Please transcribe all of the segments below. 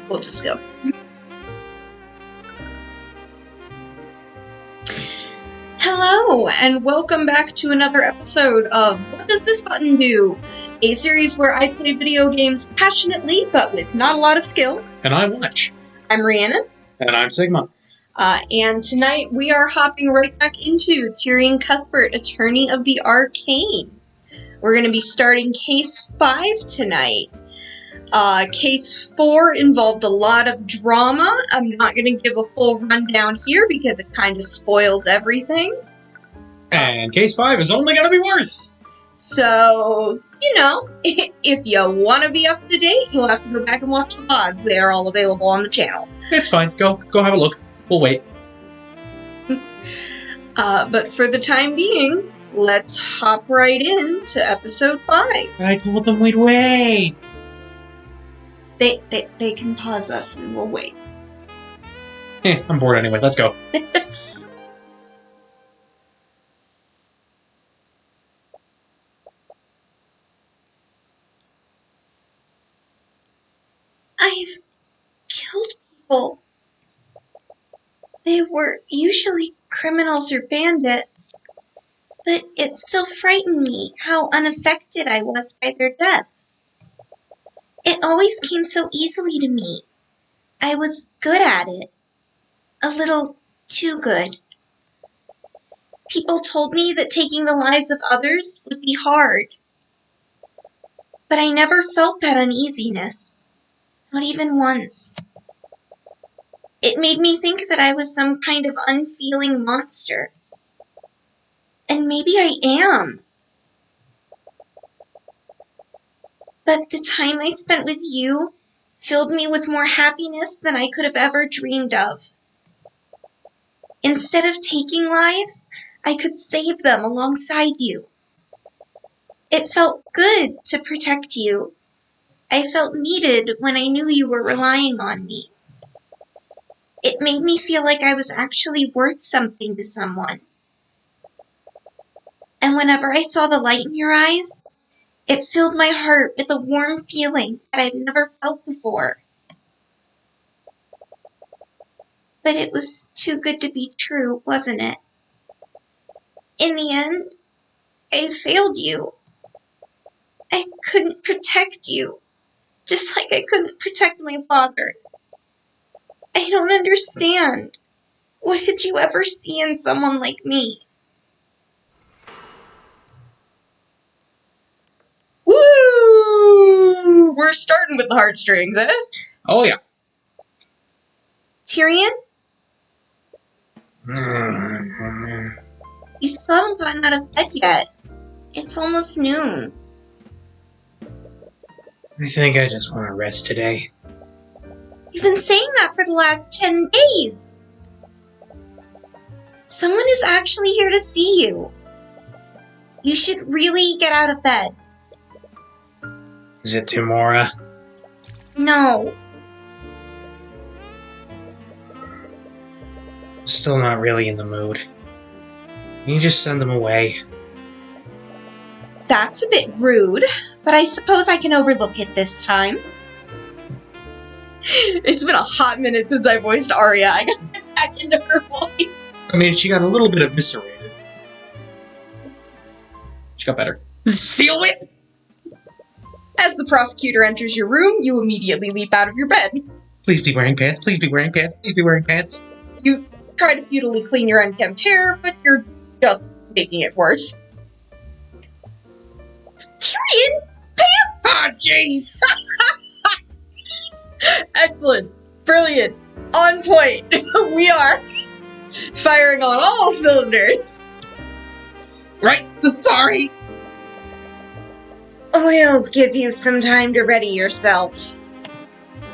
We'll just go. Hello, and welcome back to another episode of What Does This Button Do? A series where I play video games passionately, but with not a lot of skill. And I watch. I'm Rhiannon. And I'm Sigma. And tonight we are hopping right back into Tyrion Cuthbert, Attorney of the Arcane. We're going to be starting Case 5 tonight. Case 4 involved a lot of drama. I'm not going to give a full rundown here because it kind of spoils everything. And Case 5 is only going to be worse. So, you know, if you want to be up to date, you'll have to go back and watch the VODs. They are all available on the channel. It's fine. Go have a look. We'll wait. But for the time being, let's hop right in to episode 5. I told them we'd wait. They can pause us and we'll wait. I'm bored anyway. Let's go. I've killed people. They were usually criminals or bandits, but it still frightened me how unaffected I was by their deaths. It always came so easily to me. I was good at it. A little too good. People told me that taking the lives of others would be hard. But I never felt that uneasiness. Not even once. It made me think that I was some kind of unfeeling monster. And maybe I am. But the time I spent with you filled me with more happiness than I could have ever dreamed of. Instead of taking lives, I could save them alongside you. It felt good to protect you. I felt needed when I knew you were relying on me. It made me feel like I was actually worth something to someone. And whenever I saw the light in your eyes, it filled my heart with a warm feeling that I'd never felt before. But it was too good to be true, wasn't it? In the end, I failed you. I couldn't protect you, just like I couldn't protect my father. I don't understand. What did you ever see in someone like me? Woo! We're starting with the heartstrings, eh? Oh, yeah. Tyrion? You still haven't gotten out of bed yet. It's almost noon. I think I just want to rest today. You've been saying that for the last 10 days. Someone is actually here to see you. You should really get out of bed. Is it Tymora? No. I'm still not really in the mood. Can you just send them away? That's a bit rude, but I suppose I can overlook it this time. It's been a hot minute since I voiced Arya. I got to get back into her voice. I mean, she got a little bit eviscerated. She got better. Steal it! As the prosecutor enters your room, you immediately leap out of your bed. Please be wearing pants. Please be wearing pants. Please be wearing pants. You try to futilely clean your unkempt hair, but you're just making it worse. Tyrion! Pants! Ah, jeez! Excellent. Brilliant. On point. We are firing on all cylinders. Right? Sorry! We'll give you some time to ready yourself.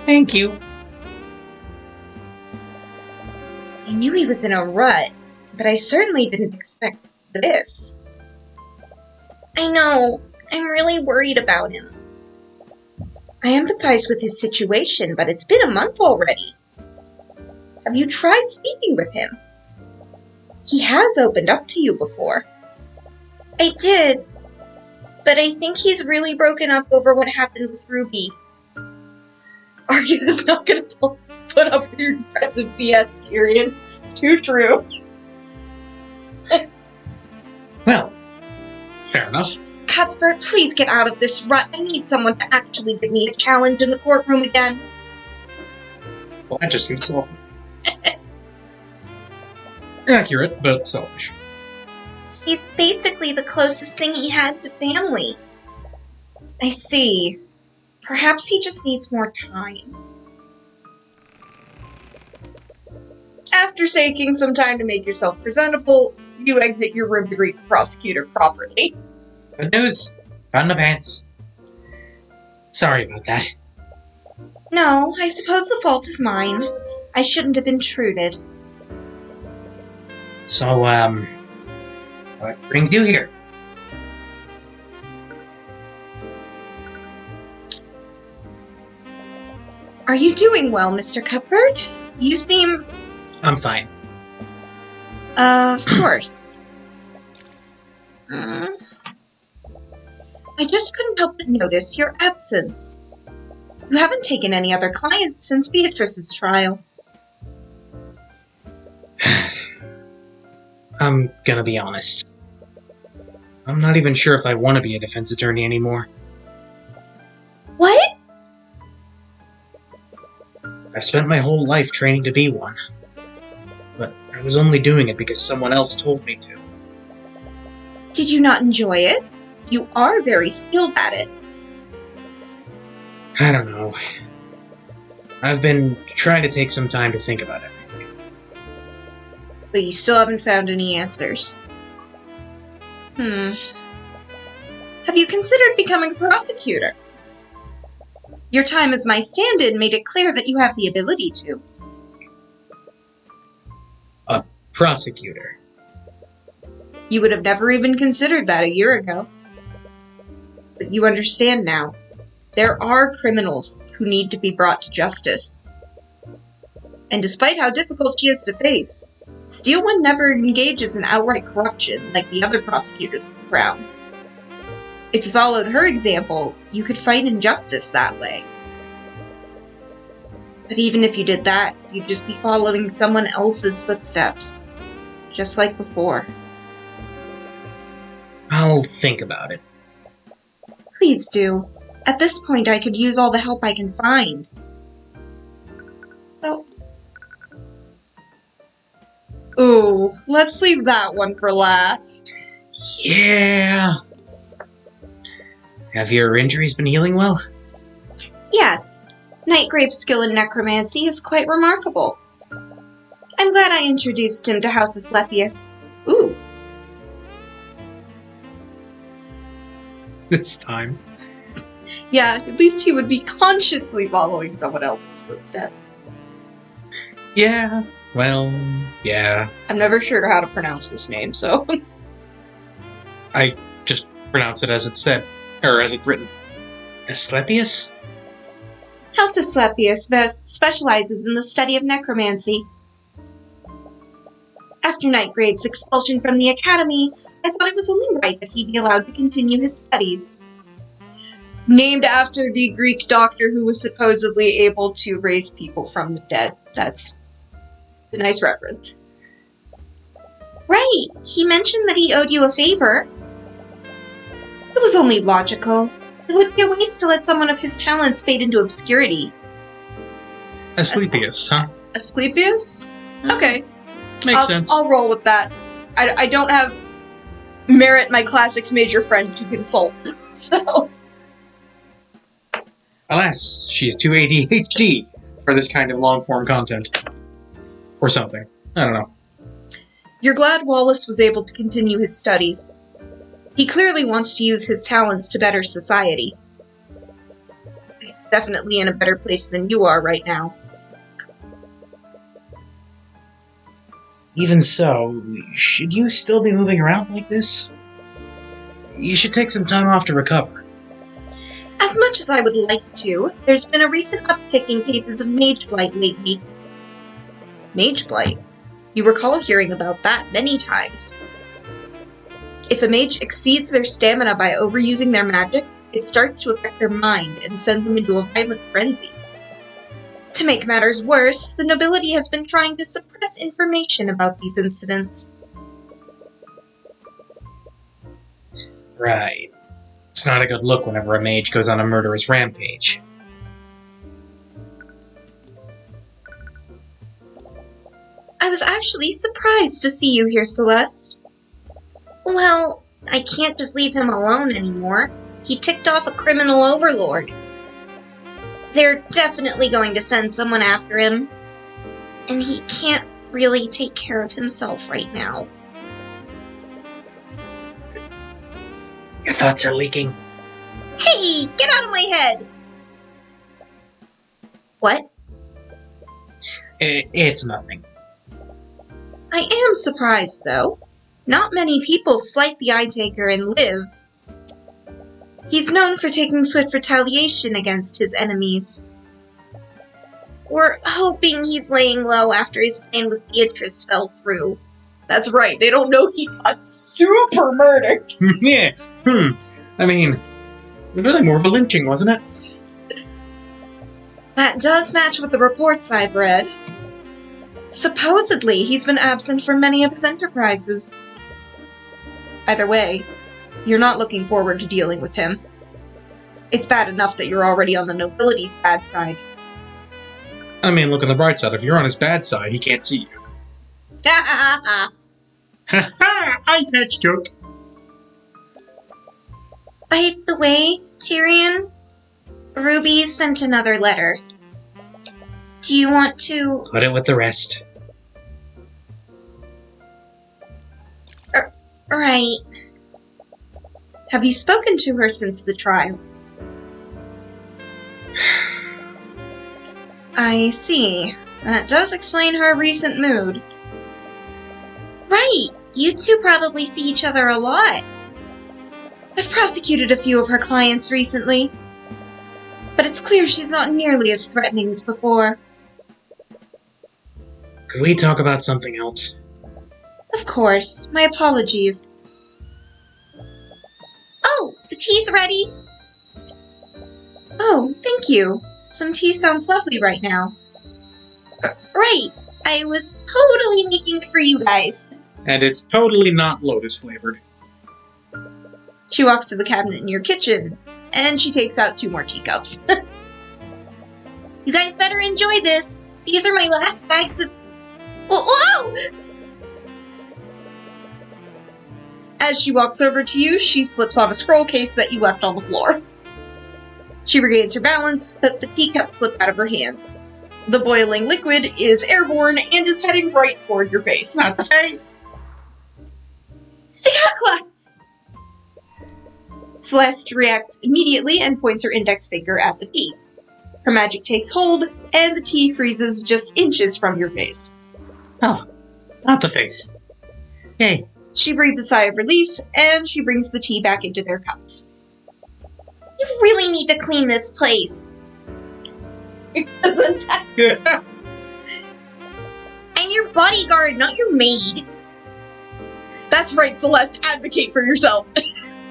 Thank you. I knew he was in a rut, but I certainly didn't expect this. I know. I'm really worried about him. I empathize with his situation, but it's been a month already. Have you tried speaking with him? He has opened up to you before. I did, but I think he's really broken up over what happened with Ruby. Arya's not gonna put up with your aggressive BS, Tyrion. Too true. Well, fair enough. Cuthbert, please get out of this rut. I need someone to actually give me a challenge in the courtroom again. Well, that just seems selfish. Accurate, but selfish. He's basically the closest thing he had to family. I see. Perhaps he just needs more time. After taking some time to make yourself presentable, you exit your room to greet the prosecutor properly. Good news. Found the pants. Sorry about that. No, I suppose the fault is mine. I shouldn't have intruded. So, what brings you here? Are you doing well, Mr. Cuthbert? You seem... I'm fine. Of course. I just couldn't help but notice your absence. You haven't taken any other clients since Beatrice's trial. I'm gonna be honest. I'm not even sure if I want to be a defense attorney anymore. What? I've spent my whole life training to be one. But I was only doing it because someone else told me to. Did you not enjoy it? You are very skilled at it. I don't know. I've been trying to take some time to think about everything. But you still haven't found any answers. Have you considered becoming a prosecutor? Your time as my stand-in made it clear that you have the ability to. A prosecutor? You would have never even considered that a year ago. But you understand now. There are criminals who need to be brought to justice. And despite how difficult she is to face, Steelwind never engages in outright corruption like the other prosecutors of the Crown. If you followed her example, you could fight injustice that way. But even if you did that, you'd just be following someone else's footsteps. Just like before. I'll think about it. Please do. At this point, I could use all the help I can find. Oh. Ooh, let's leave that one for last. Yeah. Have your injuries been healing well? Yes. Nightgrave's skill in necromancy is quite remarkable. I'm glad I introduced him to House Asclepius. Ooh. This time. Yeah, at least he would be consciously following someone else's footsteps. Yeah, well, yeah. I'm never sure how to pronounce this name, so... I just pronounce it as it's said, or as it's written. Asclepius? House Asclepius specializes in the study of necromancy. After Nightgrave's expulsion from the Academy, I thought it was only right that he be allowed to continue his studies. Named after the Greek doctor who was supposedly able to raise people from the dead. It's a nice reference. Right, he mentioned that he owed you a favor. It was only logical. It would be a waste to let someone of his talents fade into obscurity. Asclepius, huh? Asclepius? Okay. Makes sense. I'll roll with that. I don't have Merit, my classics major friend, to consult, so... Alas, she's too ADHD for this kind of long-form content. Or something. I don't know. You're glad Wallace was able to continue his studies. He clearly wants to use his talents to better society. He's definitely in a better place than you are right now. Even so, should you still be moving around like this? You should take some time off to recover. As much as I would like to, there's been a recent uptick in cases of mage blight lately. Mage blight? You recall hearing about that many times. If a mage exceeds their stamina by overusing their magic, it starts to affect their mind and send them into a violent frenzy. To make matters worse, the nobility has been trying to suppress information about these incidents. Right. It's not a good look whenever a mage goes on a murderous rampage. I was actually surprised to see you here, Celeste. Well, I can't just leave him alone anymore. He ticked off a criminal overlord. They're definitely going to send someone after him. And he can't really take care of himself right now. Your thoughts are leaking. Hey, get out of my head! What? It's nothing. I am surprised, though. Not many people slight the Eye Taker and live. He's known for taking swift retaliation against his enemies. We're hoping he's laying low after his plan with Beatrice fell through. That's right, they don't know he got super murdered. Yeah, I mean, it was really more of a lynching, wasn't it? That does match with the reports I've read. Supposedly, he's been absent from many of his enterprises. Either way, you're not looking forward to dealing with him. It's bad enough that you're already on the nobility's bad side. I mean, look on the bright side. If you're on his bad side, he can't see you. Ha ha ha! Ha ha! Eye patch joke. By the way, Tyrion, Ruby sent another letter. Do you want to... Put it with the rest. Right. Have you spoken to her since the trial? I see. That does explain her recent mood. Right! You two probably see each other a lot. I've prosecuted a few of her clients recently, but it's clear she's not nearly as threatening as before. Could we talk about something else? Of course. My apologies. Oh, the tea's ready! Oh, thank you. Some tea sounds lovely right now. Right. I was totally making it for you guys. And it's totally not lotus flavored. She walks to the cabinet in your kitchen, and she takes out 2 more teacups. You guys better enjoy this. These are my last bags of... Whoa! As she walks over to you, she slips on a scroll case that you left on the floor. She regains her balance, but the teacup slipped out of her hands. The boiling liquid is airborne and is heading right toward your face. Not the face! Theakla! Celeste reacts immediately and points her index finger at the tea. Her magic takes hold, and the tea freezes just inches from your face. Oh, not the face. Hey. She breathes a sigh of relief, and she brings the tea back into their cups. You really need to clean this place. I'm your bodyguard, not your maid. That's right, Celeste. Advocate for yourself.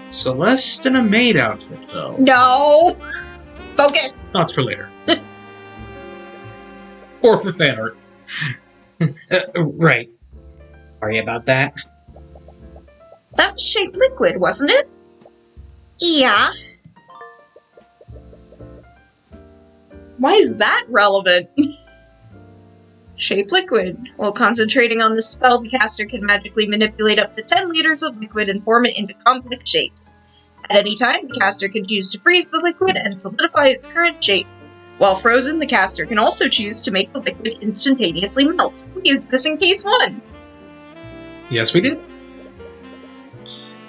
Celeste in a maid outfit, though. No. Focus. Thoughts for later. Or for fan art. Right. Sorry about that. That was shaped liquid, wasn't it? Yeah. Why is that relevant? Shaped liquid. While concentrating on the spell, the caster can magically manipulate up to 10 liters of liquid and form it into complex shapes. At any time, the caster can choose to freeze the liquid and solidify its current shape. While frozen, the caster can also choose to make the liquid instantaneously melt. We used this in Case 1. Yes, we did.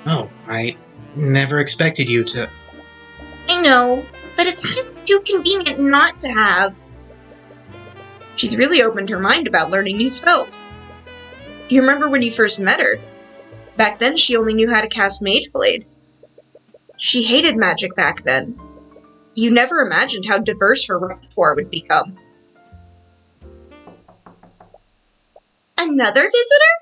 Oh, I never expected you to... I know, but it's just too convenient not to have. She's really opened her mind about learning new spells. You remember when you first met her? Back then, she only knew how to cast Mage Blade. She hated magic back then. You never imagined how diverse her repertoire would become. Another visitor?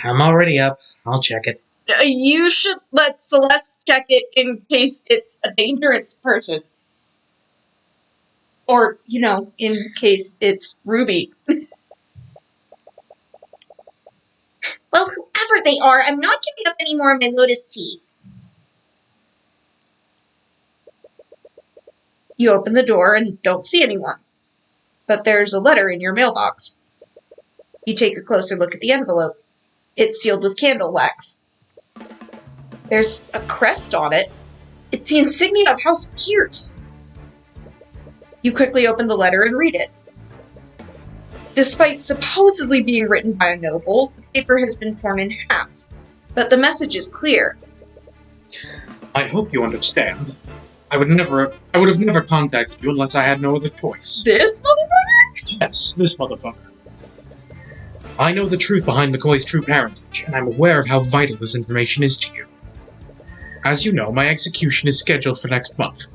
I'm already up. I'll check it. You should let Celeste check it in case it's a dangerous person. Or, in case it's Ruby. Well, whoever they are, I'm not giving up any more of my lotus tea. You open the door and don't see anyone. But there's a letter in your mailbox. You take a closer look at the envelope. It's sealed with candle wax. There's a crest on it. It's the insignia of House Pierce. You quickly open the letter and read it. Despite supposedly being written by a noble, the paper has been torn in half. But the message is clear. I hope you understand. I would have never contacted you unless I had no other choice. This motherfucker? Yes, this motherfucker. I know the truth behind McCoy's true parentage, and I'm aware of how vital this information is to you. As you know, my execution is scheduled for next month,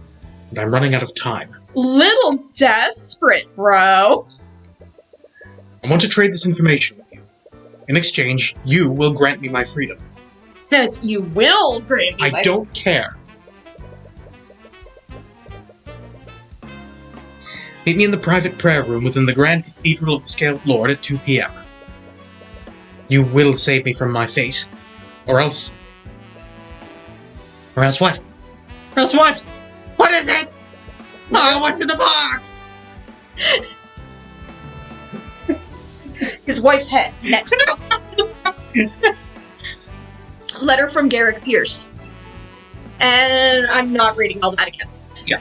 and I'm running out of time. Little desperate, bro. I want to trade this information with you. In exchange, you will grant me my freedom. That you will grant me. I don't care. Meet me in the private prayer room within the Grand Cathedral of the Scaled Lord at 2 p.m. You will save me from my fate. Or else... Or else what? Or else what? What is it? Oh, what's in the box? His wife's head. Next. Letter from Garrick Pierce. And I'm not reading all that again. Yeah.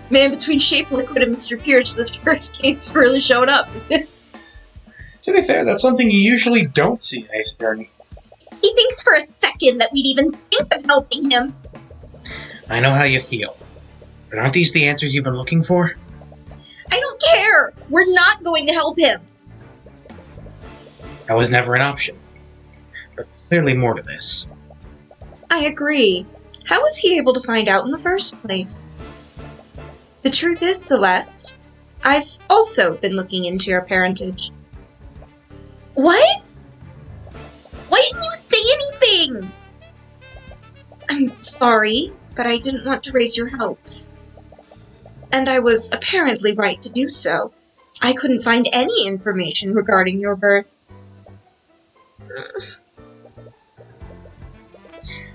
Man between Shape Liquid and Mr. Pierce, this first case really showed up. To be fair, that's something you usually don't see in Ace Attorney. He thinks for a second that we'd even think of helping him. I know how you feel. But aren't these the answers you've been looking for? I don't care! We're not going to help him! That was never an option. But clearly more to this. I agree. How was he able to find out in the first place? The truth is, Celeste, I've also been looking into your parentage. What? Why didn't you say anything? I'm sorry, but I didn't want to raise your hopes. And I was apparently right to do so. I couldn't find any information regarding your birth.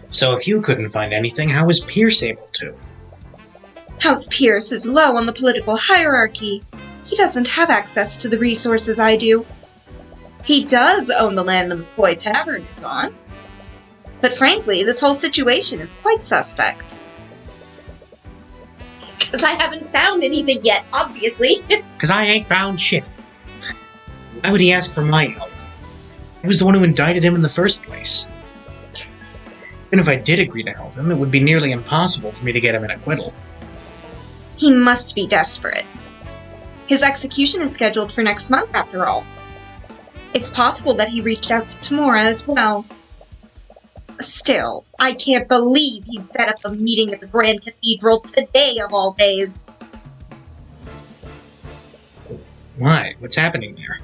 So if you couldn't find anything, how was Pierce able to? House Pierce is low on the political hierarchy. He doesn't have access to the resources I do. He does own the land the McCoy Tavern is on. But frankly, this whole situation is quite suspect. Because I haven't found anything yet, obviously. Because I ain't found shit. Why would he ask for my help? I was the one who indicted him in the first place. Even if I did agree to help him, it would be nearly impossible for me to get him an acquittal. He must be desperate. His execution is scheduled for next month, after all. It's possible that he reached out to Tymora as well. Still, I can't believe he'd set up a meeting at the Grand Cathedral today of all days. Why? What's happening there?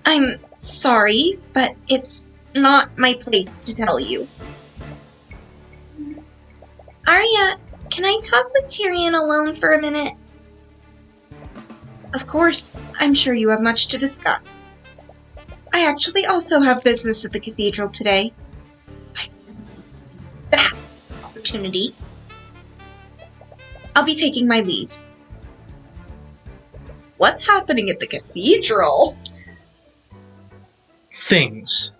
I'm sorry, but it's not my place to tell you. Arya, can I talk with Tyrion alone for a minute? Of course, I'm sure you have much to discuss. I actually also have business at the cathedral today. I use that opportunity. I'll be taking my leave. What's happening at the cathedral? Things.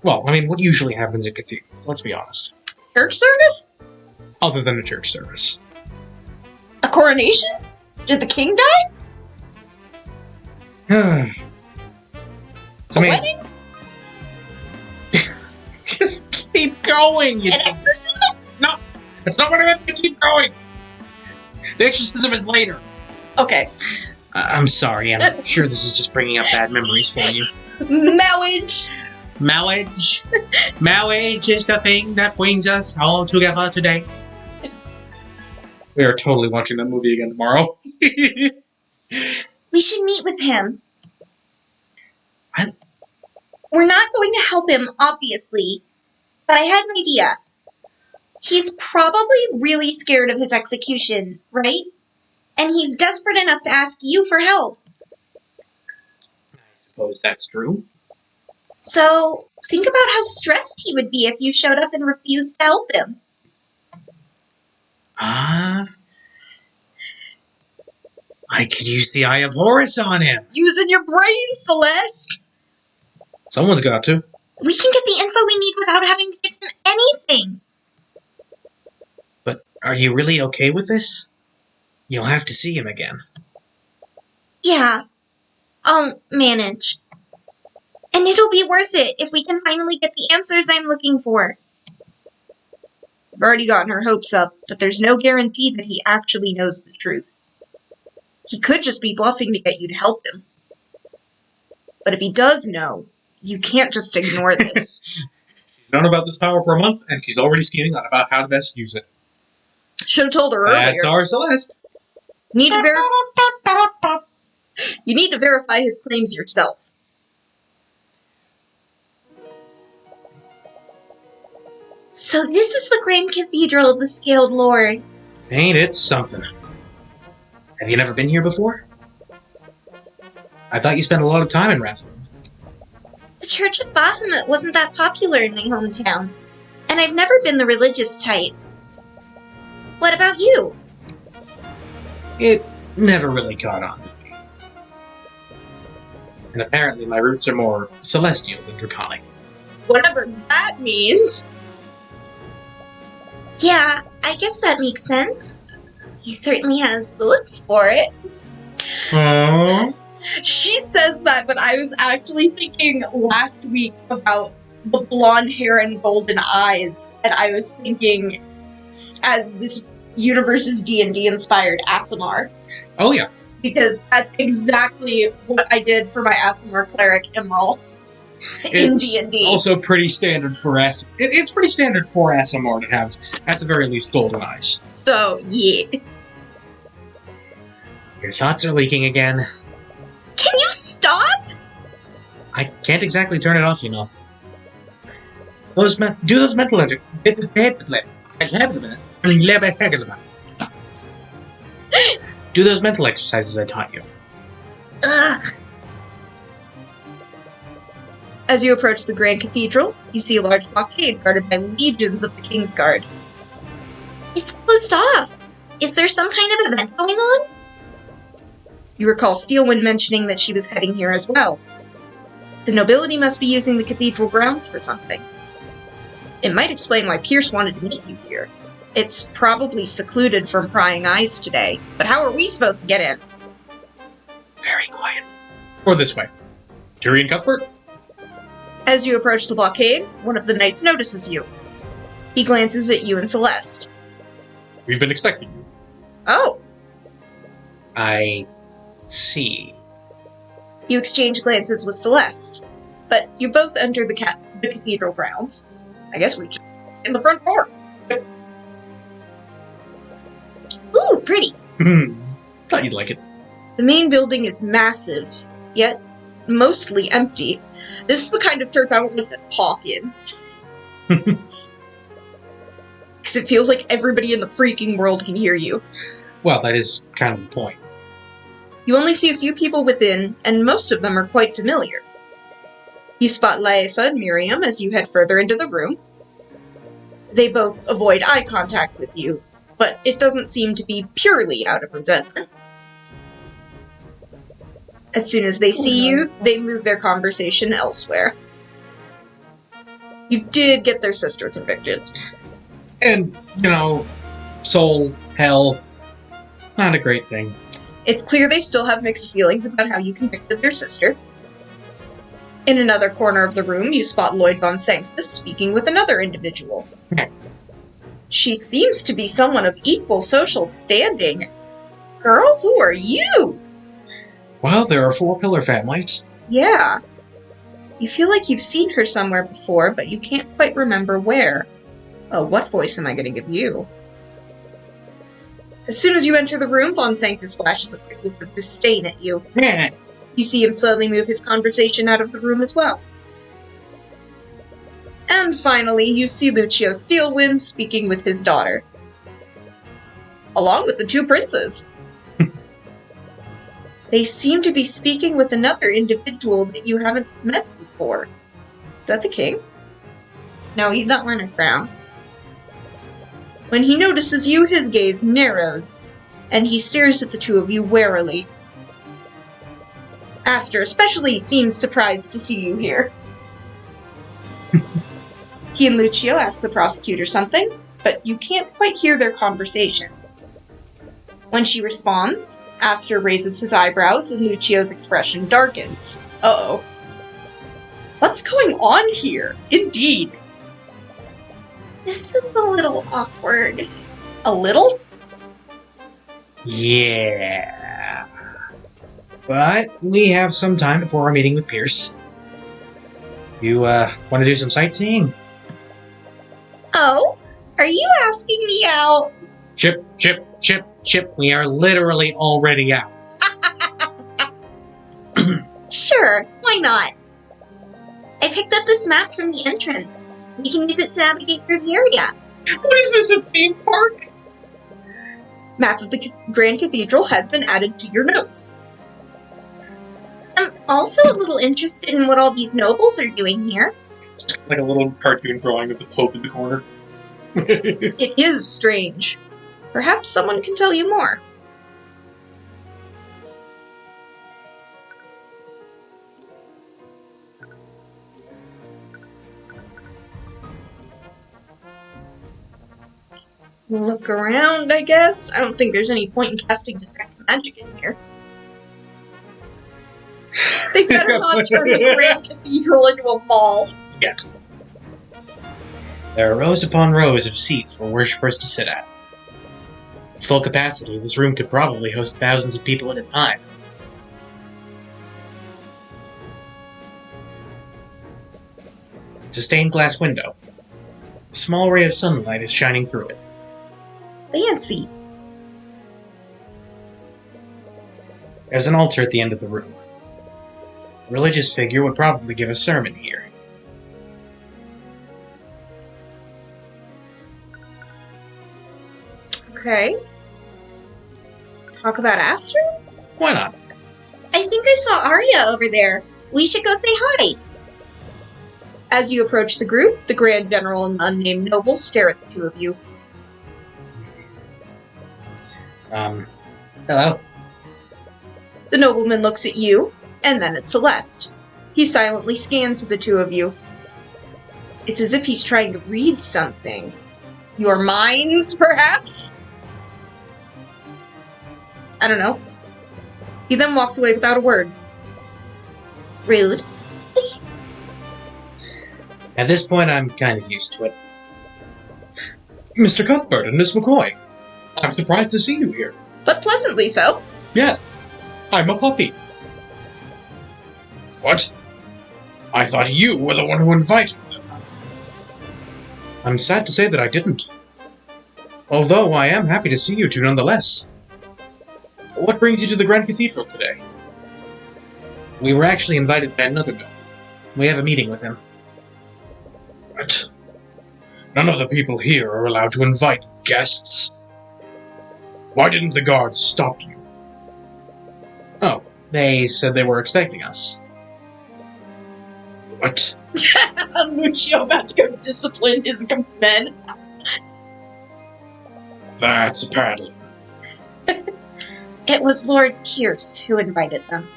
Well, I mean, what usually happens at cathedrals? Let's be honest. Church service? Other than a church service. A coronation? Did the king die? It's amazing. A wedding? Just keep going. An exorcism? No, that's not what I meant to keep going. The exorcism is later. Okay. I'm sorry. I'm sure this is just bringing up bad memories for you. Marriage. Marriage. Marriage is the thing that brings us all together today. We are totally watching that movie again tomorrow. We should meet with him. What? We're not going to help him, obviously. But I had an idea. He's probably really scared of his execution, right? And he's desperate enough to ask you for help. I suppose that's true. So, think about how stressed he would be if you showed up and refused to help him. I could use the Eye of Horus on him. Using your brain, Celeste! Someone's got to. We can get the info we need without having to give him anything. But are you really okay with this? You'll have to see him again. Yeah, I'll manage. And it'll be worth it if we can finally get the answers I'm looking for. I've already gotten her hopes up, but there's no guarantee that he actually knows the truth. He could just be bluffing to get you to help him. But if he does know, you can't just ignore this. She's known about this power for a month, and she's already scheming on about how to best use it. Should have told her earlier. That's our Celeste. You need to verify his claims yourself. So this is the Grand Cathedral of the Scaled Lord. Ain't it something? Have you never been here before? I thought you spent a lot of time in Rathlin. The Church of Bahamut wasn't that popular in my hometown, and I've never been the religious type. What about you? It never really caught on with me. And apparently my roots are more celestial than draconic. Whatever that means. Yeah, I guess that makes sense. He certainly has the looks for it. Aww. She says that, but I was actually thinking last week about the blonde hair and golden eyes, and I was thinking, as this universe's D&D inspired Aasimar. Oh yeah. Because that's exactly what I did for my Aasimar cleric Emerald in D&D. Also pretty standard for It's pretty standard for Aasimar to have, at the very least, golden eyes. So, yeah. Your thoughts are leaking again. Can you stop? I can't exactly turn it off, you know. Do those mental Do those mental exercises I taught you. Ugh. As you approach the Grand Cathedral, you see a large blockade guarded by legions of the Kingsguard. It's closed off. Is there some kind of event going on? You recall Steelwind mentioning that she was heading here as well. The nobility must be using the cathedral grounds for something. It might explain why Pierce wanted to meet you here. It's probably secluded from prying eyes today, but how are we supposed to get in? Very quiet. Or this way. Tyrion Cuthbert? As you approach the blockade, one of the knights notices you. He glances at you and Celeste. We've been expecting you. Oh! I see. You exchange glances with Celeste, but you both enter the cathedral grounds. I guess we just in the front door. Ooh, pretty. Thought you'd like it. The main building is massive, yet mostly empty. This is the kind of church I would like to talk in. Because it feels like everybody in the freaking world can hear you. Well, that is kind of the point. You only see a few people within, and most of them are quite familiar. You spot Laifa and Miriam as you head further into the room. They both avoid eye contact with you, but it doesn't seem to be purely out of resentment. As soon as they see you, they move their conversation elsewhere. You did get their sister convicted. And, you know, soul, hell, not a great thing. It's clear they still have mixed feelings about how you convicted their sister. In another corner of the room, you spot Lloyd von Sanctus speaking with another individual. She seems to be someone of equal social standing. Girl, who are you? Well, there are 4 pillar families. Yeah. You feel like you've seen her somewhere before, but you can't quite remember where. Oh, what voice am I going to give you? As soon as you enter the room, Von Sanctus flashes a quick look of disdain at you. You see him suddenly move his conversation out of the room as well. And finally, you see Lucio Steelwind speaking with his daughter. Along with the two princes. They seem to be speaking with another individual that you haven't met before. Is that the king? No, he's not wearing a crown. When he notices you, his gaze narrows, and he stares at the two of you warily. Aster especially seems surprised to see you here. He and Lucio ask the prosecutor something, but you can't quite hear their conversation. When she responds, Aster raises his eyebrows and Lucio's expression darkens. Uh-oh. What's going on here? Indeed. This is a little awkward. A little? Yeah. But we have some time before our meeting with Pierce. You, want to do some sightseeing? Oh? Are you asking me out? Chip. We are literally already out. Sure, why not? I picked up this map from the entrance. We can use it to navigate through the area. What is this, a theme park? Map of the Grand Cathedral has been added to your notes. I'm also a little interested in what all these nobles are doing here. Like a little cartoon drawing of the Pope in the corner. It is strange. Perhaps someone can tell you more. Look around, I guess. I don't think there's any point in casting detect magic in here. They better not turn the Grand Cathedral into a mall. Yeah. There are rows upon rows of seats for worshippers to sit at. At full capacity, this room could probably host thousands of people at a time. It's a stained glass window. A small ray of sunlight is shining through it. Fancy. There's an altar at the end of the room. A religious figure would probably give a sermon here. Okay. Talk about Aster? Why not? I think I saw Arya over there. We should go say hi. As you approach the group, the Grand General and the unnamed noble stare at the two of you. Hello? The nobleman looks at you, and then at Celeste. He silently scans the two of you. It's as if he's trying to read something. Your minds, perhaps? I don't know. He then walks away without a word. Rude. At this point, I'm kind of used to it. Mr. Cuthbert and Miss McCoy, I'm surprised to see you here. But pleasantly so. Yes, I'm a puppy. What? I thought you were the one who invited them. I'm sad to say that I didn't. Although I am happy to see you two nonetheless. What brings you to the Grand Cathedral today? We were actually invited by another noble. We have a meeting with him. What? None of the people here are allowed to invite guests. Why didn't the guards stop you? Oh, they said they were expecting us. What? Lucio about to go discipline his men. That's apparently. It was Lord Pierce who invited them.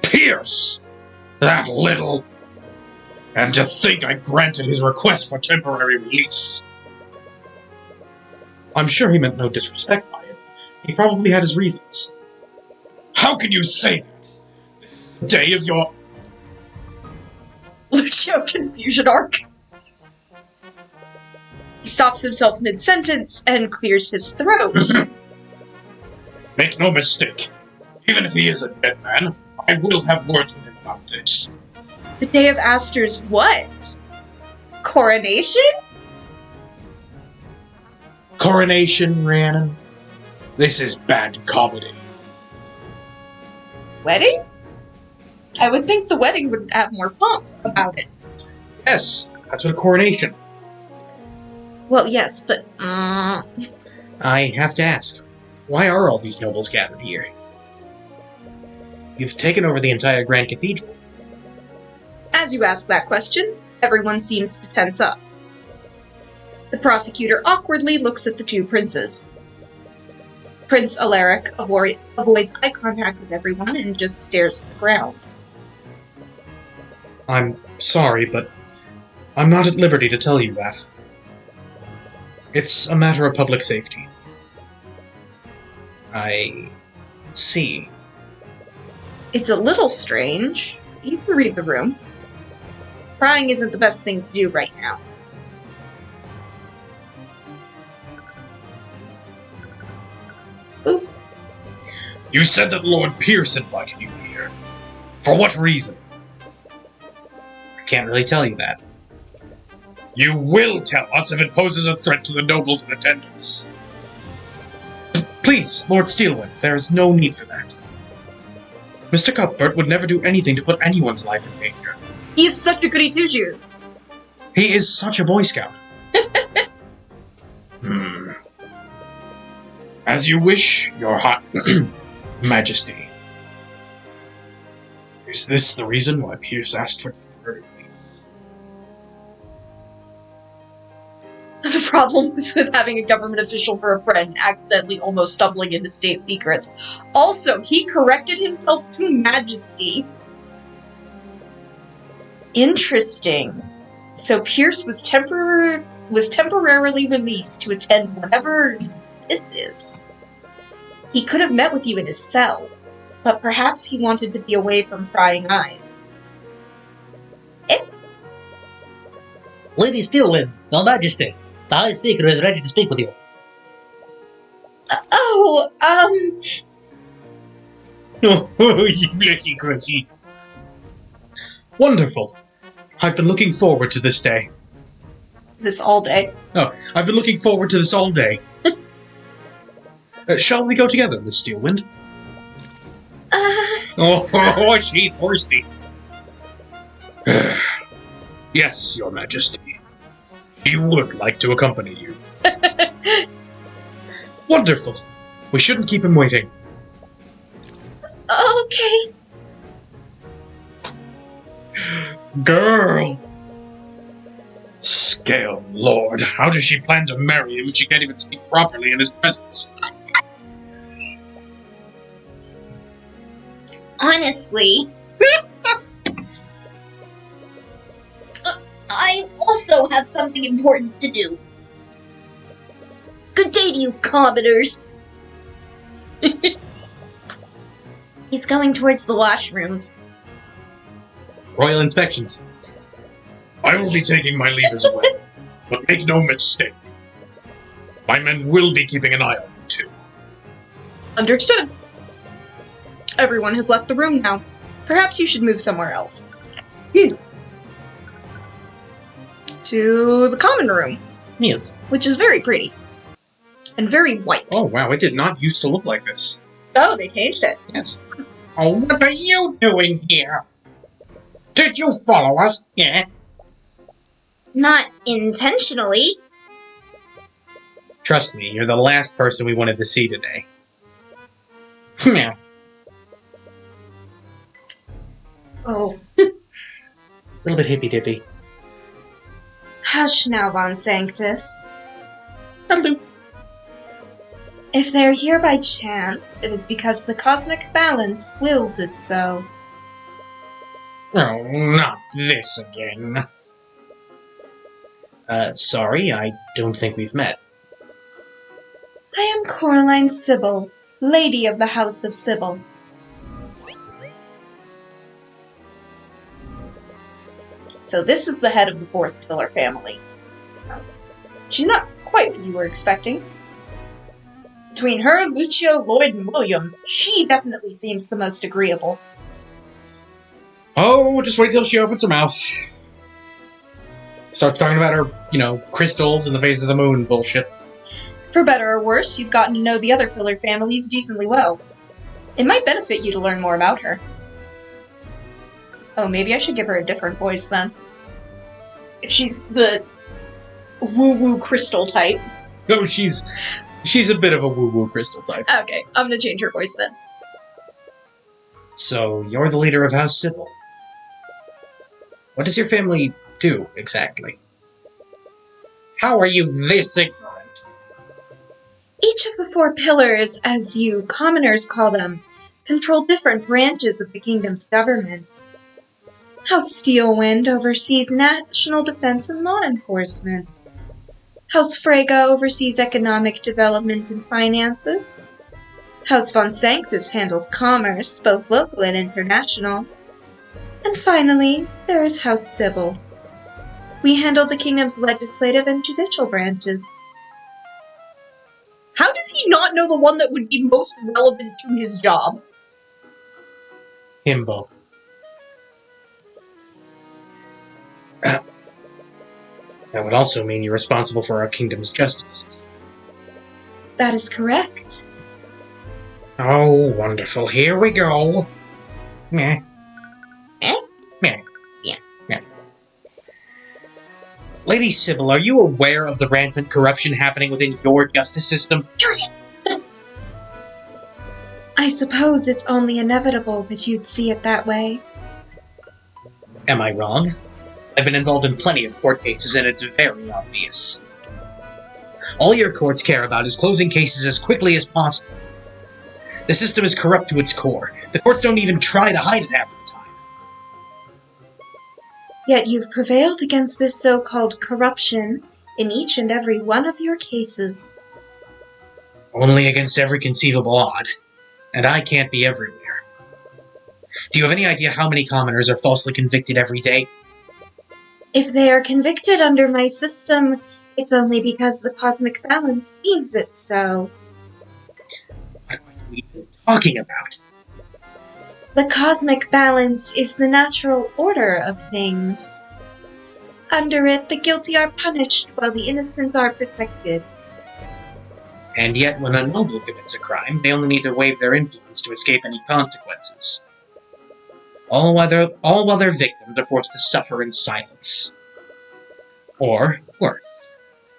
Pierce! That little... And to think I granted his request for temporary release. I'm sure he meant no disrespect by it. He probably had his reasons. How can you say that? This is the day of your... Lucio confusion arc. He stops himself mid-sentence and clears his throat. Make no mistake. Even if he is a dead man, I will have words with him about this. The day of Aster's what? Coronation? Coronation, Rhiannon. This is bad comedy. Wedding? I would think the wedding would have more pomp about it. Yes, That's what a coronation. Well, yes, but... I have to ask, why are all these nobles gathered here? You've taken over the entire Grand Cathedral. As you ask that question, everyone seems to tense up. The prosecutor awkwardly looks at the two princes. Prince Alaric avoids eye contact with everyone and just stares at the ground. I'm sorry, but I'm not at liberty to tell you that. It's a matter of public safety. I see. It's a little strange. You can read the room. Prying isn't the best thing to do right now. Oop. You said that Lord Pierce invited you here. For what reason? I can't really tell you that. You will tell us if it poses a threat to the nobles in attendance. Please, Lord Steelwind, there is no need for that. Mr. Cuthbert would never do anything to put anyone's life in danger. He's such a goody two-shoes. He is such a Boy Scout. As you wish, your hot Majesty. Is this the reason why Pierce asked for temporary release? The problem is with having a government official for a friend accidentally almost stumbling into state secrets. Also, he corrected himself to Majesty. Interesting. So Pierce was temporarily released to attend whatever this is. He could have met with you in his cell, but perhaps he wanted to be away from prying eyes. Lady Steelwind, Your Majesty, the High Speaker is ready to speak with you. Oh, you blessy Gracie. Wonderful. I've been looking forward to this day. This all day. Oh, I've been looking forward to this all day. Shall we go together, Miss Steelwind? Oh, she's thirsty. Yes, Your Majesty. She would like to accompany you. Wonderful. We shouldn't keep him waiting. Okay. Girl! Scale Lord, how does she plan to marry him if she can't even speak properly in his presence? Honestly. I also have something important to do. Good day to you, commoners. He's going towards the washrooms. Royal inspections. I will be taking my leave as well, but make no mistake. My men will be keeping an eye on you too. Understood. Everyone has left the room now. Perhaps you should move somewhere else. Yes. To the common room, Yes. which is very pretty. And very white. Oh wow, it did not used to look like this. Oh, they changed it. Yes. Oh, what are you doing here? Did you follow us? Yeah. Not intentionally. Trust me, you're the last person we wanted to see today. Yeah. Oh. A little bit hippy-dippy. Hush now, Von Sanctus. Hello. If they're here by chance, it is because the cosmic balance wills it so. Oh, not this again. Sorry, I don't think we've met. I am Coraline Sybil, Lady of the House of Sybil. So this is the head of the fourth pillar family. She's not quite what you were expecting. Between her, Lucio, Lloyd, and William, she definitely seems the most agreeable. Oh, just wait till she opens her mouth. Starts talking about her, crystals in the face of the moon bullshit. For better or worse, you've gotten to know the other pillar families decently well. It might benefit you to learn more about her. Oh, maybe I should give her a different voice then. If she's the woo-woo crystal type. No, she's a bit of a woo-woo crystal type. Okay, I'm gonna change her voice then. So, you're the leader of House Sybil. What does your family do, exactly? How are you this ignorant? Each of the 4 pillars, as you commoners call them, control different branches of the kingdom's government. House Steelwind oversees national defense and law enforcement. House Freyga oversees economic development and finances. House Von Sanctus handles commerce, both local and international. And finally, there is House Sybil. We handle the kingdom's legislative and judicial branches. How does he not know the one that would be most relevant to his job? Himbo. That would also mean you're responsible for our kingdom's justice. That is correct. Oh, wonderful. Here we go. Meh. Eh? Meh. Yeah. Meh. Lady Sybil, are you aware of the rampant corruption happening within your justice system? Tyrion! I suppose it's only inevitable that you'd see it that way. Am I wrong? I've been involved in plenty of court cases, and it's very obvious. All your courts care about is closing cases as quickly as possible. The system is corrupt to its core. The courts don't even try to hide it half the time. Yet you've prevailed against this so-called corruption in each and every one of your cases. Only against every conceivable odd. And I can't be everywhere. Do you have any idea how many commoners are falsely convicted every day? If they are convicted under my system, it's only because the cosmic balance deems it so. What are we even talking about? The cosmic balance is the natural order of things. Under it, the guilty are punished while the innocent are protected. And yet, when a noble commits a crime, they only need to waive their influence to escape any consequences. All while their victims are forced to suffer in silence. Or, worse,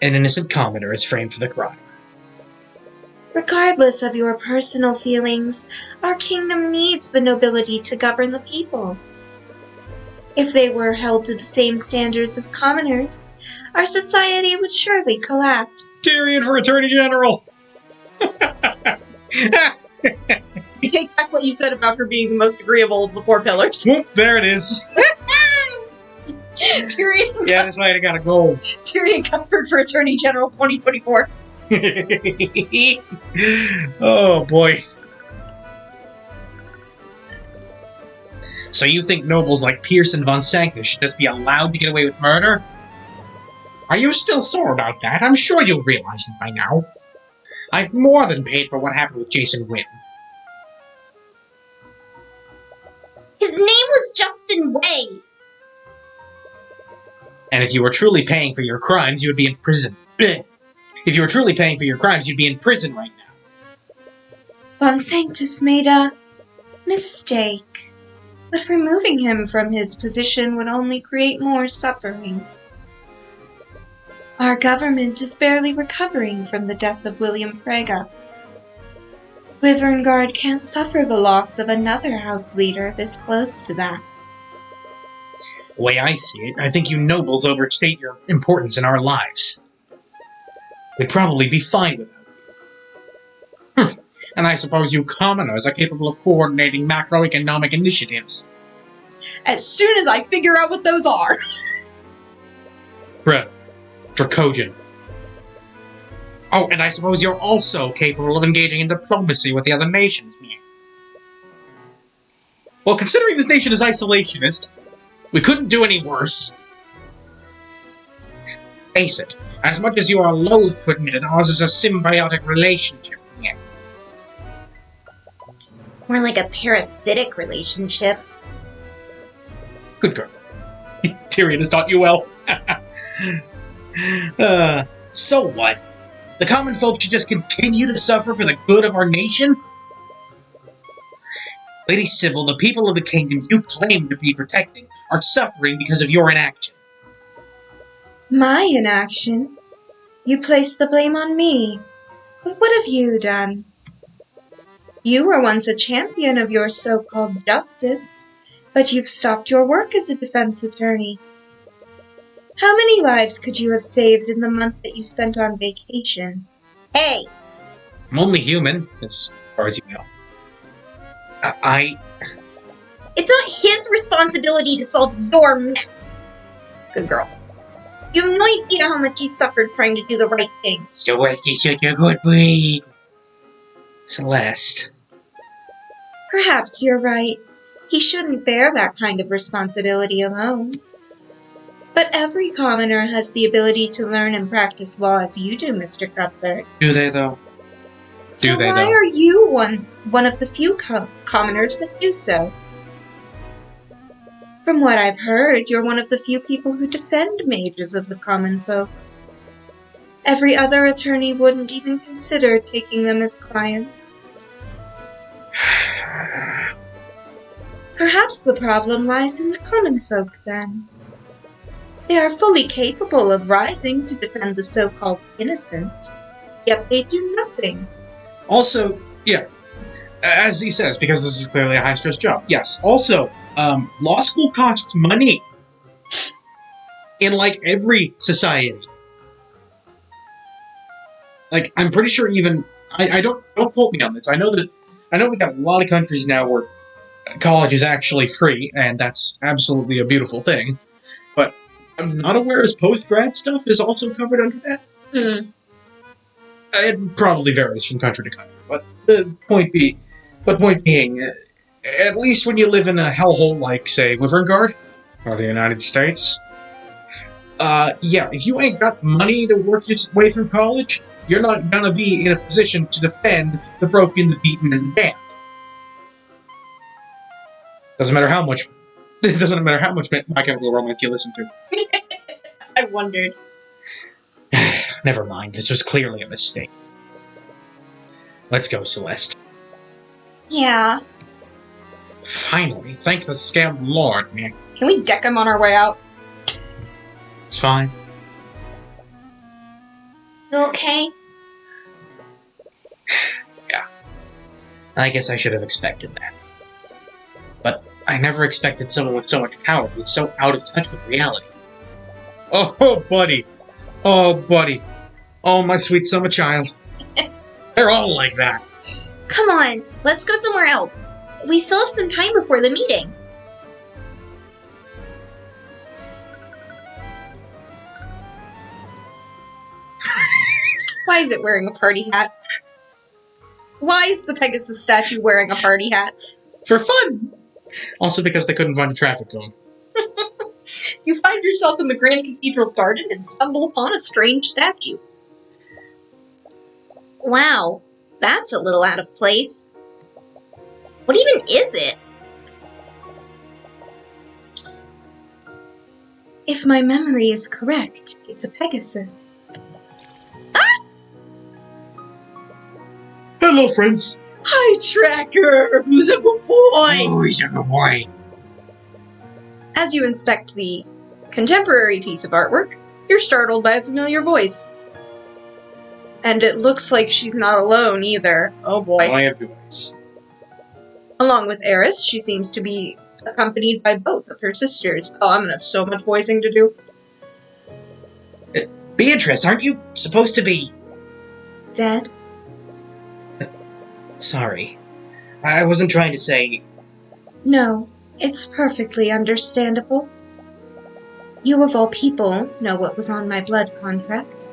an innocent commoner is framed for the crime. Regardless of your personal feelings, our kingdom needs the nobility to govern the people. If they were held to the same standards as commoners, our society would surely collapse. Tyrion for Attorney General! You take back what you said about her being the most agreeable of the 4 pillars. Whoop, there it is. Tyrion, Yeah, this lady got a goal. Tyrion Cuthbert for Attorney General 2024. Oh, boy. So you think nobles like Pierce and Von Sanctus should just be allowed to get away with murder? Are you still sore about that? I'm sure you'll realize it by now. I've more than paid for what happened with Jason Wynn. His name was Justin Way. And if you were truly paying for your crimes, you would be in prison. Blech. If you were truly paying for your crimes, you'd be in prison right now. Von Sanctus made a mistake, but removing him from his position would only create more suffering. Our government is barely recovering from the death of William Freyga. Wyvern can't suffer the loss of another house leader this close to that. The way I see it, I think you nobles overstate your importance in our lives. We'd probably be fine without you. And I suppose you commoners are capable of coordinating macroeconomic initiatives. As soon as I figure out what those are. Bruh. Dracogen. Oh, and I suppose you're also capable of engaging in diplomacy with the other nations, man. Well, considering this nation is isolationist, we couldn't do any worse. Face it, as much as you are loath to admit it, ours is a symbiotic relationship, man. More like a parasitic relationship. Good girl. Tyrion has taught you well. So what? The common folk should just continue to suffer for the good of our nation? Lady Sybil, the people of the kingdom you claim to be protecting are suffering because of your inaction. My inaction? You place the blame on me. But what have you done? You were once a champion of your so-called justice, but you've stopped your work as a defense attorney. How many lives could you have saved in the month that you spent on vacation? Hey! I'm only human, as far as you know. It's not his responsibility to solve your mess. Good girl. You have no idea how much he suffered trying to do the right thing. Celeste is such a good breed. Celeste. Perhaps you're right. He shouldn't bear that kind of responsibility alone. But every commoner has the ability to learn and practice law as you do, Mr. Cuthbert. Do they, though? So why are you one of the few commoners that do so? From what I've heard, you're one of the few people who defend mages of the common folk. Every other attorney wouldn't even consider taking them as clients. Perhaps the problem lies in the common folk, then. They are fully capable of rising to defend the so-called innocent, yet they do nothing. Also, yeah, as he says, because this is clearly a high-stress job. Yes. Also, law school costs money. In, like, every society. Like, I'm pretty sure even... I don't quote me on this. I know we got a lot of countries now where college is actually free, and that's absolutely a beautiful thing. But I'm not aware as post-grad stuff is also covered under that. It probably varies from country to country, but the point being, at least when you live in a hellhole like, say, Wyvern Guard, or the United States, yeah, if you ain't got money to work your way through college, you're not gonna be in a position to defend the broken, the beaten, and the damned. Doesn't matter how much My Chemical Romance you listen to. I wondered. Never mind, this was clearly a mistake. Let's go, Celeste. Yeah. Finally, thank the scam lord, man. Can we deck him on our way out? It's fine. Okay. Yeah. I guess I should have expected that. But I never expected someone with so much power to be so out of touch with reality. Oh, buddy. Oh, buddy. Oh, my sweet summer child. They're all like that. Come on, let's go somewhere else. We still have some time before the meeting. Why is it wearing a party hat? Why is the Pegasus statue wearing a party hat? For fun! Also because they couldn't find a traffic cone. You find yourself in the Grand Cathedral's garden and stumble upon a strange statue. Wow, that's a little out of place. What even is it? If my memory is correct, it's a Pegasus. Hello, friends. Hi, Tracker! Who's a good boy? Oh, he's a good boy. As you inspect the contemporary piece of artwork, you're startled by a familiar voice. And it looks like she's not alone either. Oh boy. I have voice. Along with Eris, she seems to be accompanied by both of her sisters. Oh, I'm gonna have so much voicing to do. Beatrice, aren't you supposed to be... Dead? Sorry. I wasn't trying to say... No, it's perfectly understandable. You of all people know what was on my blood contract.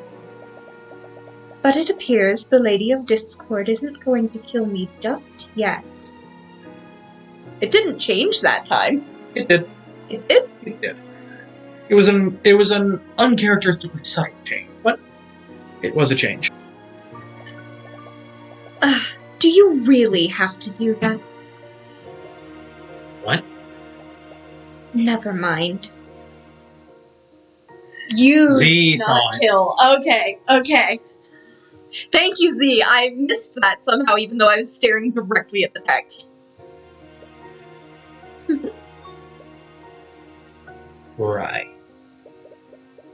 But it appears the Lady of Discord isn't going to kill me just yet. It didn't change that time. It did. It did? It did. It was an uncharacteristically subtle change, but it was a change. Do you really have to do that? What? Never mind. You Z saw not it. kill. Okay. Thank you, Z. I missed that somehow, even though I was staring directly at the text. Right.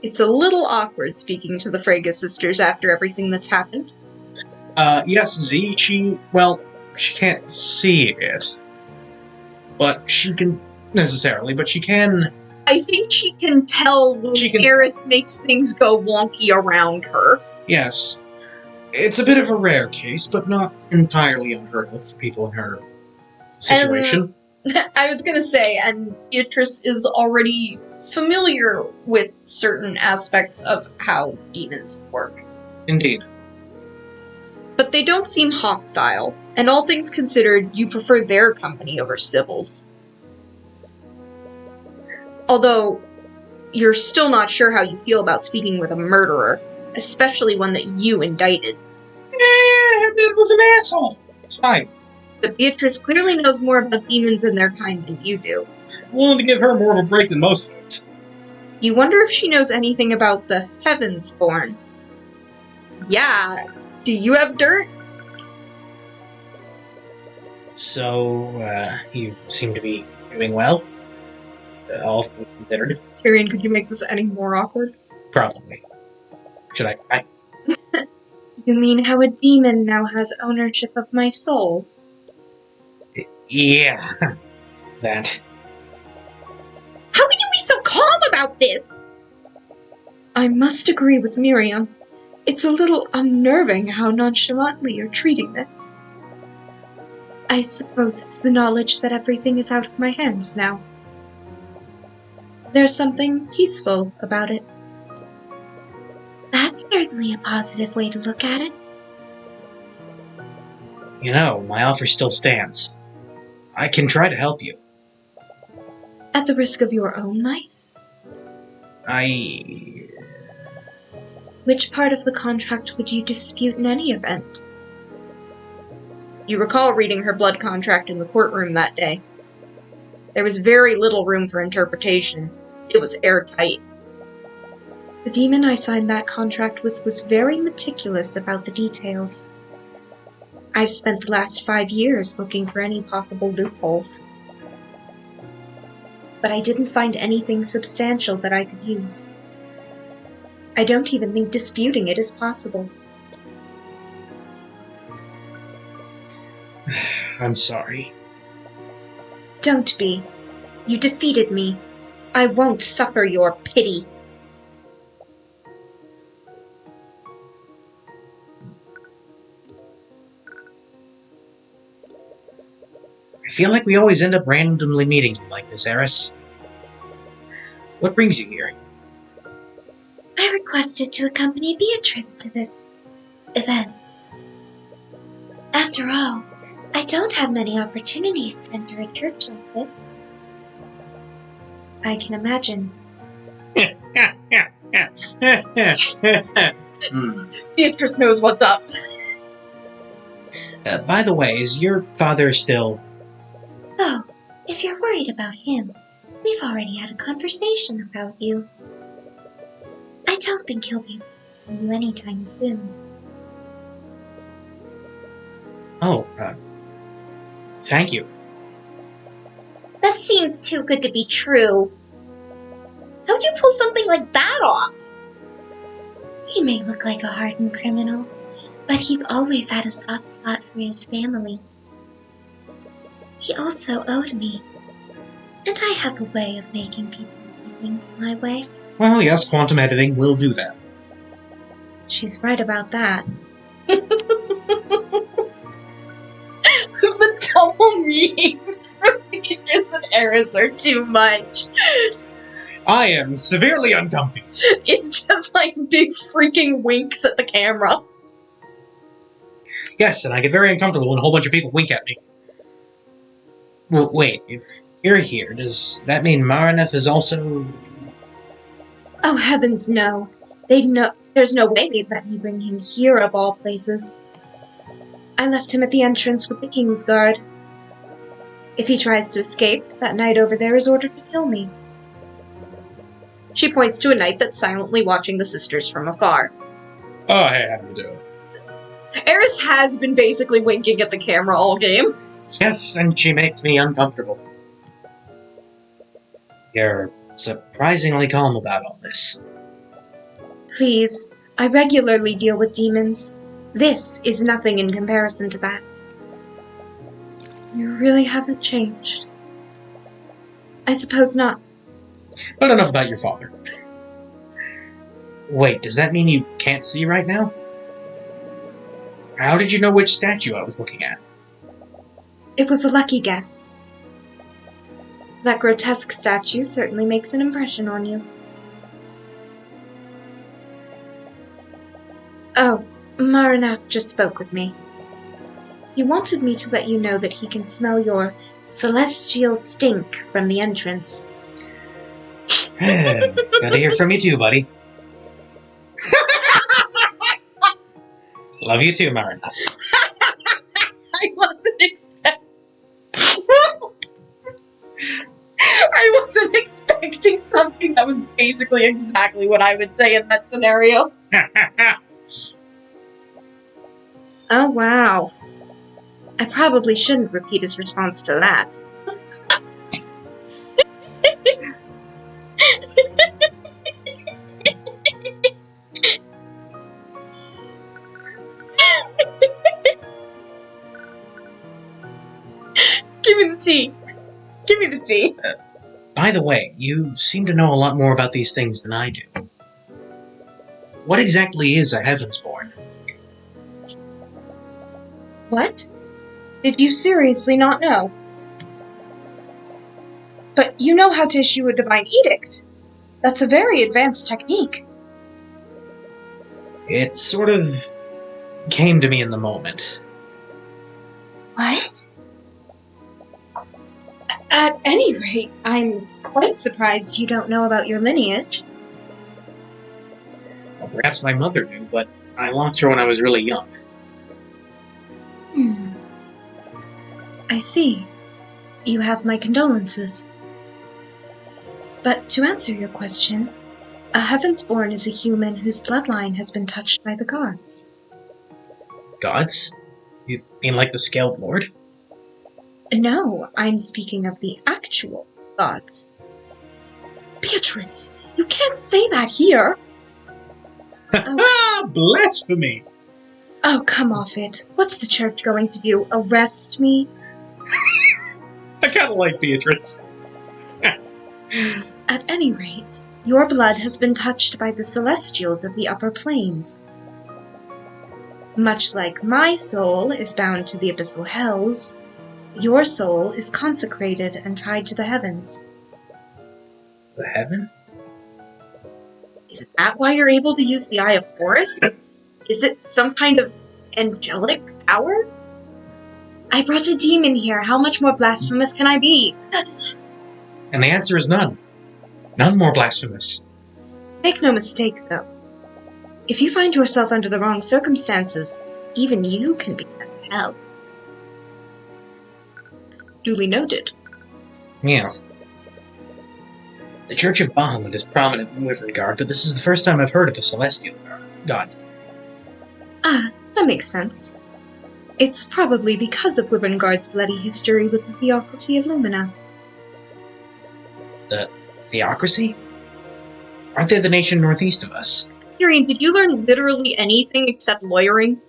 It's a little awkward speaking to the Frege sisters after everything that's happened. Yes, Z, she can't see it. But she can, but she can... I think she can tell when Eris makes things go wonky around her. Yes. It's a bit of a rare case, but not entirely unheard of for people in her situation. I was gonna say, and Beatrice is already familiar with certain aspects of how demons work. Indeed. But they don't seem hostile, and all things considered, you prefer their company over Sybil's. Although, you're still not sure how you feel about speaking with a murderer, especially one that you indicted. It was an asshole. It's fine. But Beatrice clearly knows more about demons and their kind than you do. Willing to give her more of a break than most folks. You wonder if she knows anything about the Heavensborn. Yeah, do you have dirt? So, you seem to be doing well? All things considered. Tyrion, could you make this any more awkward? Probably. Should I? You mean how a demon now has ownership of my soul? Yeah. That. How can you be so calm about this? I must agree with Miriam. It's a little unnerving how nonchalantly you're treating this. I suppose it's the knowledge that everything is out of my hands now. There's something peaceful about it. That's certainly a positive way to look at it. You know, my offer still stands. I can try to help you. At the risk of your own life? Which part of the contract would you dispute in any event? You recall reading her blood contract in the courtroom that day. There was very little room for interpretation. It was airtight. The demon I signed that contract with was very meticulous about the details. I've spent the last 5 years looking for any possible loopholes. But I didn't find anything substantial that I could use. I don't even think disputing it is possible. I'm sorry. Don't be. You defeated me. I won't suffer your pity. I feel like we always end up randomly meeting you like this, Eris. What brings you here? I requested to accompany Beatrice to this event. After all, I don't have many opportunities to enter a church like this. I can imagine. Beatrice knows what's up. By the way, is your father still... Oh, if you're worried about him, we've already had a conversation about you. I don't think he'll be visiting you anytime soon. Oh, thank you. That seems too good to be true. How'd you pull something like that off? He may look like a hardened criminal, but he's always had a soft spot for his family. He also owed me, and I have a way of making people see things my way. Well, yes, quantum editing will do that. She's right about that. The double meanings for Beatrice and Eris are too much. I am severely uncomfy. It's just like big freaking winks at the camera. Yes, and I get very uncomfortable when a whole bunch of people wink at me. Well, wait, if you're here, does that mean Maraneth is also... Oh heavens, no. They'd know. There's no way they'd let me bring him here of all places. I left him at the entrance with the King's Guard. If he tries to escape, that knight over there is ordered to kill me. She points to a knight that's silently watching the sisters from afar. Oh, hey, how you doing? Eris has been basically winking at the camera all game. Yes, and she makes me uncomfortable. You're surprisingly calm about all this. Please, I regularly deal with demons. This is nothing in comparison to that. You really haven't changed. I suppose not. But enough about your father. Wait, does that mean you can't see right now? How did you know which statue I was looking at? It was a lucky guess. That grotesque statue certainly makes an impression on you. Oh, Maranath just spoke with me. He wanted me to let you know that he can smell your celestial stink from the entrance. Good to hear from you too, buddy. Love you too, Marin. I wasn't expecting something that was basically exactly what I would say in that scenario. Oh, wow. I probably shouldn't repeat his response to that. Give me the tea. Give me the tea. By the way, you seem to know a lot more about these things than I do. What exactly is a Heavensborn? What? Did you seriously not know? But you know how to issue a divine edict. That's a very advanced technique. It sort of came to me in the moment. What? At any rate, I'm quite surprised you don't know about your lineage. Well, perhaps my mother knew, but I lost her when I was really young. I see. You have my condolences. But to answer your question, a Heavensborn is a human whose bloodline has been touched by the gods. Gods? You mean like the Scaled Lord? No, I'm speaking of the actual gods. Beatrice, you can't say that here! Blasphemy! Oh, come off it. What's the church going to do? Arrest me? I kinda like Beatrice. At any rate, your blood has been touched by the celestials of the upper planes. Much like my soul is bound to the abyssal hells, your soul is consecrated and tied to the heavens. The heaven? Is that why you're able to use the Eye of Horus? Is it some kind of angelic power? I brought a demon here. How much more blasphemous can I be? And the answer is none. None more blasphemous. Make no mistake, though. If you find yourself under the wrong circumstances, even you can be sent to hell. Duly noted. Yes. The Church of Bahamut is prominent in Wyvern, but this is the first time I've heard of the Celestial Gods. Ah, that makes sense. It's probably because of Wyverngard's bloody history with the Theocracy of Lumina. The Theocracy? Aren't they the nation northeast of us? Tyrion, did you learn literally anything except lawyering?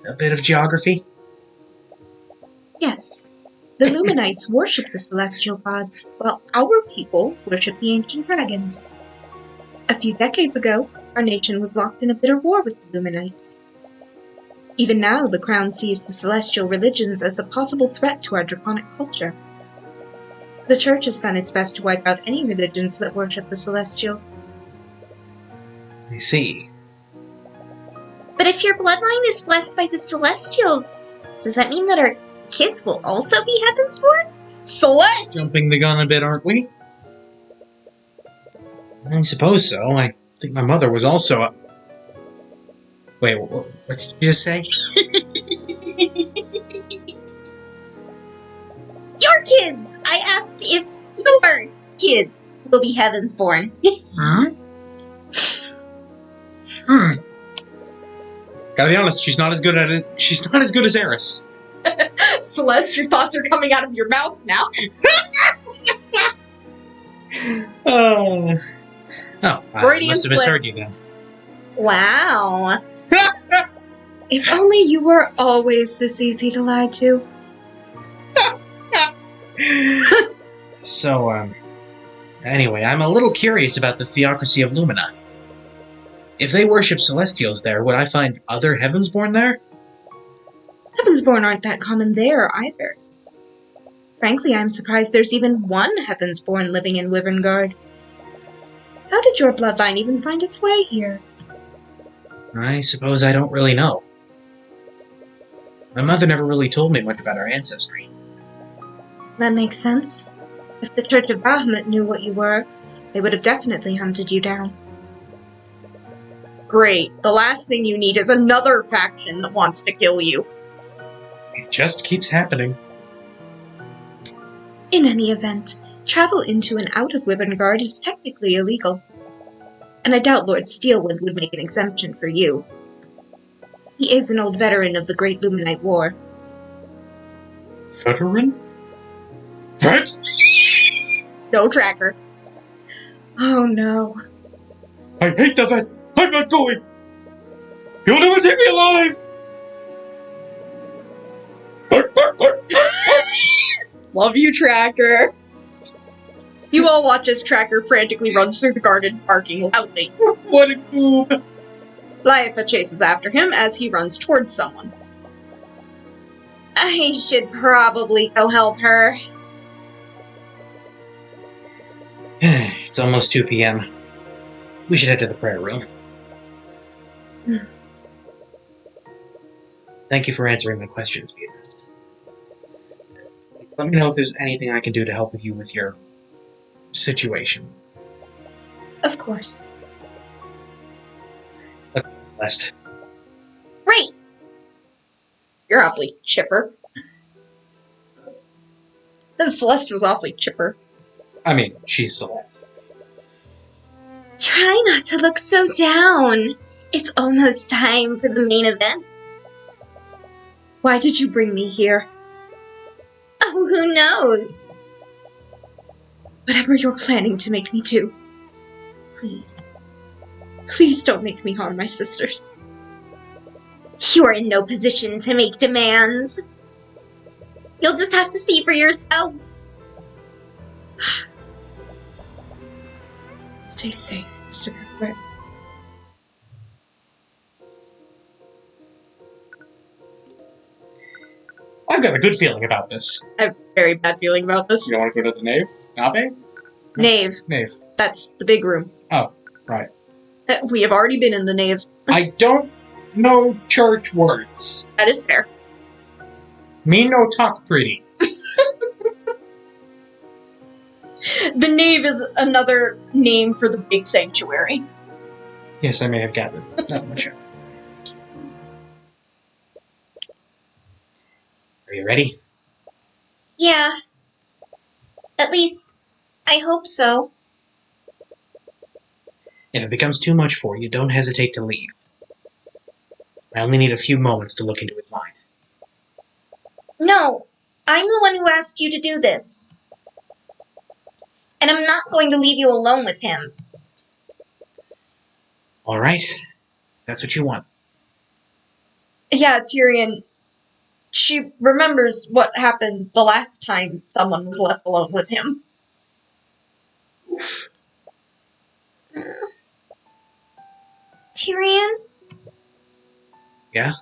A bit of geography? Yes. The Luminites worship the celestial gods, while our people worship the ancient dragons. A few decades ago, our nation was locked in a bitter war with the Luminites. Even now, the Crown sees the celestial religions as a possible threat to our draconic culture. The Church has done its best to wipe out any religions that worship the celestials. I see. But if your bloodline is blessed by the Celestials, does that mean that our kids will also be Heavensborn? Celeste! Jumping the gun a bit, aren't we? I suppose so. I think my mother was also a... Wait, what did you just say? Your kids! I asked if your kids will be Heavensborn. Huh? Gotta be honest, she's not as good at it. She's not as good as Eris. Celeste, your thoughts are coming out of your mouth now. Oh, I Freudian must have slip. misheard you then. Wow. If only you were always this easy to lie to. So, anyway, I'm a little curious about the Theocracy of Lumina. If they worship Celestials there, would I find other Heavensborn there? Heavensborn aren't that common there, either. Frankly, I'm surprised there's even one Heavensborn living in Wyverngard. How did your bloodline even find its way here? I suppose I don't really know. My mother never really told me much about our ancestry. That makes sense. If the Church of Bahamut knew what you were, they would have definitely hunted you down. Great. The last thing you need is another faction that wants to kill you. It just keeps happening. In any event, travel into and out of Wyverngard is technically illegal. And I doubt Lord Steelwind would make an exemption for you. He is an old veteran of the Great Luminite War. Veteran? Vet? No tracker. Oh no. I hate the vet! I'm not going! You'll never take me alive! Bark, bark, bark, bark, bark. Love you, Tracker. You all watch as Tracker frantically runs through the garden, barking loudly. What a goob! Laifa chases after him as he runs towards someone. I should probably go help her. It's almost 2 p.m. We should head to the prayer room. Thank you for answering my questions, Beatrice. Let me know if there's anything I can do to help with you with your situation. Of course. Celeste. Right. You're awfully chipper. Celeste was awfully chipper. I mean, she's Celeste. Try not to look so down. It's almost time for the main events. Why did you bring me here? Oh, who knows? Whatever you're planning to make me do. Please. Please don't make me harm my sisters. You're in no position to make demands. You'll just have to see for yourself. Stay safe, Mr. Cuthbert. I've got a good feeling about this. I have a very bad feeling about this. You want to go to the nave? Nave? Nave. Nave. That's the big room. Oh, right. We have already been in the nave. I don't know church words. That is fair. Me no talk pretty. The nave is another name for the big sanctuary. Yes, I may have gathered that much. Are you ready? Yeah. At least, I hope so. If it becomes too much for you, don't hesitate to leave. I only need a few moments to look into his mind. No, I'm the one who asked you to do this. And I'm not going to leave you alone with him. All right. That's what you want. Yeah, Tyrion. She remembers what happened the last time someone was left alone with him. Oof. Tyrion? Yeah?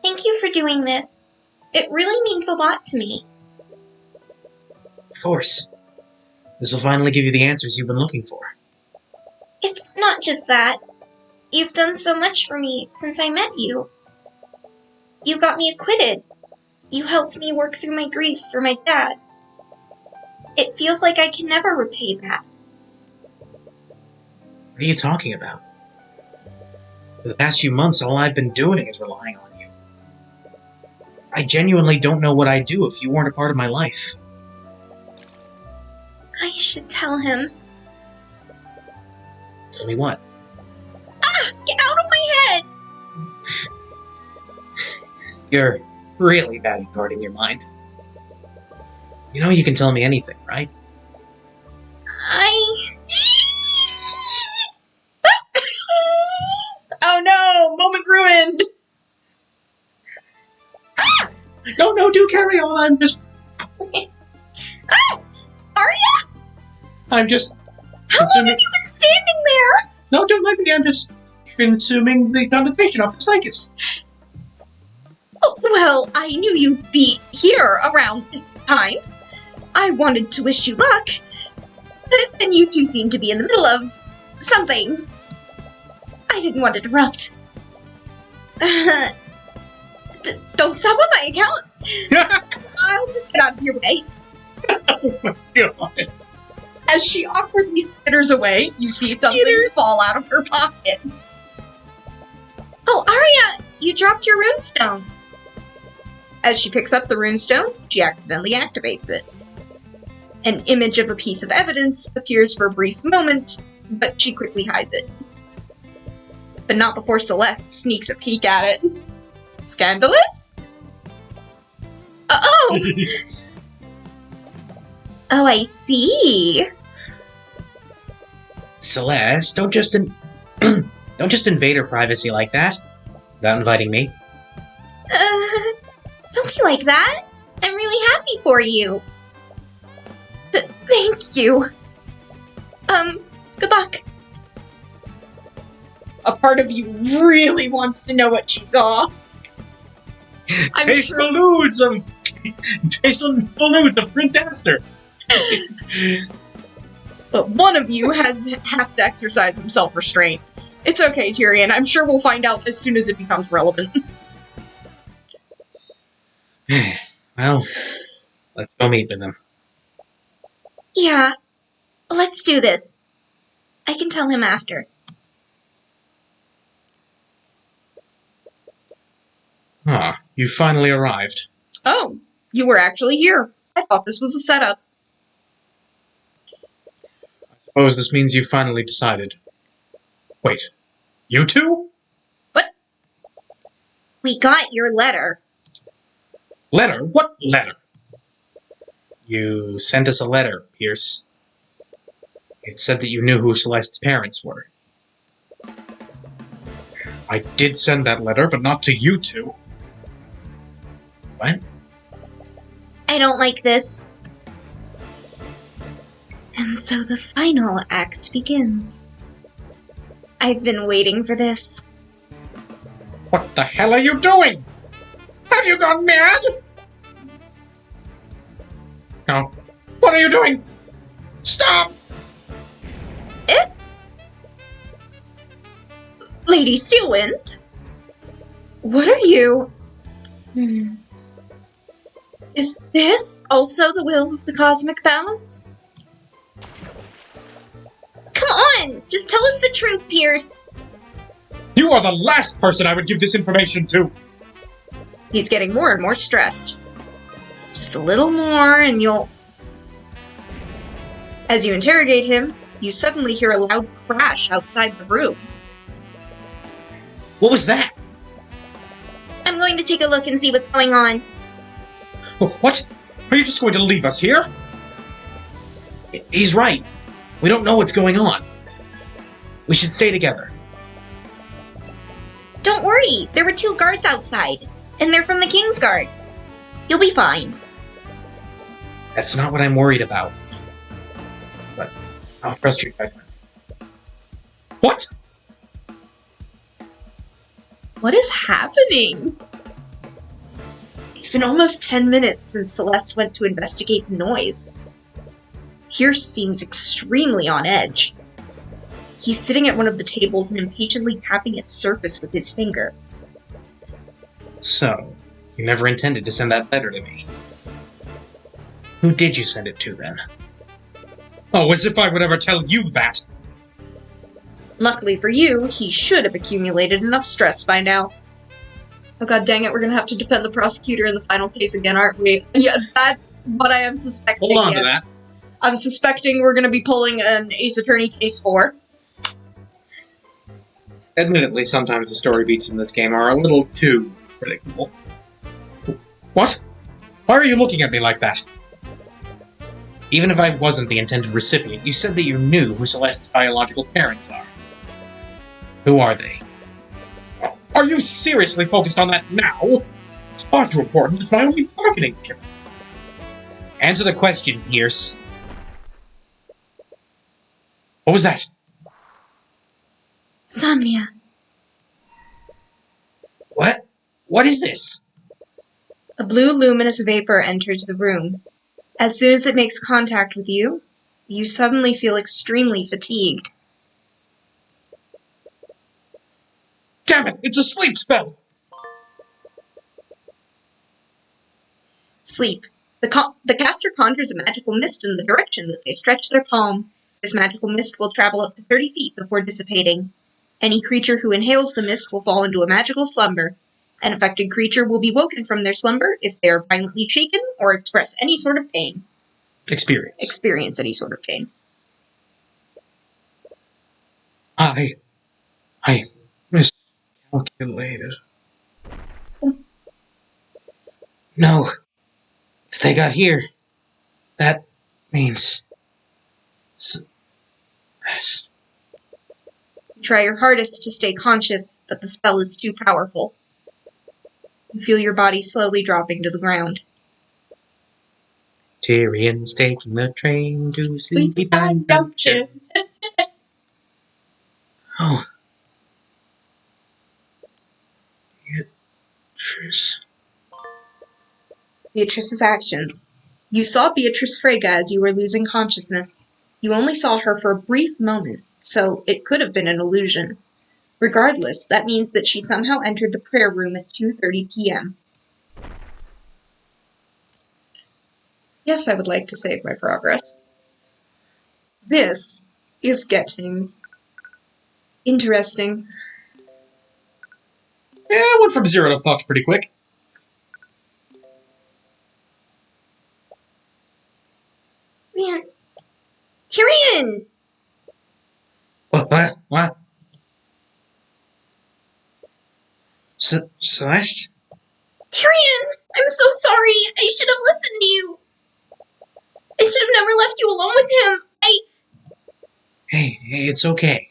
Thank you for doing this. It really means a lot to me. Of course. This will finally give you the answers you've been looking for. It's not just that. You've done so much for me since I met you. You got me acquitted. You helped me work through my grief for my dad. It feels like I can never repay that. What are you talking about? For the past few months, all I've been doing is relying on you. I genuinely don't know what I'd do if you weren't a part of my life. I should tell him. Tell me what? Ah! Get out of my head! You're really bad at guarding your mind. You know you can tell me anything, right? No, do carry on. I'm just... Arya? I'm just... How long have you been standing there? No, don't let me. I'm just consuming the condensation off the ficus. Oh, well, I knew you'd be here around this time. I wanted to wish you luck, but then you two seem to be in the middle of something. I didn't want to interrupt. Don't stop on my account. I'll just get out of your way. Oh my god. As she awkwardly skitters away, you see something fall out of her pocket. Oh, Arya, you dropped your runestone. As she picks up the runestone, she accidentally activates it. An image of a piece of evidence appears for a brief moment, but she quickly hides it. But not before Celeste sneaks a peek at it. Scandalous? Oh! Oh, I see. Celeste, don't just invade her privacy like that, without inviting me. Don't be like that. I'm really happy for you. Thank you. Good luck. A part of you really wants to know what she saw. I'm Taste sure. the nudes of Prince Esther. But one of you has to exercise some self-restraint. It's okay, Tyrion. I'm sure we'll find out as soon as it becomes relevant. Well, let's go meet with them. Yeah, let's do this. I can tell him after. Ah, you finally arrived. Oh, you were actually here. I thought this was a setup. I suppose this means you finally decided. Wait, you two? We got your letter. Letter? What letter? You sent us a letter, Pierce. It said that you knew who Celeste's parents were. I did send that letter, but not to you two. What? I don't like this. And so the final act begins. I've been waiting for this. What the hell are you doing? Have you gone mad? No. What are you doing? Stop! Lady Steelwind? What are you? Is this also the will of the cosmic balance? Come on! Just tell us the truth, Pierce! You are the last person I would give this information to! He's getting more and more stressed. Just a little more and you'll... As you interrogate him, you suddenly hear a loud crash outside the room. What was that? I'm going to take a look and see what's going on. What? Are you just going to leave us here? He's right. We don't know what's going on. We should stay together. Don't worry, there were 2 guards outside, and they're from the King's Guard. You'll be fine. That's not what I'm worried about. But I'll trust your judgment. What? What is happening? It's been almost 10 minutes since Celeste went to investigate the noise. Pierce seems extremely on edge. He's sitting at one of the tables and impatiently tapping its surface with his finger. So, you never intended to send that letter to me. Who did you send it to, then? Oh, as if I would ever tell you that! Luckily for you, he should have accumulated enough stress by now. Oh god dang it, we're gonna have to defend the prosecutor in the final case again, aren't we? Yeah, that's what I am suspecting. Hold on to that. I'm suspecting we're gonna be pulling an Ace Attorney case 4. Admittedly, sometimes the story beats in this game are a little too predictable. What? Why are you looking at me like that? Even if I wasn't the intended recipient, you said that you knew who Celeste's biological parents are. Who are they? Are you seriously focused on that now? It's far too important. It's my only bargaining chip. Answer the question, Pierce. What was that? Somnia. What? What is this? A blue luminous vapor enters the room. As soon as it makes contact with you, you suddenly feel extremely fatigued. Damn it! It's a sleep spell! Sleep. The caster conjures a magical mist in the direction that they stretch their palm. This magical mist will travel up to 30 feet before dissipating. Any creature who inhales the mist will fall into a magical slumber. An affected creature will be woken from their slumber if they are violently shaken or express any sort of pain. Experience any sort of pain. I miscalculated. No. If they got here, that means... You try your hardest to stay conscious, but the spell is too powerful. You feel your body slowly dropping to the ground. Tyrion's taking the train to Sleepy Time Junction. Oh. Beatrice. Beatrice's actions. You saw Beatrice Frege as you were losing consciousness. You only saw her for a brief moment, so it could have been an illusion. Regardless, that means that she somehow entered the prayer room at 2:30 p.m. Yes, I would like to save my progress. This is getting interesting. Yeah, I went from 0 to fucked pretty quick. Man. Tyrion! What? Celeste? Tyrion! I'm so sorry! I should have listened to you! I should have never left you alone with him! Hey, it's okay.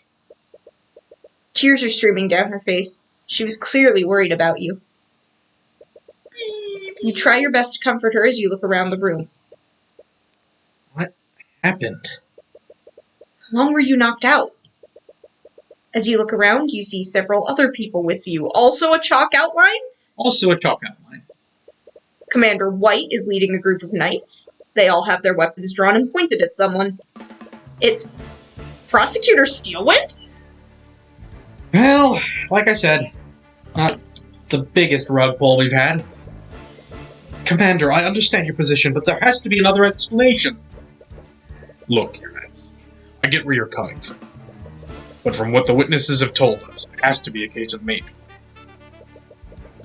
Tears are streaming down her face. She was clearly worried about you. You try your best to comfort her as you look around the room. What happened? How long were you knocked out? As you look around, you see several other people with you. Also a chalk outline? Also a chalk outline. Commander White is leading a group of knights. They all have their weapons drawn and pointed at someone. It's Prosecutor Steelwind? Well, like I said, not the biggest rug pull we've had. Commander, I understand your position, but there has to be another explanation. Look, Your Majesty, I get where you're coming from. But from what the witnesses have told us, it has to be a case of maybe.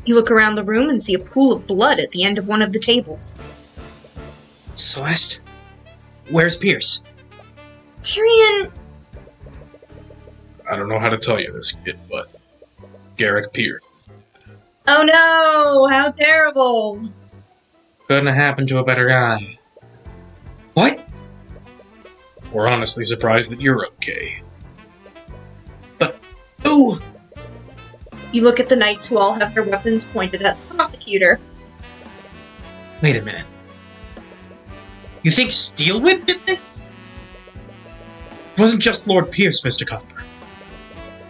You look around the room and see a pool of blood at the end of one of the tables. Celeste? Where's Pierce? Tyrion! I don't know how to tell you this, kid, but Garrick Pierce. Oh no! How terrible! Couldn't have happened to a better guy. What? We're honestly surprised that you're okay. But who? You look at the knights who all have their weapons pointed at the prosecutor. Wait a minute. You think Steelwind did this? It wasn't just Lord Pierce, Mr. Cuthbert.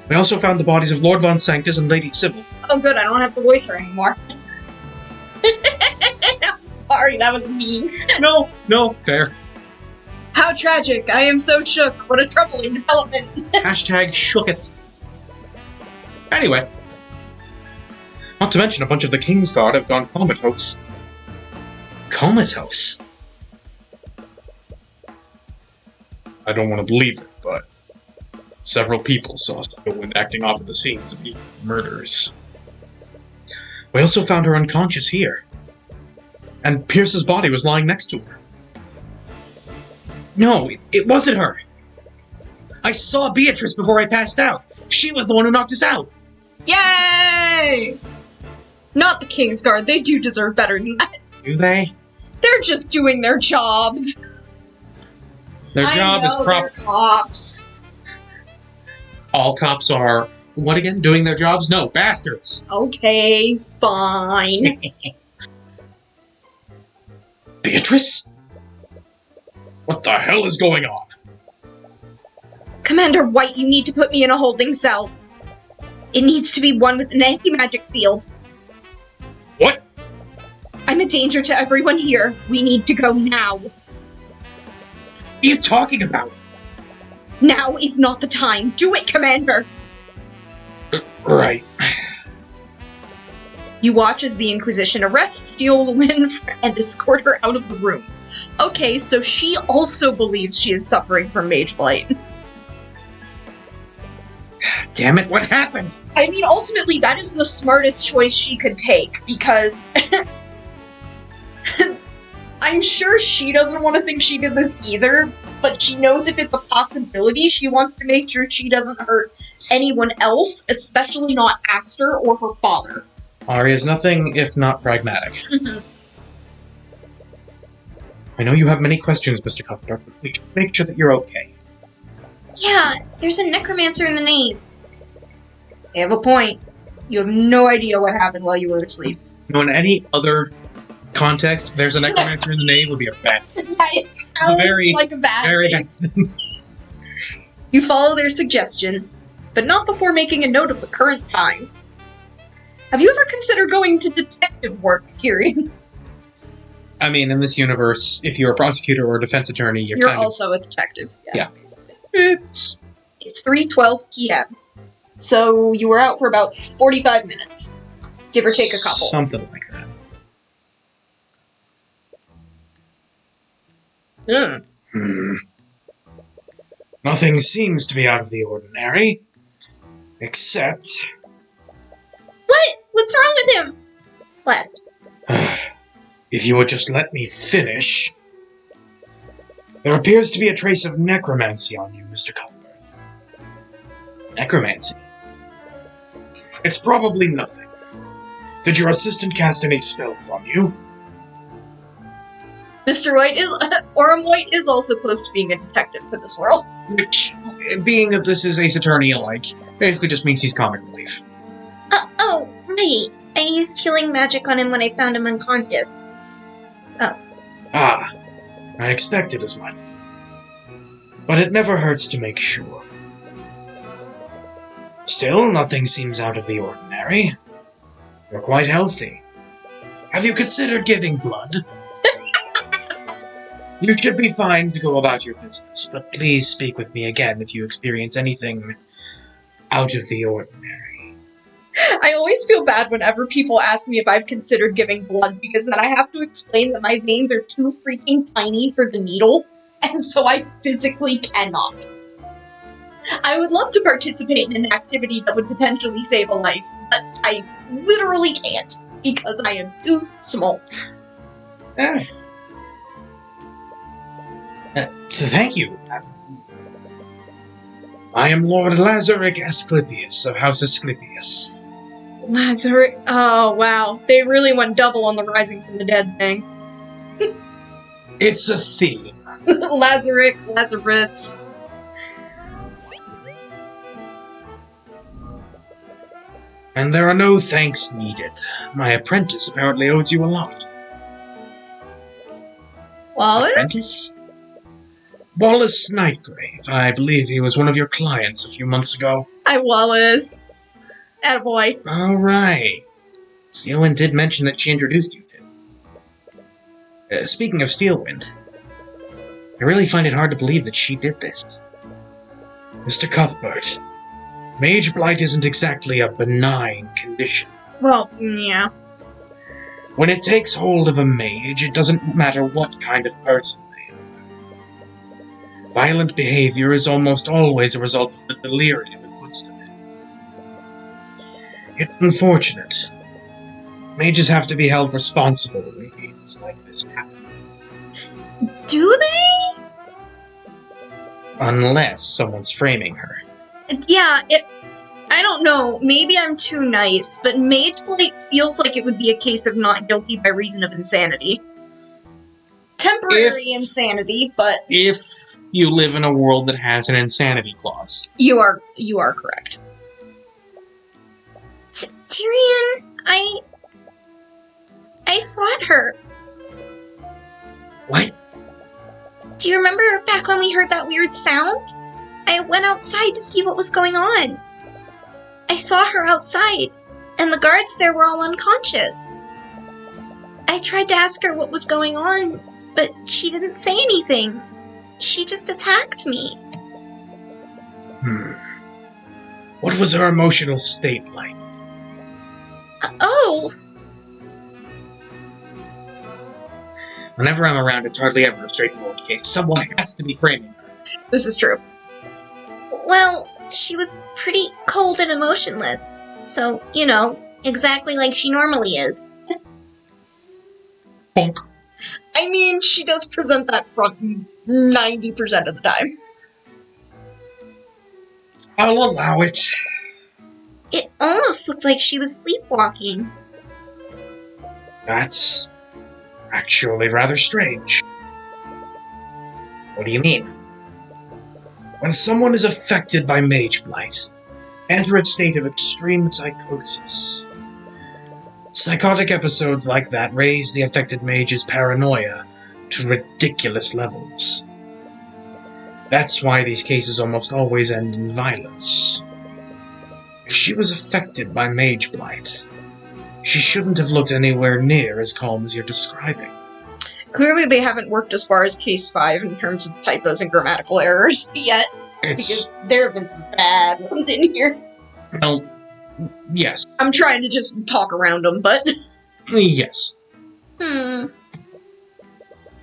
We also found the bodies of Lord Von Sanctus and Lady Sybil. Oh good, I don't have to voice her anymore. I'm sorry, that was mean. No, fair. How tragic, I am so shook. What a troubling development. Hashtag shooketh. Anyway. Not to mention a bunch of the King's Guard have gone comatose. Comatose? I don't want to believe it, but several people saw Steelwind acting off at the scenes of the murders. We also found her unconscious here. And Pierce's body was lying next to her. No, it wasn't her. I saw Beatrice before I passed out. She was the one who knocked us out. Yay! Not the King's Guard, they do deserve better than that. Do they? They're just doing their jobs. Their job is they're cops. All cops are What again? Doing their jobs? No, bastards! Okay, fine. Beatrice? What the hell is going on? Commander White, you need to put me in a holding cell. It needs to be one with an anti-magic field. What? I'm a danger to everyone here. We need to go now. What are you talking about? Now is not the time. Do it, Commander! Right. You watch as the Inquisition arrests Steelwind and escort her out of the room. Okay, so she also believes she is suffering from Mage Blight. Damn it, what happened? I mean, ultimately, that is the smartest choice she could take, because I'm sure she doesn't want to think she did this either, but she knows if it's a possibility, she wants to make sure she doesn't hurt anyone else, especially not Aster or her father. Arya's nothing if not pragmatic. Mm-hmm. I know you have many questions, Mr. Cuthbert, but we should make sure that you're okay. Yeah, there's a necromancer in the nave. They have a point. You have no idea what happened while you were asleep. You know, in any other context, there's a necromancer in the nave would be a bad Yeah, it sounds Very, like a bad very thing. You follow their suggestion, but not before making a note of the current time. Have you ever considered going to detective work, Tyrion? I mean, in this universe, if you're a prosecutor or a defense attorney, you're kind also a detective. Yeah. Basically. It's... It's 3:12 p.m. So you were out for about 45 minutes. Give or take a couple. Something like that. Nothing seems to be out of the ordinary. Except... What? What's wrong with him? Celeste. If you would just let me finish... There appears to be a trace of necromancy on you, Mr. Cuthbert. Necromancy? It's probably nothing. Did your assistant cast any spells on you? Mr. White is... Orem White is also close to being a detective for this world. Which, being that this is Ace Attorney alike, basically just means he's comic relief. Oh, right. I used healing magic on him when I found him unconscious. Ah, I expected as much. But it never hurts to make sure. Still, nothing seems out of the ordinary. You're quite healthy. Have you considered giving blood? You should be fine to go about your business, but please speak with me again if you experience anything out of the ordinary. I always feel bad whenever people ask me if I've considered giving blood, because then I have to explain that my veins are too freaking tiny for the needle, and so I physically cannot. I would love to participate in an activity that would potentially save a life, but I literally can't, because I am too small. Thank you. I am Lord Lazaric Asclepius of House Asclepius. Lazarus. Oh, wow. They really went double on the rising from the dead thing. It's a theme. Lazaric, Lazarus. And there are no thanks needed. My apprentice apparently owes you a lot. Wallace? Apprentice? Wallace Nightgrave. I believe he was one of your clients a few months ago. Hi, Wallace. Attaboy. Alright. Steelwind did mention that she introduced you to. Speaking of Steelwind, I really find it hard to believe that she did this. Mr. Cuthbert, Mage Blight isn't exactly a benign condition. Well, yeah. When it takes hold of a mage, it doesn't matter what kind of person they are. Violent behavior is almost always a result of the delirium it puts them in. It's unfortunate. Mages have to be held responsible when things like this happen. Do they? Unless someone's framing her. Yeah, I don't know. Maybe I'm too nice, but Mage Blight feels like it would be a case of not guilty by reason of insanity. Temporary insanity, but If you live in a world that has an insanity clause. you are correct. Tyrion, I fought her. What? Do you remember back when we heard that weird sound? I went outside to see what was going on. I saw her outside, and the guards there were all unconscious. I tried to ask her what was going on, but she didn't say anything. She just attacked me. What was her emotional state like? Oh! Whenever I'm around, it's hardly ever a straightforward case. Someone has to be framing her. This is true. Well, she was pretty cold and emotionless. So, you know, exactly like she normally is. Bonk. I mean, she does present that front 90% of the time. I'll allow it. It almost looked like she was sleepwalking. That's actually rather strange. What do you mean? When someone is affected by mage blight, enter a state of extreme psychosis. Psychotic episodes like that raise the affected mage's paranoia to ridiculous levels. That's why these cases almost always end in violence. If she was affected by mage blight, she shouldn't have looked anywhere near as calm as you're describing. Clearly they haven't worked as far as Case 5 in terms of typos and grammatical errors yet, It's... because there have been some bad ones in here. Well, yes. I'm trying to just talk around them, but... Yes.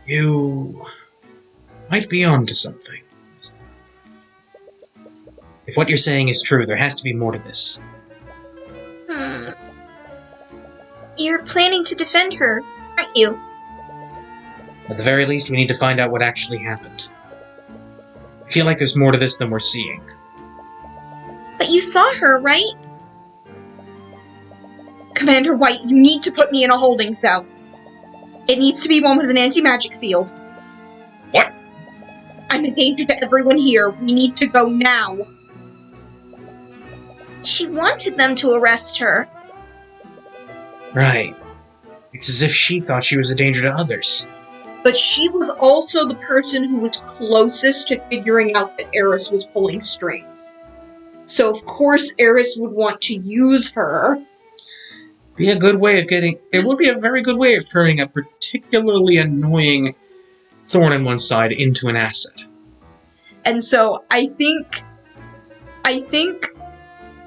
You might be onto something. If what you're saying is true, there has to be more to this. You're planning to defend her, aren't you? At the very least, we need to find out what actually happened. I feel like there's more to this than we're seeing. But you saw her, right? Commander White, you need to put me in a holding cell. It needs to be one with an anti-magic field. What? I'm a danger to everyone here. We need to go now. She wanted them to arrest her. Right. It's as if she thought she was a danger to others. But she was also the person who was closest to figuring out that Eris was pulling strings. So of course Eris would want to use her. Be a good way of getting... It would be a very good way of turning a particularly annoying thorn in one's side into an asset. And so I think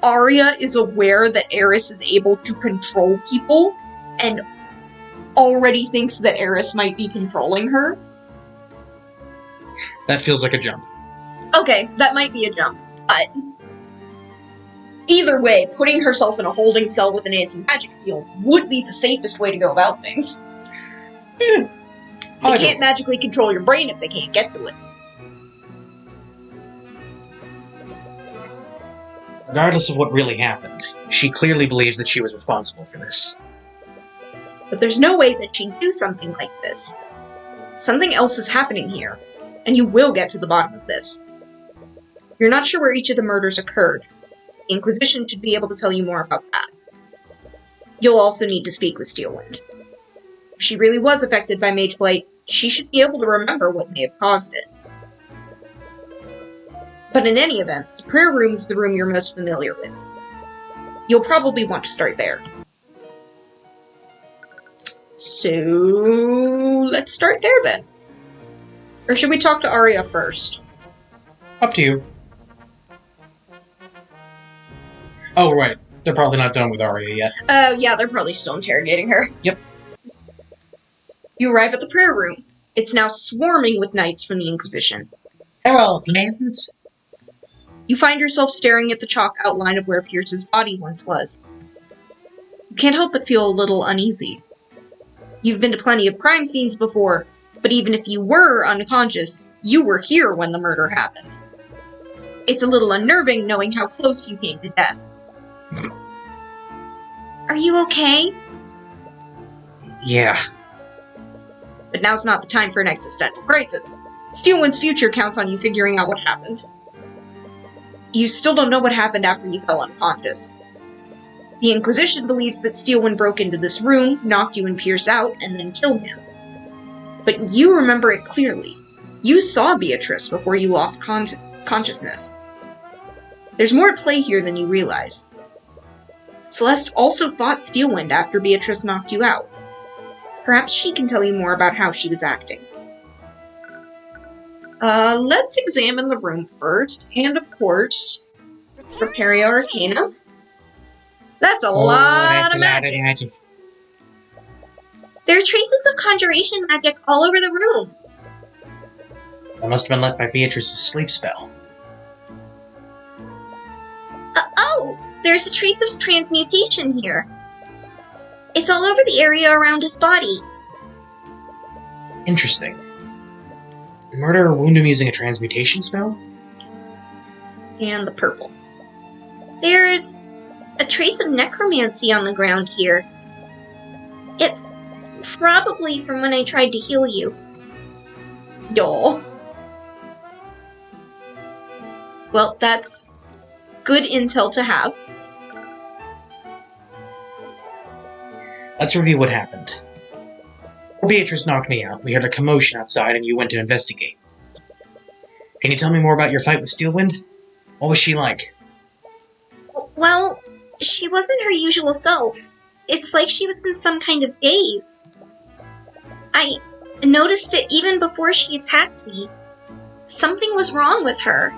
Arya is aware that Eris is able to control people and already thinks that Eris might be controlling her. That feels like a jump. Okay, that might be a jump, but either way, putting herself in a holding cell with an anti-magic field would be the safest way to go about things. They can't magically control your brain if they can't get to it. Regardless of what really happened, she clearly believes that she was responsible for this. But there's no way that she'd do something like this. Something else is happening here, and you will get to the bottom of this. You're not sure where each of the murders occurred. The Inquisition should be able to tell you more about that. You'll also need to speak with Steelwind. If she really was affected by Mage Blight, she should be able to remember what may have caused it. But in any event, the prayer room's the room you're most familiar with. You'll probably want to start there. So, let's start there then. Or should we talk to Arya first? Up to you. Oh, right. They're probably not done with Arya yet. Oh, yeah, they're probably still interrogating her. Yep. You arrive at the prayer room. It's now swarming with knights from the Inquisition. Hello, friends. You find yourself staring at the chalk outline of where Pierce's body once was. You can't help but feel a little uneasy. You've been to plenty of crime scenes before, but even if you were unconscious, you were here when the murder happened. It's a little unnerving knowing how close you came to death. Are you okay? Yeah. But now's not the time for an existential crisis. Steelwind's future counts on you figuring out what happened. You still don't know what happened after you fell unconscious. The Inquisition believes that Steelwind broke into this room, knocked you and Pierce out, and then killed him. But you remember it clearly. You saw Beatrice before you lost consciousness. There's more at play here than you realize. Celeste also fought Steelwind after Beatrice knocked you out. Perhaps she can tell you more about how she was acting. Let's examine the room first, and of course, prepare your Arcana. That's a lot of magic. There are traces of conjuration magic all over the room. That must have been left by Beatrice's sleep spell. Oh, there's a trace of transmutation here. It's all over the area around his body. Interesting. The murderer wounded him using a transmutation spell? And the purple. There's a trace of necromancy on the ground here. It's probably from when I tried to heal you. Y'all. Well, that's good intel to have. Let's review what happened. Before Beatrice knocked me out, we heard a commotion outside and you went to investigate. Can you tell me more about your fight with Steelwind? What was she like? Well, she wasn't her usual self. It's like she was in some kind of daze. I noticed it even before she attacked me. Something was wrong with her.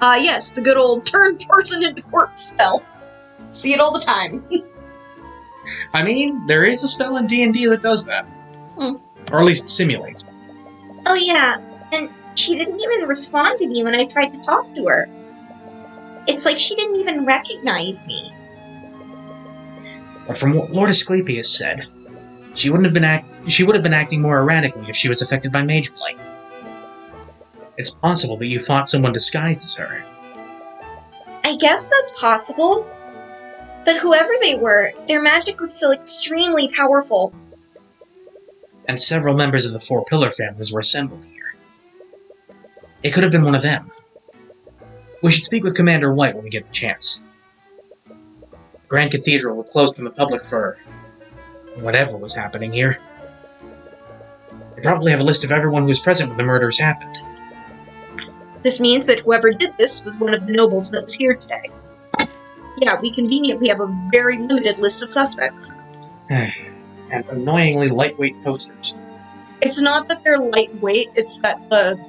Yes, the good old turn person into corpse spell. See it all the time. I mean, there is a spell in D&D that does that. Or at least simulates. Oh yeah, and she didn't even respond to me when I tried to talk to her. It's like she didn't even recognize me. But from what Lord Asclepius said, she would have been acting more erratically if she was affected by Mage Blight. It's possible that you fought someone disguised as her. I guess that's possible. But whoever they were, their magic was still extremely powerful. And several members of the Four Pillar families were assembled here. It could have been one of them. We should speak with Commander White when we get the chance. The Grand Cathedral was closed from the public for whatever was happening here. They probably have a list of everyone who was present when the murders happened. This means that whoever did this was one of the nobles that was here today. Yeah, we conveniently have a very limited list of suspects. And annoyingly lightweight posters. It's not that they're lightweight, it's that the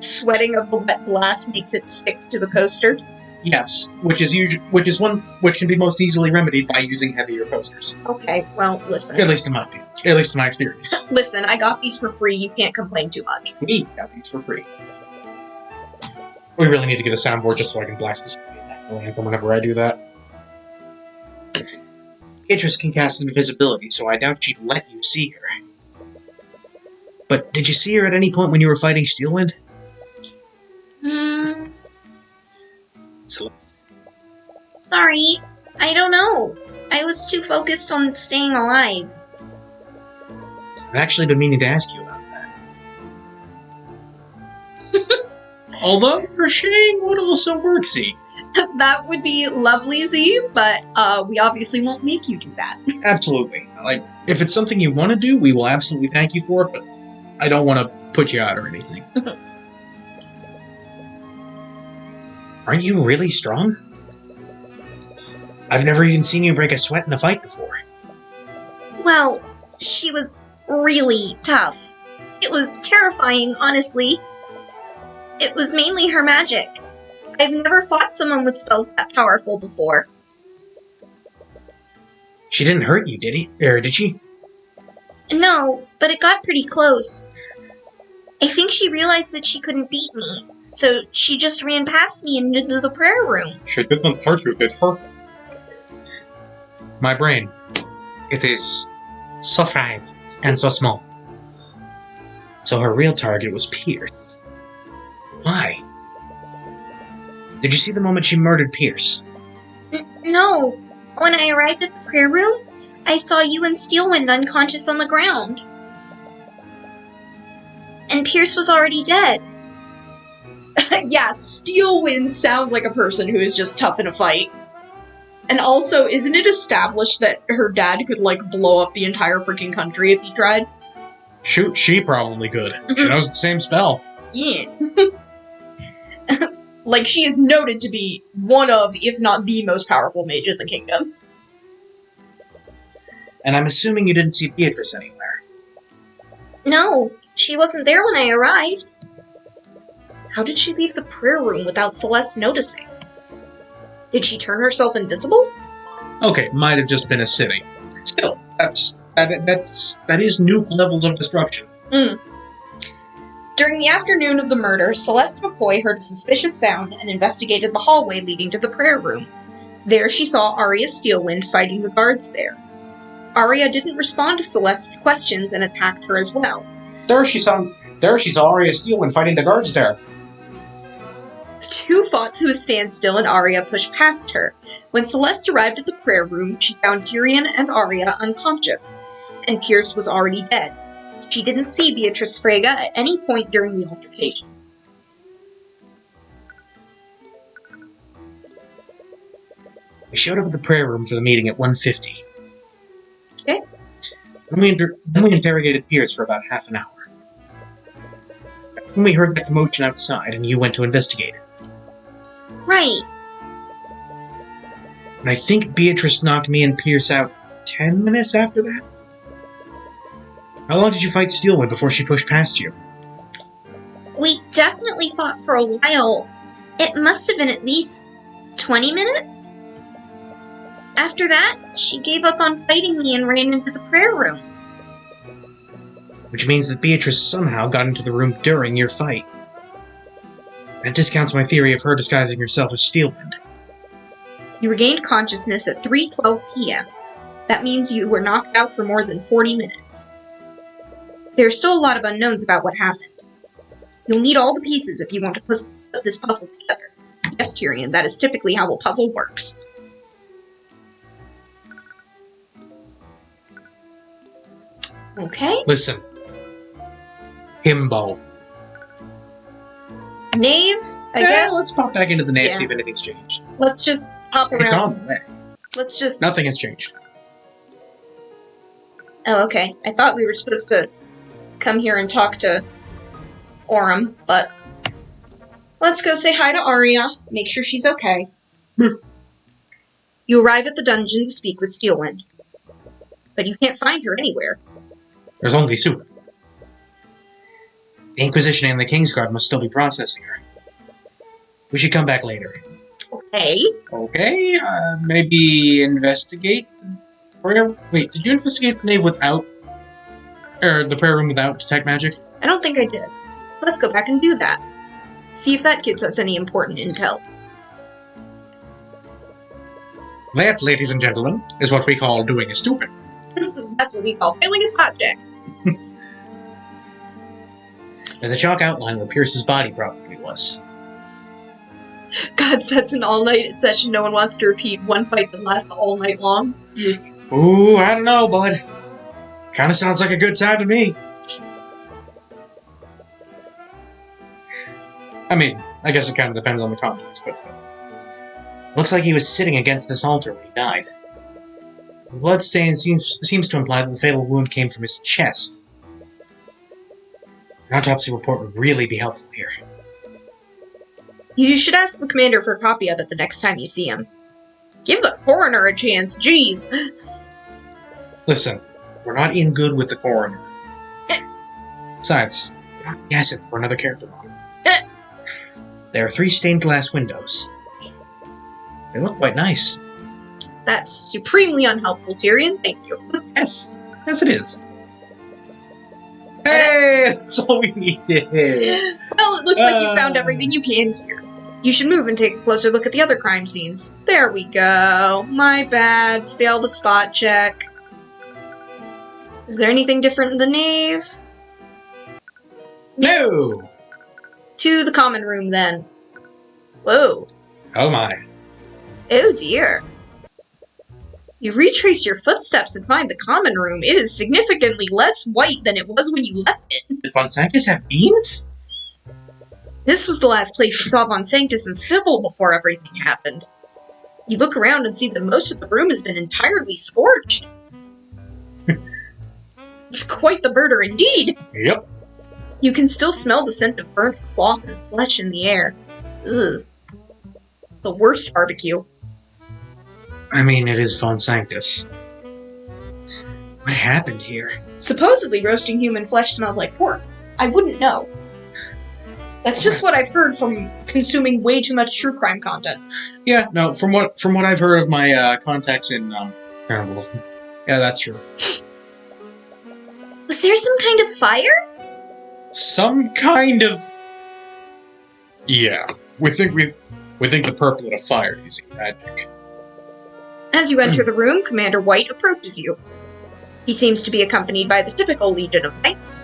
sweating of the wet glass makes it stick to the coaster. Yes, which is one which can be most easily remedied by using heavier posters. Okay, well, listen. At least in my experience. Listen, I got these for free, you can't complain too much. We got these for free. We really need to get a soundboard just so I can blast this anthem whenever I do that. Beatrice can cast invisibility, so I doubt she'd let you see her. But did you see her at any point when you were fighting Steelwind? Sorry, I don't know. I was too focused on staying alive. I've actually been meaning to ask you about that. Although crocheting would also work, see. That would be lovely, Z, but we obviously won't make you do that. Absolutely. Like, if it's something you want to do, we will absolutely thank you for it, but I don't want to put you out or anything. Aren't you really strong? I've never even seen you break a sweat in a fight before. Well, she was really tough. It was terrifying, honestly. It was mainly her magic. I've never fought someone with spells that powerful before. She didn't hurt you, did she? No, but it got pretty close. I think she realized that she couldn't beat me, so she just ran past me and into the prayer room. She didn't hurt you, did her? My brain. It is so fried and so small. So her real target was Pierce. Why? Did you see the moment she murdered Pierce? No. When I arrived at the prayer room, I saw you and Steelwind unconscious on the ground. And Pierce was already dead. Yeah, Steelwind sounds like a person who is just tough in a fight. And also, isn't it established that her dad could, like, blow up the entire freaking country if he tried? Shoot, she probably could. She knows the same spell. Yeah. Like, she is noted to be one of, if not the most powerful mage in the kingdom. And I'm assuming you didn't see Beatrice anywhere. No, she wasn't there when I arrived. How did she leave the prayer room without Celeste noticing? Did she turn herself invisible? Okay, might have just been a city. Still, that is new levels of destruction. During the afternoon of the murder, Celeste McCoy heard a suspicious sound and investigated the hallway leading to the prayer room. There she saw Arya Steelwind fighting the guards there. Arya didn't respond to Celeste's questions and attacked her as well. There she saw Arya Steelwind fighting the guards there. The two fought to a standstill and Arya pushed past her. When Celeste arrived at the prayer room, she found Tyrion and Arya unconscious, and Pierce was already dead. She didn't see Beatrice Frege at any point during the altercation. We showed up at the prayer room for the meeting at 1:50. Okay. Then we interrogated Pierce for about half an hour. Then we heard that commotion outside, and you went to investigate it. Right. And I think Beatrice knocked me and Pierce out 10 minutes after that? How long did you fight Steelwind before she pushed past you? We definitely fought for a while. It must have been at least 20 minutes. After that, she gave up on fighting me and ran into the prayer room. Which means that Beatrice somehow got into the room during your fight. That discounts my theory of her disguising herself as Steelwind. You regained consciousness at 3:12 p.m. That means you were knocked out for more than 40 minutes. There are still a lot of unknowns about what happened. You'll need all the pieces if you want to put this puzzle together. Yes, Tyrion, that is typically how a puzzle works. Okay. Listen. Himbo. Knave, I guess. Let's pop back into the nave, Yeah. see if anything's changed. Let's just hop It's around. on the way. Let's just... Nothing has changed. Oh, okay. I thought we were supposed to come here and talk to Orem, but... Let's go say hi to Arya, make sure she's okay. You arrive at the dungeon to speak with Steelwind. But you can't find her anywhere. There's only soup. The Inquisition and the Kingsguard must still be processing her. We should come back later. Okay. Okay, maybe investigate the prayer... Wait, did you investigate the nave without... Or the prayer room without detect magic? I don't think I did. Let's go back and do that. See if that gives us any important intel. That, ladies and gentlemen, is what we call doing a stupid. That's what we call failing a spot check. There's a chalk outline where Pierce's body probably was. God, that's an all-night session no one wants to repeat. One fight that lasts all night long. Ooh, I don't know, bud. Kinda sounds like a good time to me. I mean, I guess it kinda depends on the context, but still. Looks like he was sitting against this altar when he died. The bloodstain seems to imply that the fatal wound came from his chest. An autopsy report would really be helpful here. You should ask the commander for a copy of it the next time you see him. Give the coroner a chance, jeez. Listen, we're not in good with the coroner. Besides, we're not guessing for another character model. There are 3 stained glass windows. They look quite nice. That's supremely unhelpful, Tyrion. Thank you. Yes, yes it is. Hey, that's all we needed. Well, it looks like you found everything you can here. You should move and take a closer look at the other crime scenes. There we go. My bad. Failed a spot check. Is there anything different in the nave? No! To the common room, then. Whoa. Oh my. Oh dear. You retrace your footsteps and find the common room. It is significantly less white than it was when you left it. Did Von Sanctus have beans? This was the last place you saw Von Sanctus and Sybil before everything happened. You look around and see that most of the room has been entirely scorched. It's quite the murder indeed. Yep. You can still smell the scent of burnt cloth and flesh in the air. Ugh. The worst barbecue. I mean, it is Von Sanctus. What happened here? Supposedly roasting human flesh smells like pork. I wouldn't know. That's just what I've heard from consuming way too much true crime content. Yeah, no, from what I've heard of my contacts in Carnival. Yeah, that's true. Was there some kind of fire? Some kind of... Yeah. We think the purple lit a fire using magic. As you enter the room, Commander White approaches you. He seems to be accompanied by the typical Legion of Knights.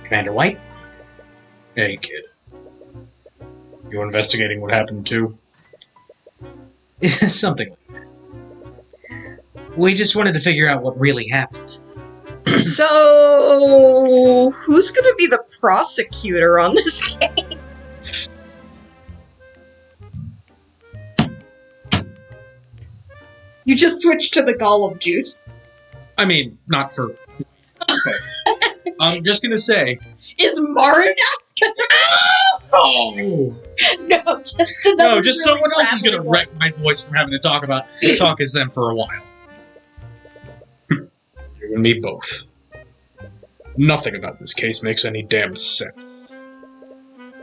Commander White? Hey, kid. You investigating what happened too? Something like that. We just wanted to figure out what really happened. So, who's gonna be the prosecutor on this case? You just switched to the Golem juice. I mean, not for... I'm just gonna say... Is Mara not Oh! No, just another No, just really someone else is gonna gravel wreck my voice from having to talk as them for a while. You and me both. Nothing about this case makes any damn sense.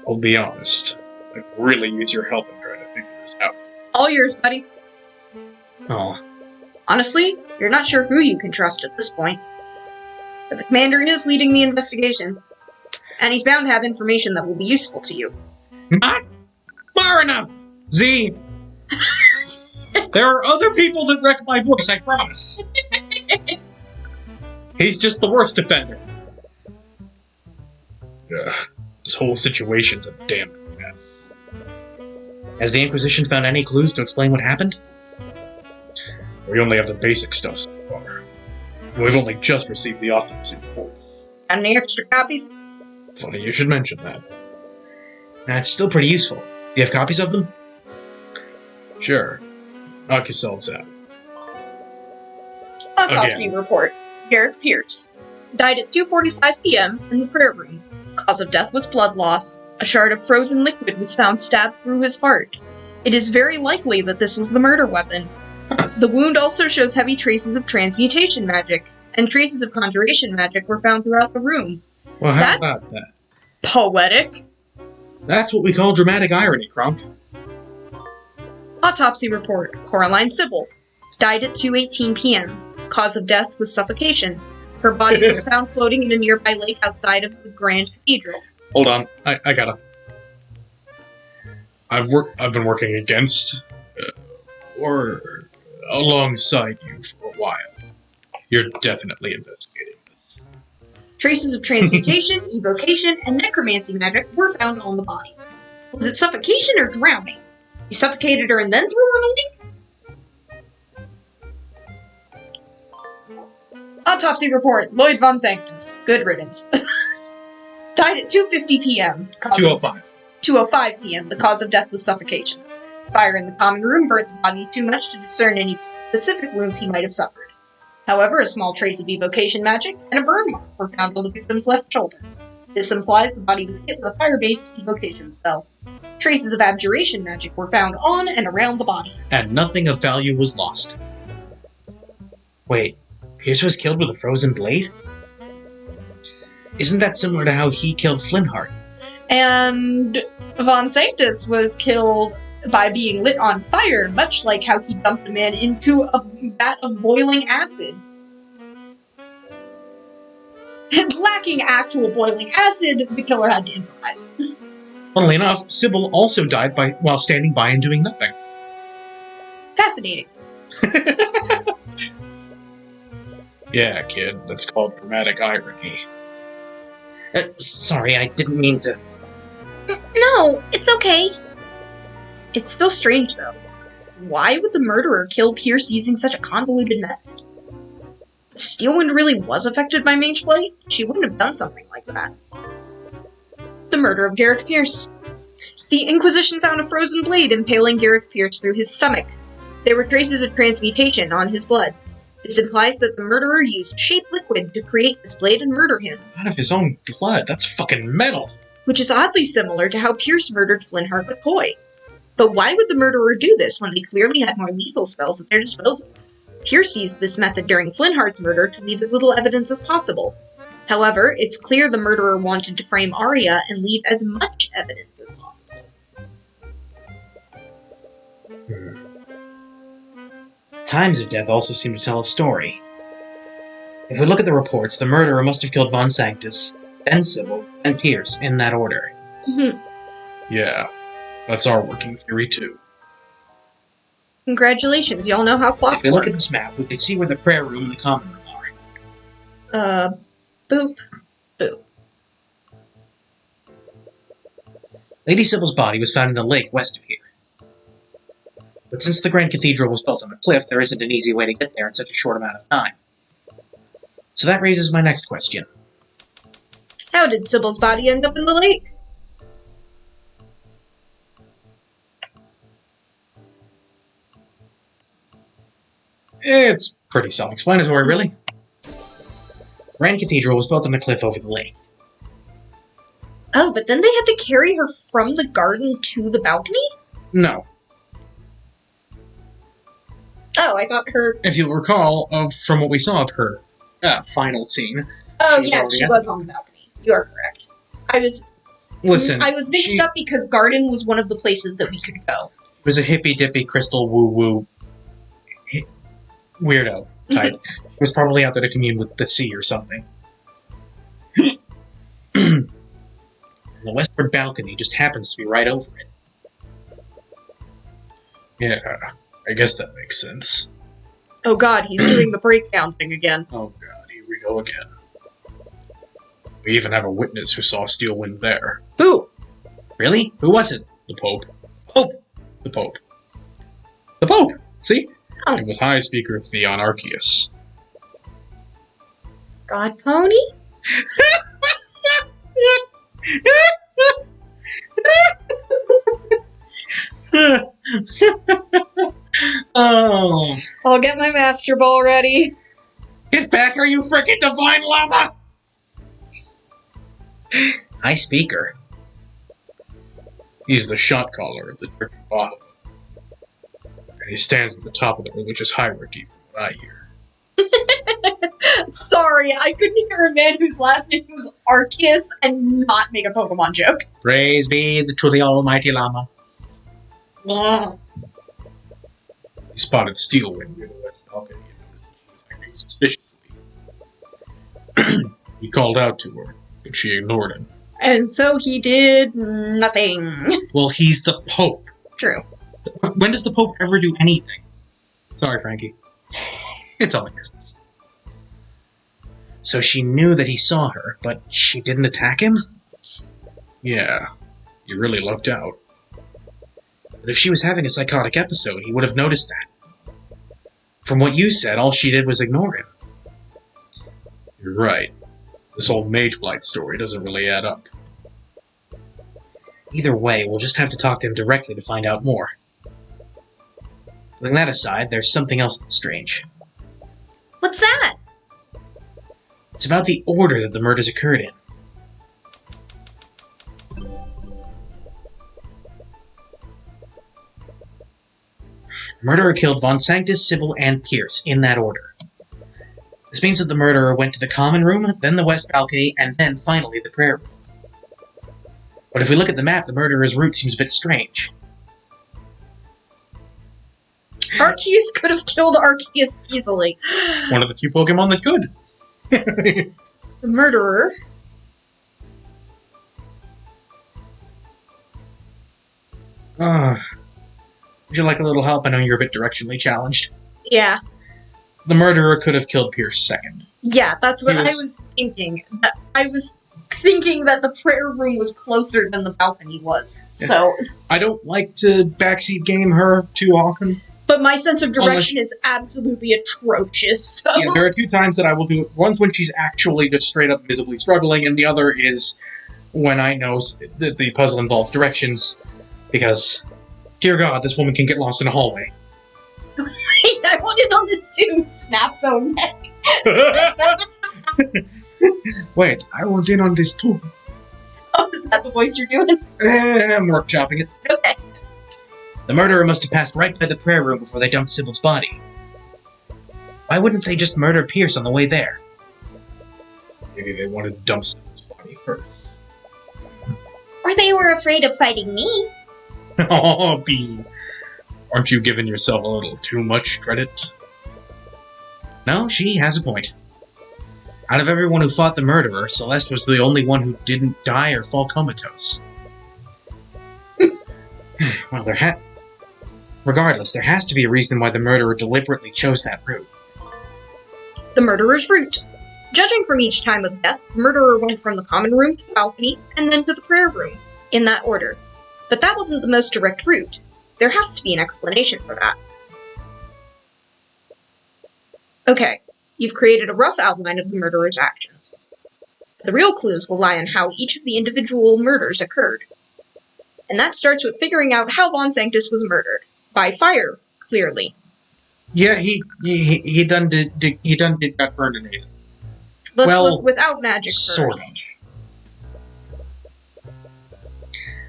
I'll be honest. I really use your help in trying to figure this out. All yours, buddy. Oh, Honestly, you're not sure who you can trust at this point. But the commander is leading the investigation, and he's bound to have information that will be useful to you. Not far enough! Z! There are other people that wreck my voice, I promise. He's just the worst offender. This whole situation's a damn mess. has the Inquisition found any clues to explain what happened? We only have the basic stuff so far. We've only just received the autopsy reports. Got any extra copies? Funny you should mention that. That's still pretty useful. Do you have copies of them? Sure. Knock yourselves out. Autopsy report. Garrick Pierce. Died at 2:45 p.m. in the prayer room. Cause of death was blood loss. A shard of frozen liquid was found stabbed through his heart. It is very likely that this was the murder weapon. The wound also shows heavy traces of transmutation magic, and traces of conjuration magic were found throughout the room. Well, how That's- about that? Poetic. That's what we call dramatic irony, Crump. Autopsy report. Coraline Sybil. Died at 2:18 p.m. Cause of death was suffocation. Her body was found floating in a nearby lake outside of the Grand Cathedral. Hold on, I gotta. I've been working against, or alongside you for a while. You're definitely investigating this. Traces of transmutation, evocation, and necromancy magic were found on the body. Was it suffocation or drowning? You suffocated her and then threw her in a lake? Autopsy report. Lloyd Von Sanctus. Good riddance. Died at 2:50 p.m. 205. 2:05 p.m. The cause of death was suffocation. Fire in the common room burnt the body too much to discern any specific wounds he might have suffered. However, a small trace of evocation magic and a burn mark were found on the victim's left shoulder. This implies the body was hit with a fire-based evocation spell. Traces of abjuration magic were found on and around the body. And nothing of value was lost. Wait, Pierce was killed with a frozen blade? Isn't that similar to how he killed Flintheart? And Von Sanctus was killed by being lit on fire, much like how he dumped a man into a vat of boiling acid. Lacking actual boiling acid, the killer had to improvise. Funnily enough, Sybil also died while standing by and doing nothing. Fascinating. Yeah, kid, that's called dramatic irony. Sorry, I didn't mean to... No, it's okay. It's still strange, though. Why would the murderer kill Pierce using such a convoluted method? If Steelwind really was affected by Mage Blade, she wouldn't have done something like that. The murder of Garrick Pierce. The Inquisition found a frozen blade impaling Garrick Pierce through his stomach. There were traces of transmutation on his blood. This implies that the murderer used shape liquid to create this blade and murder him. Out of his own blood, that's fucking metal! Which is oddly similar to how Pierce murdered Flintheart with Koi. But why would the murderer do this when they clearly had more lethal spells at their disposal? Pierce used this method during Flintheart's murder to leave as little evidence as possible. However, it's clear the murderer wanted to frame Arya and leave as much evidence as possible. Times of death also seem to tell a story. If we look at the reports, the murderer must have killed Von Sanctus, then Sybil, and Pierce, in that order. Yeah, that's our working theory too. Congratulations, y'all know how clocks If we look work. at this map, we can see where the prayer room and the common room are. Boop. Boop. Lady Sybil's body was found in the lake west of here. But since the Grand Cathedral was built on a cliff, there isn't an easy way to get there in such a short amount of time. So that raises my next question. How did Sybil's body end up in the lake? It's pretty self-explanatory, really. Grand Cathedral was built on a cliff over the lake. Oh, but then they had to carry her from the garden to the balcony? No. Oh, I thought her... If you'll recall, from what we saw of her final scene... Oh, She yeah, was she already- was on the balcony. You are correct. I was mixed she up because garden was one of the places that we could go. was a hippy-dippy crystal woo-woo weirdo type. He was probably out there to commune with the sea or something. The westward balcony just happens to be right over it. Yeah, I guess that makes sense. Oh god, he's doing the breakdown thing again. Oh god, here we go again. We even have a witness who saw Steel Wind there. Who? Really? Who was it? The Pope. Pope! The Pope. The Pope! See? Oh. It was High Speaker Theon Arceus. God pony? Oh! I'll get my Master Ball ready. Get back, are you frickin' Divine Llama? High Speaker. He's the shot caller of the Church of Bottom. And he stands at the top of the religious hierarchy, from what I hear. Sorry, I couldn't hear a man whose last name was Arceus and not make a Pokemon joke. Praise be to the Almighty Llama. He spotted Steel Wind near the west balcony and noticed that she was acting suspiciously. He called out to her, but she ignored him. And so he did nothing. Well, he's the Pope. True. When does the Pope ever do anything? Sorry, Frankie. It's all my business. So she knew that he saw her, but she didn't attack him? Yeah, you really lucked out. But if she was having a psychotic episode, he would have noticed that. From what you said, all she did was ignore him. You're right. This whole Mage Blight story doesn't really add up. Either way, we'll just have to talk to him directly to find out more. Putting that aside, there's something else that's strange. What's that? It's about the order that the murders occurred in. Murderer killed Von Sanctus, Sybil, and Pierce, in that order. This means that the murderer went to the common room, then the west balcony, and then finally the prayer room. But if we look at the map, the murderer's route seems a bit strange. Arceus could have killed Arceus easily. One of the few Pokemon that could. The murderer. Would you like a little help? I know you're a bit directionally challenged. Yeah. The murderer could have killed Pierce second. Yeah, that's what He I was- was thinking. I was thinking that the prayer room was closer than the balcony was. So, I don't like to backseat game her too often. but my sense of direction is absolutely atrocious. So, Yeah, there are two times that I will do it. One's when she's actually just straight up visibly struggling, and the other is when I know that the puzzle involves directions, Because, dear God, this woman can get lost in a hallway. Wait, I want in on this too. Snaps own neck. Wait, I want in on this too. Oh, is that the voice you're doing? I'm workshopping it. Okay. The murderer must have passed right by the prayer room before they dumped Sybil's body. Why wouldn't they just murder Pierce on the way there? Maybe they wanted to dump Sybil's body first. Or they were afraid of fighting me. Oh, Bean. Aren't you giving yourself a little too much credit? No, she has a point. Out of everyone who fought the murderer, Celeste was the only one who didn't die or fall comatose. Well, regardless, there has to be a reason why the murderer deliberately chose that route. The murderer's route. Judging from each time of death, the murderer went from the common room to the balcony, and then to the prayer room, in that order. But that wasn't the most direct route. There has to be an explanation for that. Okay, you've created a rough outline of the murderer's actions. The real clues will lie in how each of the individual murders occurred. And that starts with figuring out how Von Sanctus was murdered. By fire, clearly. Yeah, he done got burned and ate. Let's Well, look without magic sort first.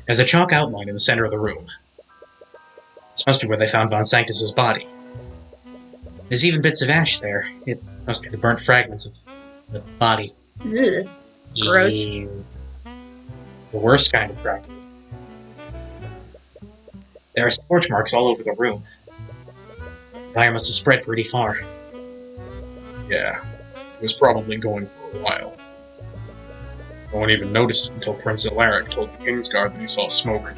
There's a chalk outline in the center of the room. This must be where they found Von Sanctus's body. There's even bits of ash there. It must be the burnt fragments of the body. Ugh. Gross. Ew. The worst kind of fragment. There are scorch marks all over the room. The fire must have spread pretty far. Yeah, it was probably going for a while. No one even noticed it until Prince Alaric told the Kingsguard that he saw smoke.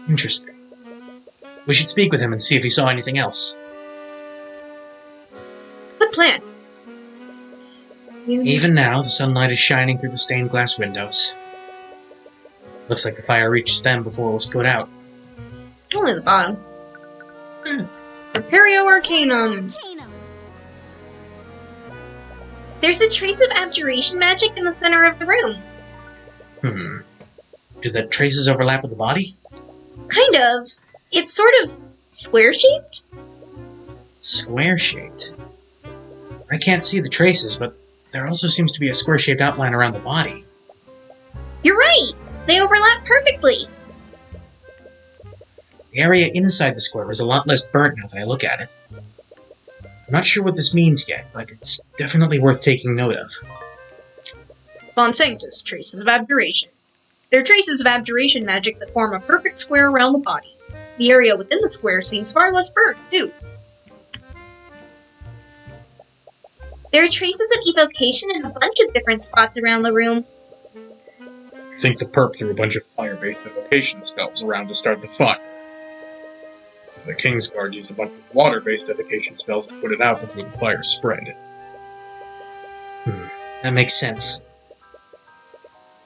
Interesting. We should speak with him and see if he saw anything else. Good plan. Even now, the sunlight is shining through the stained glass windows. Looks like the fire reached them before it was put out. Only the bottom. Imperio Arcanum. There's a trace of abjuration magic in the center of the room. Do the traces overlap with the body? Kind of. It's sort of square-shaped. Square-shaped? I can't see the traces, but there also seems to be a square-shaped outline around the body. You're right. They overlap perfectly. The area inside the square is a lot less burnt now that I look at it. I'm not sure what this means yet, but it's definitely worth taking note of. Von Sanctus, traces of abjuration. They're traces of abjuration magic that form a perfect square around the body. The area within the square seems far less burnt, too. There are traces of evocation in a bunch of different spots around the room. I think the perp threw a bunch of fire-based evocation spells around to start the fire. The Kingsguard used a bunch of water-based evocation spells to put it out before the fire spread. That makes sense.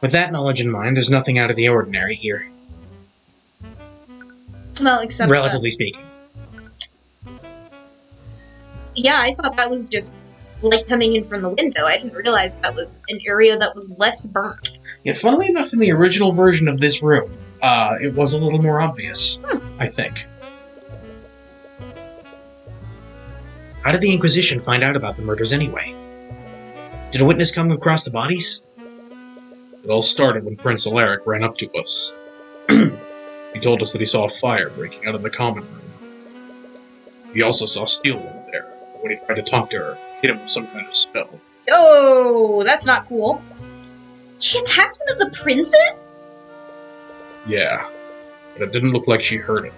With that knowledge in mind, there's nothing out of the ordinary here. Well, except Relatively speaking. yeah, I thought that was just light coming in from the window. I didn't realize that was an area that was less burnt. Yeah, funnily enough, in the original version of this room, it was a little more obvious, I think. How did the Inquisition find out about the murders anyway? Did a witness come across the bodies? It all started when Prince Alaric ran up to us. He told us that he saw a fire breaking out of the common room. He also saw Steelwood there. When he tried to talk to her, hit him with some kind of spell. Oh, that's not cool. She attacked one of the princes? Yeah, but it didn't look like she hurt him.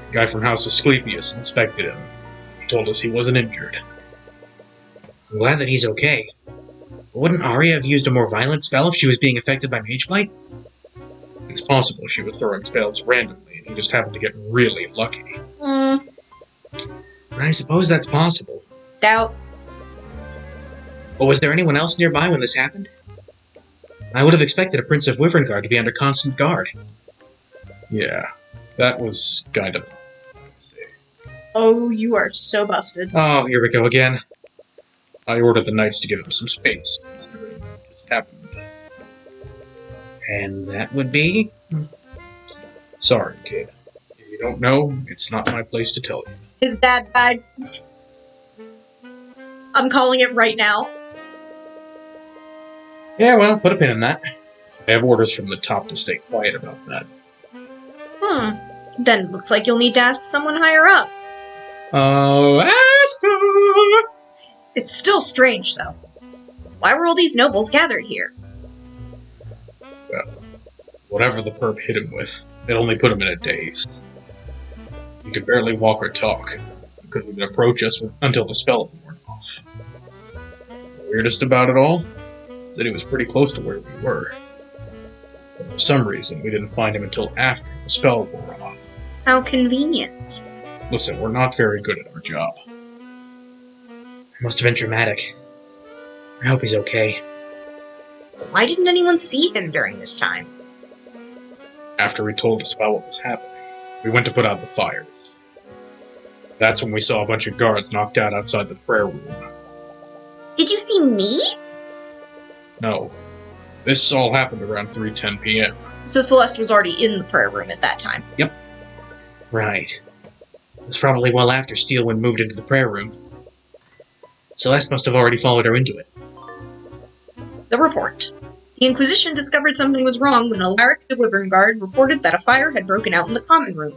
The guy from House Asclepius inspected him. He told us he wasn't injured. I'm glad that he's okay. But wouldn't Arya have used a more violent spell if she was being affected by Mage Blight? It's possible she was throwing spells randomly, and he just happened to get really lucky. I suppose that's possible. Doubt. But was there anyone else nearby when this happened? I would have expected a Prince of Wyverngard to be under constant guard. Yeah, that was kind of... Oh, you are so busted. Oh, here we go again. I ordered the knights to give him some space. It just happened. And that would be? Sorry, kid. If you don't know, it's not my place to tell you. His dad died. I'm calling it right now. Yeah, well, put a pin in that. I have orders from the top to stay quiet about that. Then it looks like you'll need to ask someone higher up. Oh, Asta! It's still strange, though. Why were all these nobles gathered here? Well, whatever the perp hit him with, it only put him in a daze. He could barely walk or talk. He couldn't even approach us until the spell had worn off. The weirdest about it all is that he was pretty close to where we were. But for some reason, we didn't find him until after the spell wore off. How convenient. Listen, we're not very good at our job. It must have been traumatic. I hope he's okay. Why didn't anyone see him during this time? After he told us about what was happening, we went to put out the fires. That's when we saw a bunch of guards knocked out outside the prayer room. Did you see me? No. This all happened around 3:10 p.m. So Celeste was already in the prayer room at that time. Right. It was probably well after Steelwind moved into the prayer room. Celeste must have already followed her into it. The report. The Inquisition discovered something was wrong when Alaric the Wyvern Guard reported that a fire had broken out in the common room.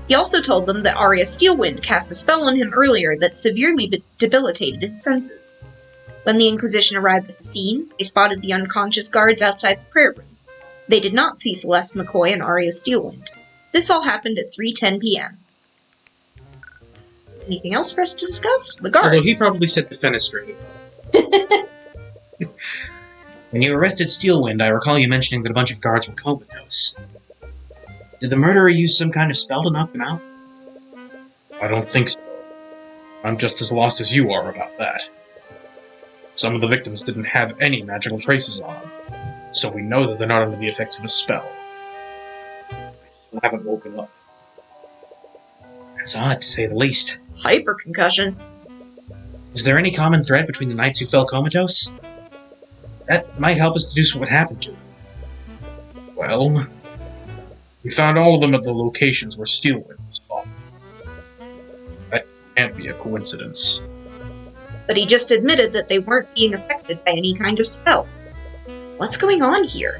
He also told them that Arya Steelwind cast a spell on him earlier that severely debilitated his senses. When the Inquisition arrived at the scene, they spotted the unconscious guards outside the prayer room. They did not see Celeste McCoy and Arya Steelwind. This all happened at 3:10 p.m. Anything else for us to discuss? The guards. Although he probably set the fenestrated. When you arrested Steelwind, I recall you mentioning that a bunch of guards were comatose. Did the murderer use some kind of spell to knock them out? I don't think so. I'm just as lost as you are about that. Some of the victims didn't have any magical traces on them, so we know that they're not under the effects of a spell. They still haven't woken up. That's odd, to say the least. Hyperconcussion. Is there any common thread between the knights who fell comatose? That might help us deduce what happened to them. Well, we found all of them at the locations where Steelwind was fallen. That can't be a coincidence. But he just admitted that they weren't being affected by any kind of spell. What's going on here?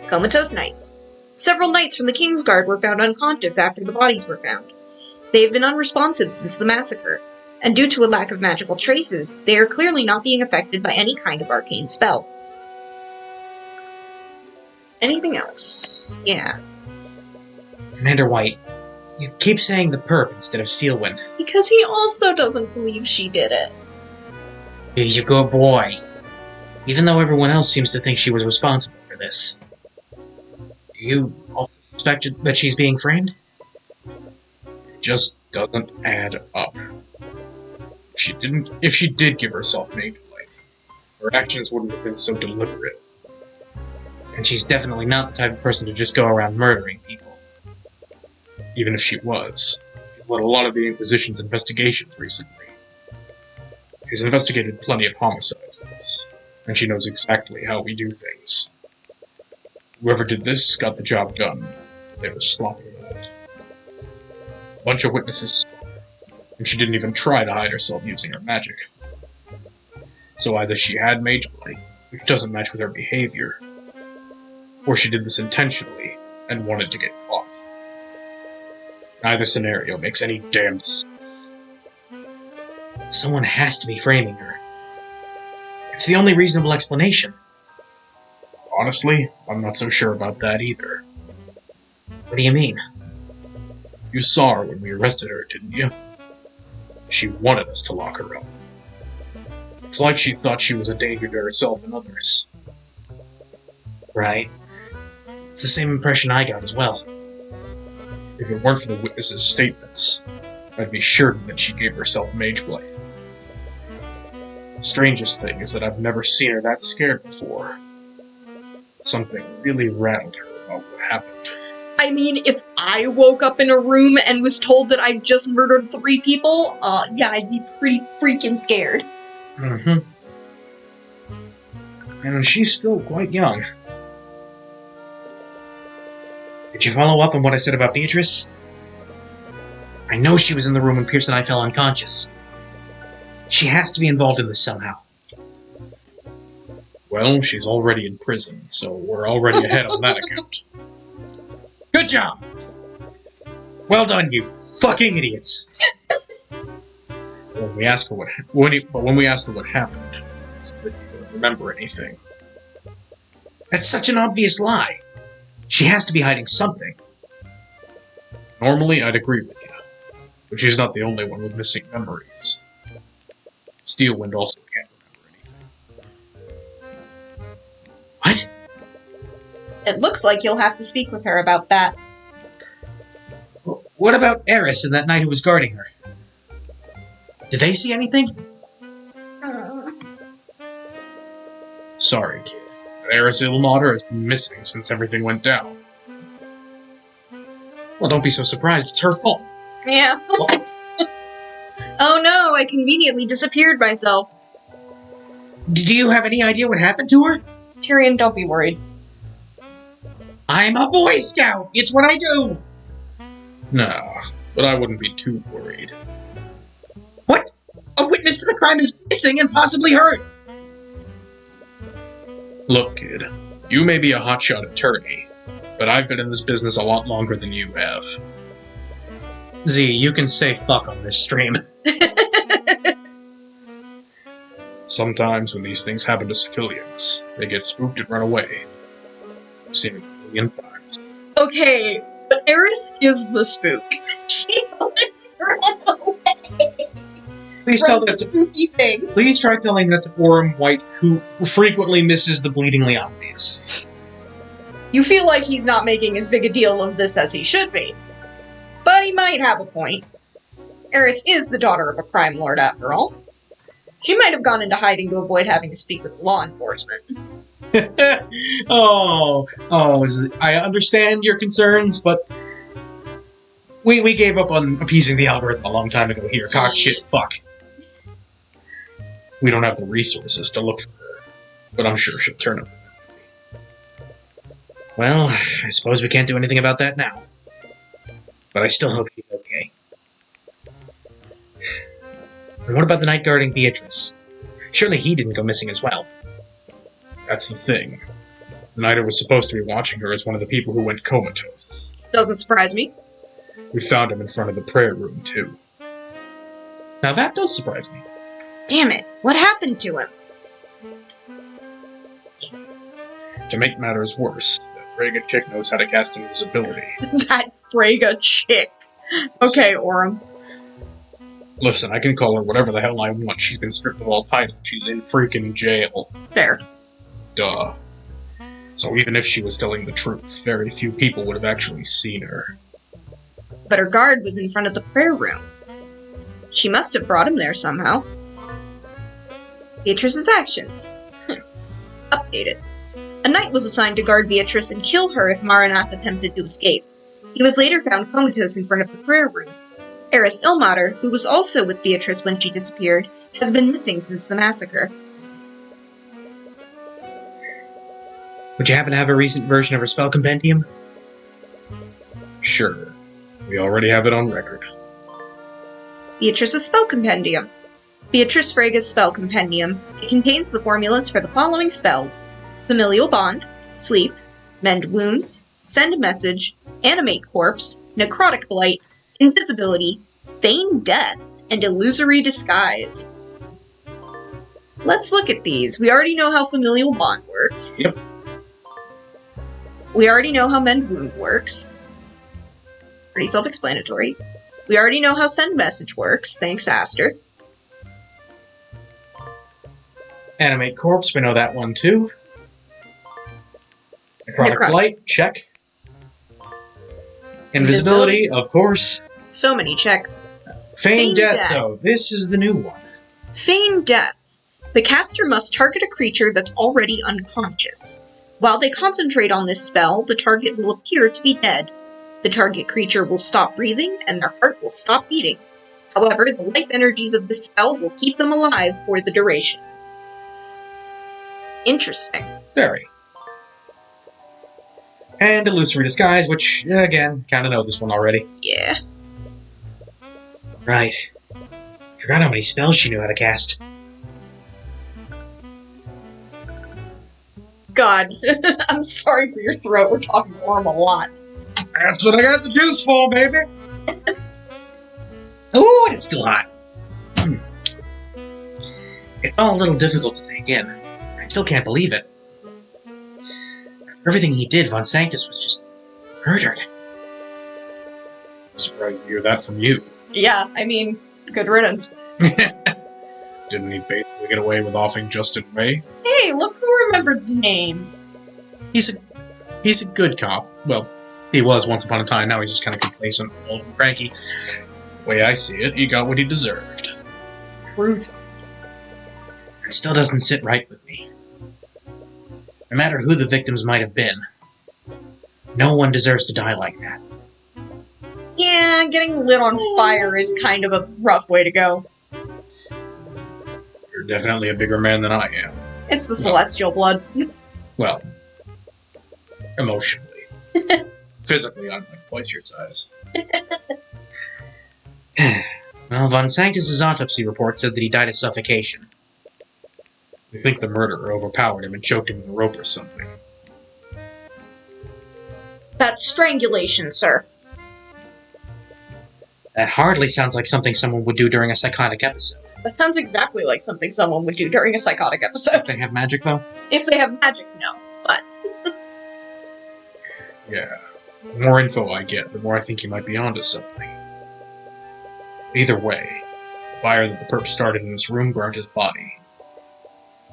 Comatose knights. Several knights from the Kingsguard were found unconscious after the bodies were found. They have been unresponsive since the massacre, and due to a lack of magical traces, they are clearly not being affected by any kind of arcane spell. Anything else? Yeah. Commander White, you keep saying the perp instead of Steelwind. Because he also doesn't believe she did it. He's a good boy. Even though everyone else seems to think she was responsible for this. Do you also suspect that she's being framed? It just doesn't add up. If she did give herself mage blade, her actions wouldn't have been so deliberate. And she's definitely not the type of person to just go around murdering people. Even if she was, she's led a lot of the Inquisition's investigations recently. She's investigated plenty of homicides for us, and she knows exactly how we do things. Whoever did this got the job done. They were sloppy about it. A bunch of witnesses saw her, and she didn't even try to hide herself using her magic. So either she had mage blade, which doesn't match with her behavior, or she did this intentionally and wanted to get caught. Neither scenario makes any damn sense. Someone has to be framing her. It's the only reasonable explanation. Honestly, I'm not so sure about that either. What do you mean? You saw her when we arrested her, didn't you? She wanted us to lock her up. It's like she thought she was a danger to herself and others. Right. It's the same impression I got as well. If it weren't for the witnesses' statements, I'd be certain that she gave herself mage blade. The strangest thing is that I've never seen her that scared before. Something really rattled her about what happened. I mean, if I woke up in a room and was told that I just murdered 3 people, yeah, I'd be pretty freaking scared. Mm-hmm. And she's still quite young. Did you follow up on what I said about Beatrice? I know she was in the room when Pierce and I fell unconscious. She has to be involved in this somehow. Well, she's already in prison, so we're already ahead on that account. Good job! Well done, you fucking idiots! When we asked her what happened, she said she didn't remember anything. That's such an obvious lie. She has to be hiding something. Normally, I'd agree with you, but she's not the only one with missing memories. Steelwind also can't remember anything. What? It looks like you'll have to speak with her about that. What about Eris and that knight who was guarding her? Did they see anything? Sorry, kid. But Eris Illmater has been missing since everything went down. Well, don't be so surprised. It's her fault. Yeah. Oh no, I conveniently disappeared myself. Do you have any idea what happened to her? Tyrion, don't be worried. I'm a Boy Scout! It's what I do! Nah, but I wouldn't be too worried. What? A witness to the crime is missing and possibly hurt! Look, kid, you may be a hotshot attorney, but I've been in this business a lot longer than you have. Z, you can say fuck on this stream. Sometimes when these things happen to civilians, they get spooked and run away. I've seen it a million times. Okay, but Eris is the spook. She ran away Please from the spooky thing. Please try telling that to Orem White, who frequently misses the bleedingly obvious. You feel like he's not making as big a deal of this as he should be. But he might have a point. Eris is the daughter of a crime lord, after all. She might have gone into hiding to avoid having to speak with law enforcement. I understand your concerns, but we gave up on appeasing the algorithm a long time ago here. Cock, shit, fuck. We don't have the resources to look for her, but I'm sure she'll turn up. Well, I suppose we can't do anything about that now. But I still hope she's okay. And what about the knight guarding Beatrice? Surely he didn't go missing as well. That's the thing. The knight who was supposed to be watching her is one of the people who went comatose. Doesn't surprise me. We found him in front of the prayer room, too. Now that does surprise me. Damn it, what happened to him? To make matters worse, the Frege chick knows how to cast invisibility. That Frege chick. Okay, Orem. Listen, I can call her whatever the hell I want. She's been stripped of all titles. She's in freaking jail. Fair. Duh. So even if she was telling the truth, very few people would have actually seen her. But her guard was in front of the prayer room. She must have brought him there somehow. Beatrice's actions. Updated. A knight was assigned to guard Beatrice and kill her if Maranath attempted to escape. He was later found comatose in front of the prayer room. Eris Illmater, who was also with Beatrice when she disappeared, has been missing since the massacre. Would you happen to have a recent version of her spell compendium? Sure. We already have it on record. Beatrice's spell compendium. Beatrice Frege's spell compendium. It contains the formulas for the following spells: Familial Bond, Sleep, Mend Wounds, Send Message, Animate Corpse, Necrotic Blight, Invisibility, Feign Death, and Illusory Disguise. Let's look at these. We already know how Familial Bond works. Yep. We already know how Mend Wound works. Pretty self-explanatory. We already know how Send Message works, thanks Aster. Animate Corpse, we know that one too. Necrotic Blight, check. Invisibility, of course. So many checks. Feign Death, though. This is the new one. Feign Death. The caster must target a creature that's already unconscious. While they concentrate on this spell, the target will appear to be dead. The target creature will stop breathing, and their heart will stop beating. However, the life energies of this spell will keep them alive for the duration. Interesting. Very. And Illusory Disguise, which, again, kind of know this one already. Yeah. Right. Forgot how many spells she knew how to cast. God, I'm sorry for your throat. We're talking Orm a lot. That's what I got the juice for, baby. Oh, and it's still hot. It's all a little difficult to take in. I still can't believe it. Everything he did, Von Sanctus was just murdered. I'm surprised to hear that from you. Yeah, I mean, good riddance. Didn't he basically get away with offing Justin Ray? Hey, look who remembered the name. He's a good cop. Well, he was once upon a time. Now he's just kind of complacent, old and cranky. The way I see it, he got what he deserved. Truth. It still doesn't sit right with me. No matter who the victims might have been, no one deserves to die like that. Yeah, getting lit on fire is kind of a rough way to go. You're definitely a bigger man than I am. It's the celestial blood. Well, emotionally. Physically, I'm like twice your size. Well, Von Sanctus's autopsy report said that he died of suffocation. We think the murderer overpowered him and choked him with a rope or something. That's strangulation, sir. That hardly sounds like something someone would do during a psychotic episode. That sounds exactly like something someone would do during a psychotic episode. They have magic, though? If they have magic, no. But Yeah. The more info I get, the more I think he might be onto something. Either way, the fire that the perp started in this room burned his body.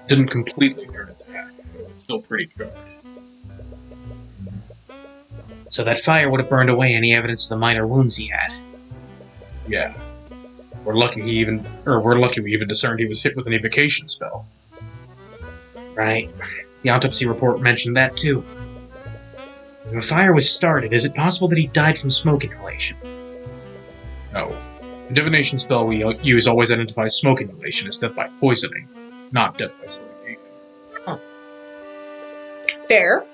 Didn't completely turn it to ash, but it was still pretty good. So that fire would have burned away any evidence of the minor wounds he had. Yeah. We're lucky we even discerned he was hit with an evocation spell. Right. The autopsy report mentioned that, too. When the fire was started, is it possible that he died from smoke inhalation? No. The divination spell we use always identifies smoke inhalation as death by poisoning, not death by suffocation. fair.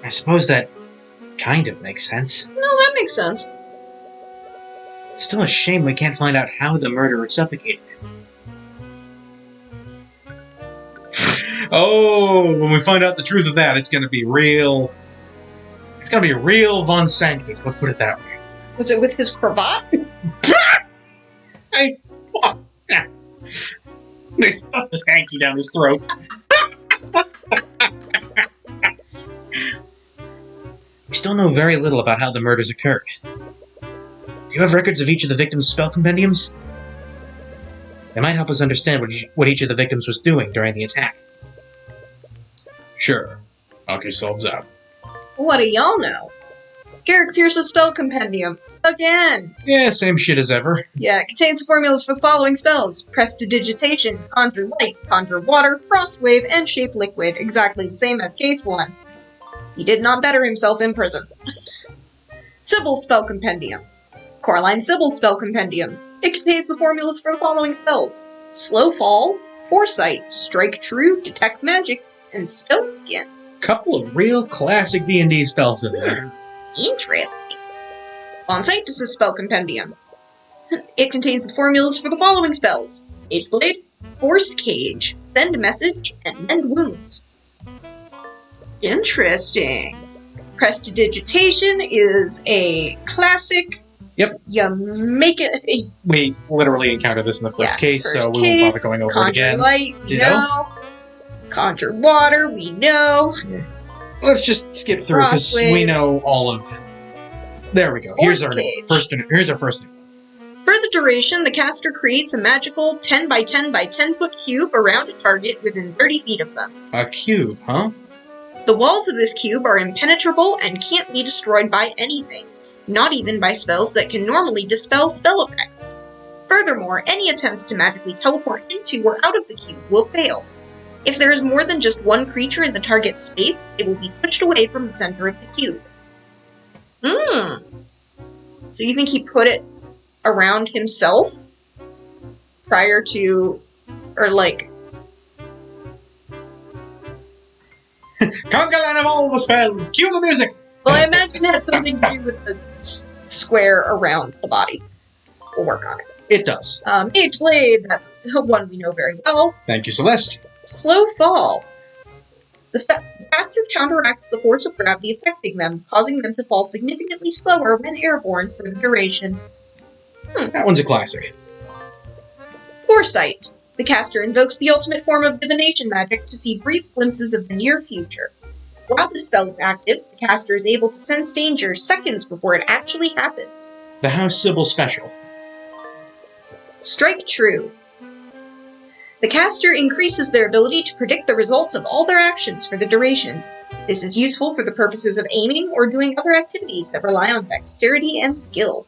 I suppose that kind of makes sense. No, that makes sense. It's still a shame we can't find out how the murderer suffocated him. Oh, when we find out the truth of that, it's gonna be real. It's gonna be real Von Sanctus, let's put it that way. Was it with his cravat? Hey, fuck. They stuffed this hanky down his throat. We still know very little about how the murders occurred. Do you have records of each of the victims' spell compendiums? They might help us understand what each of the victims was doing during the attack. Sure. Knock yourselves out. What do y'all know? Garrick Fierce's spell compendium. Again! Yeah, same shit as ever. Yeah, it contains the formulas for the following spells. Prestidigitation, Conjure Light, Conjure Water, Frost Wave, and Shape Liquid. Exactly the same as Case 1. He did not better himself in prison. Sibyl's Spell Compendium. Coraline Sibyl's Spell Compendium. It contains the formulas for the following spells. Slow Fall, Foresight, Strike True, Detect Magic, and Stone Skin. Couple of real classic D&D spells in there. Interesting. Von Sanctus's Spell Compendium. It contains the formulas for the following spells. Ageblade, Force Cage, Send Message, and Mend Wounds. Interesting. Prestidigitation is a classic. Yep. You make it. We literally encountered this in the first case, first so we won't bother going over it Conjure again. Light, we Ditto. know. Conjure Water, we know. Let's just skip through because Frostwave. we know all of. There we go. Here's our Cage. here's our first. For the duration, the caster creates a magical 10 by 10 by 10 foot cube around a target within 30 feet of them. A cube, huh? The walls of this cube are impenetrable and can't be destroyed by anything, not even by spells that can normally dispel spell effects. Furthermore, any attempts to magically teleport into or out of the cube will fail. If there is more than just one creature in the target's space, it will be pushed away from the center of the cube. So you think he put it around himself prior to, or like, Conga land of all the spells! Cue the music! Well, I imagine it has something to do with the square around the body. We'll work on it. It does. Mage Blade, that's one we know very well. Thank you, Celeste. Slow fall. The caster counteracts the force of gravity affecting them, causing them to fall significantly slower when airborne for the duration. That one's a classic. Foresight. The caster invokes the ultimate form of divination magic to see brief glimpses of the near future. While the spell is active, the caster is able to sense danger seconds before it actually happens. The House Sybil special. Strike true. The caster increases their ability to predict the results of all their actions for the duration. This is useful for the purposes of aiming or doing other activities that rely on dexterity and skill.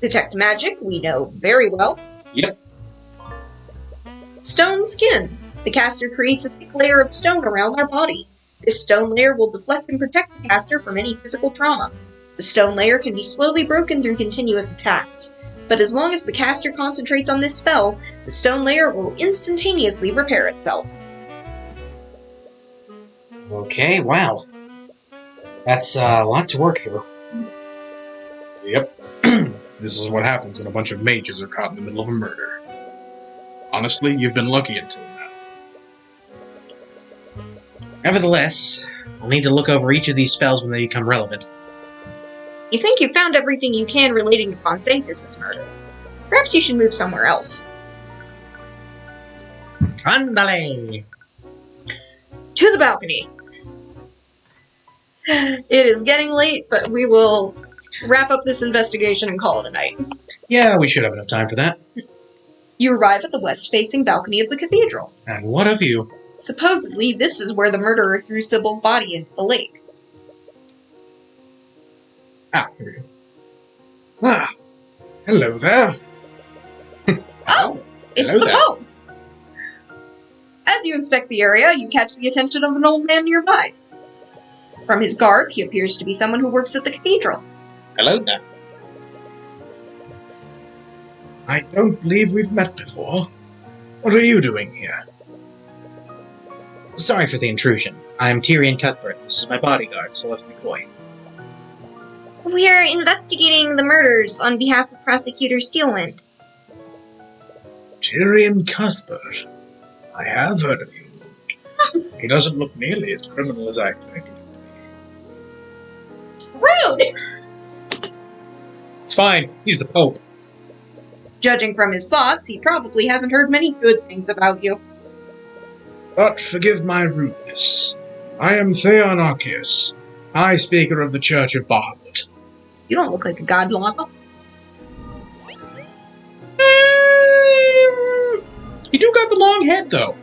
Detect magic, we know very well. Yep. Stone skin. The caster creates a thick layer of stone around their body. This stone layer will deflect and protect the caster from any physical trauma. The stone layer can be slowly broken through continuous attacks, but as long as the caster concentrates on this spell, the stone layer will instantaneously repair itself. Okay, wow. That's a lot to work through. Yep. This is what happens when a bunch of mages are caught in the middle of a murder. Honestly, you've been lucky until now. Nevertheless, we'll need to look over each of these spells when they become relevant. You think you found everything you can relating to Fonseca's murder. Perhaps you should move somewhere else. Andale! To the balcony. It is getting late, but we will wrap up this investigation and call it a night. Yeah, we should have enough time for that. You arrive at the west-facing balcony of the cathedral. And what of you? Supposedly, this is where the murderer threw Sybil's body into the lake. Ah, here we go. Ah, hello there. Oh! It's Hello the there. Pope! As you inspect the area, you catch the attention of an old man nearby. From his garb, he appears to be someone who works at the cathedral. Hello there. I don't believe we've met before. What are you doing here? Sorry for the intrusion. I'm Tyrion Cuthbert. This is my bodyguard, Celeste McCoy. We're investigating the murders on behalf of Prosecutor Steelwind. Tyrion Cuthbert. I have heard of you. He doesn't look nearly as criminal as I expected. Rude! It's fine. He's the Pope. Judging from his thoughts, he probably hasn't heard many good things about you. But forgive my rudeness. I am Theon Arceus, High Speaker of the Church of Bahamut. You don't look like a god llama. You do got the long head, though.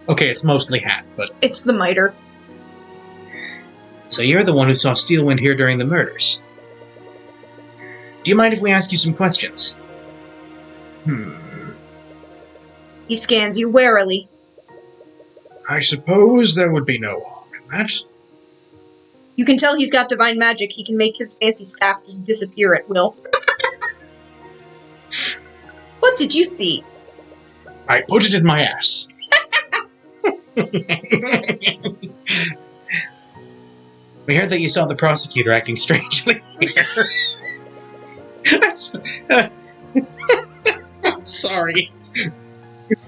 Okay, it's mostly hat, but... It's the mitre. So you're the one who saw Steelwind here during the murders. Do you mind if we ask you some questions? He scans you warily. I suppose there would be no harm in that. You can tell he's got divine magic. He can make his fancy staff just disappear at will. What did you see? I put it in my ass. We heard that you saw the prosecutor acting strangely here. I'm sorry.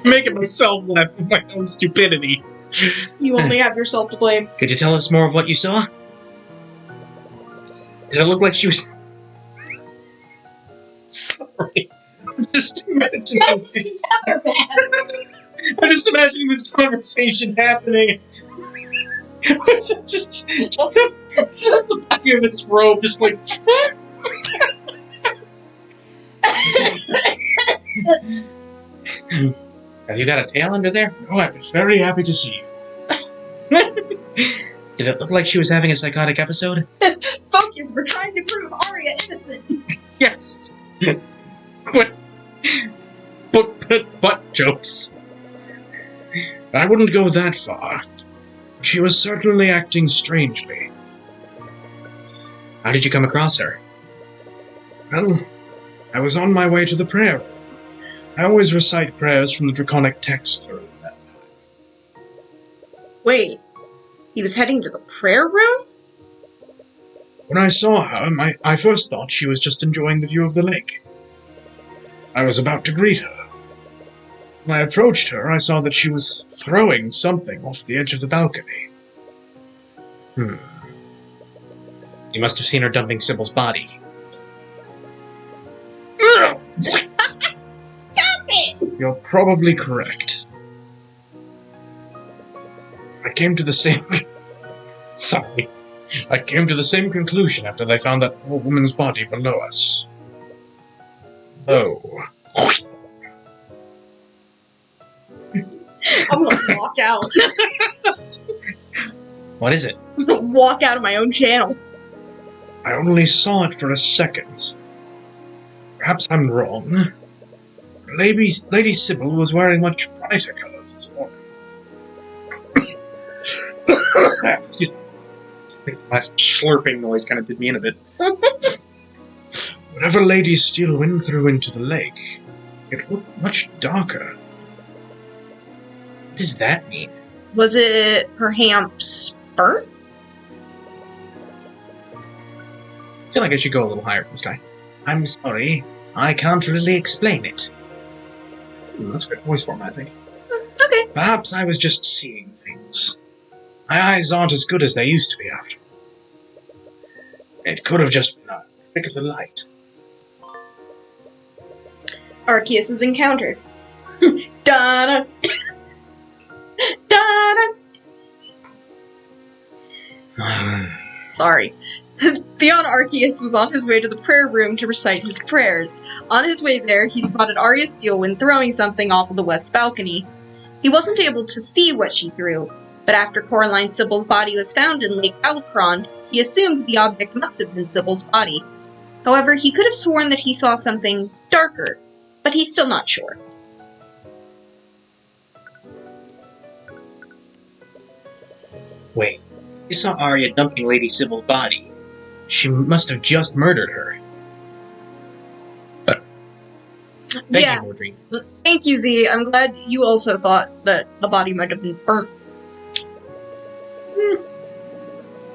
Making myself laugh at my own stupidity. You only have yourself to blame. Could you tell us more of what you saw? Did it look like she was... Sorry. I'm just imagining this conversation happening. just the back of this robe, just like. Have you got a tail under there? Oh, I was very happy to see you. Did it look like she was having a psychotic episode? Focus, we're trying to prove Arya innocent. Yes. But jokes. I wouldn't go that far. She was certainly acting strangely. How did you come across her? Well, I was on my way to the prayer room. I always recite prayers from the draconic text through that. Wait, He was heading to the prayer room? When I saw her, I first thought she was just enjoying the view of the lake. I was about to greet her. When I approached her, I saw that she was throwing something off the edge of the balcony. You must have seen her dumping Sybil's body. Stop it! You're probably correct. I came to the same... Sorry. I came to the same conclusion after they found that poor woman's body below us. Oh. I'm gonna walk out. What is it? I'm gonna walk out of my own channel. I only saw it for a second. Perhaps I'm wrong. Lady Sybil was wearing much brighter colors this morning. Excuse me. I think the last slurping noise kind of did me in a bit. Whatever Lady Steelwind threw into the lake, it looked much darker. What does that mean? Was it perhaps burnt? I feel like I should go a little higher with this guy. I'm sorry, I can't really explain it. That's a good voice for him, I think. Okay. Perhaps I was just seeing things. My eyes aren't as good as they used to be after. It could have just been a trick of the light. Arceus is encountered. Da-da. Da-da. Sorry. Theon Arceus was on his way to the prayer room to recite his prayers. On his way there, he spotted Arya Steelwind throwing something off of the west balcony. He wasn't able to see what she threw, but after Coraline Sybil's body was found in Lake Alcron, he assumed the object must have been Sybil's body. However, he could have sworn that he saw something darker, but he's still not sure. Wait, you saw Arya dumping Lady Sybil's body. She must have just murdered her. Thank Yeah. you, Mordred. Thank you, Z. I'm glad you also thought that the body might have been burnt.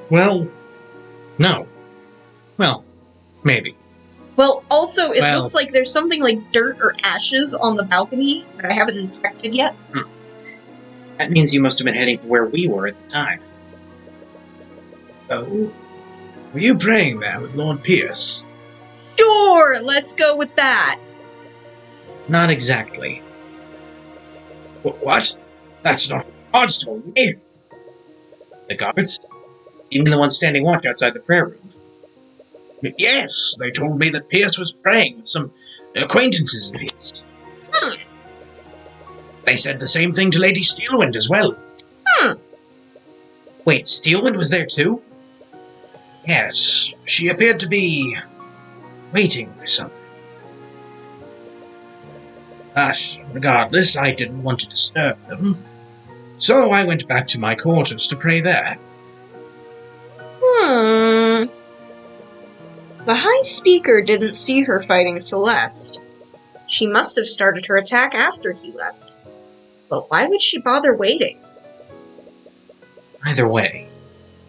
Well, no. Well, maybe. Well, also, it Well- looks like there's something like dirt or ashes on the balcony that I haven't inspected yet. That means you must have been heading to where we were at the time. Oh? Were you praying there with Lord Pierce? Sure, let's go with that. Not exactly. What? That's not what the gods told me. The guards? You mean the ones standing watch outside the prayer room? Yes, they told me that Pierce was praying with some acquaintances of his. They said the same thing to Lady Steelwind as well. Wait, Steelwind was there too? Yes, she appeared to be waiting for something. But regardless, I didn't want to disturb them, so I went back to my quarters to pray there. The High Speaker didn't see her fighting Celeste. She must have started her attack after he left. But why would she bother waiting? Either way,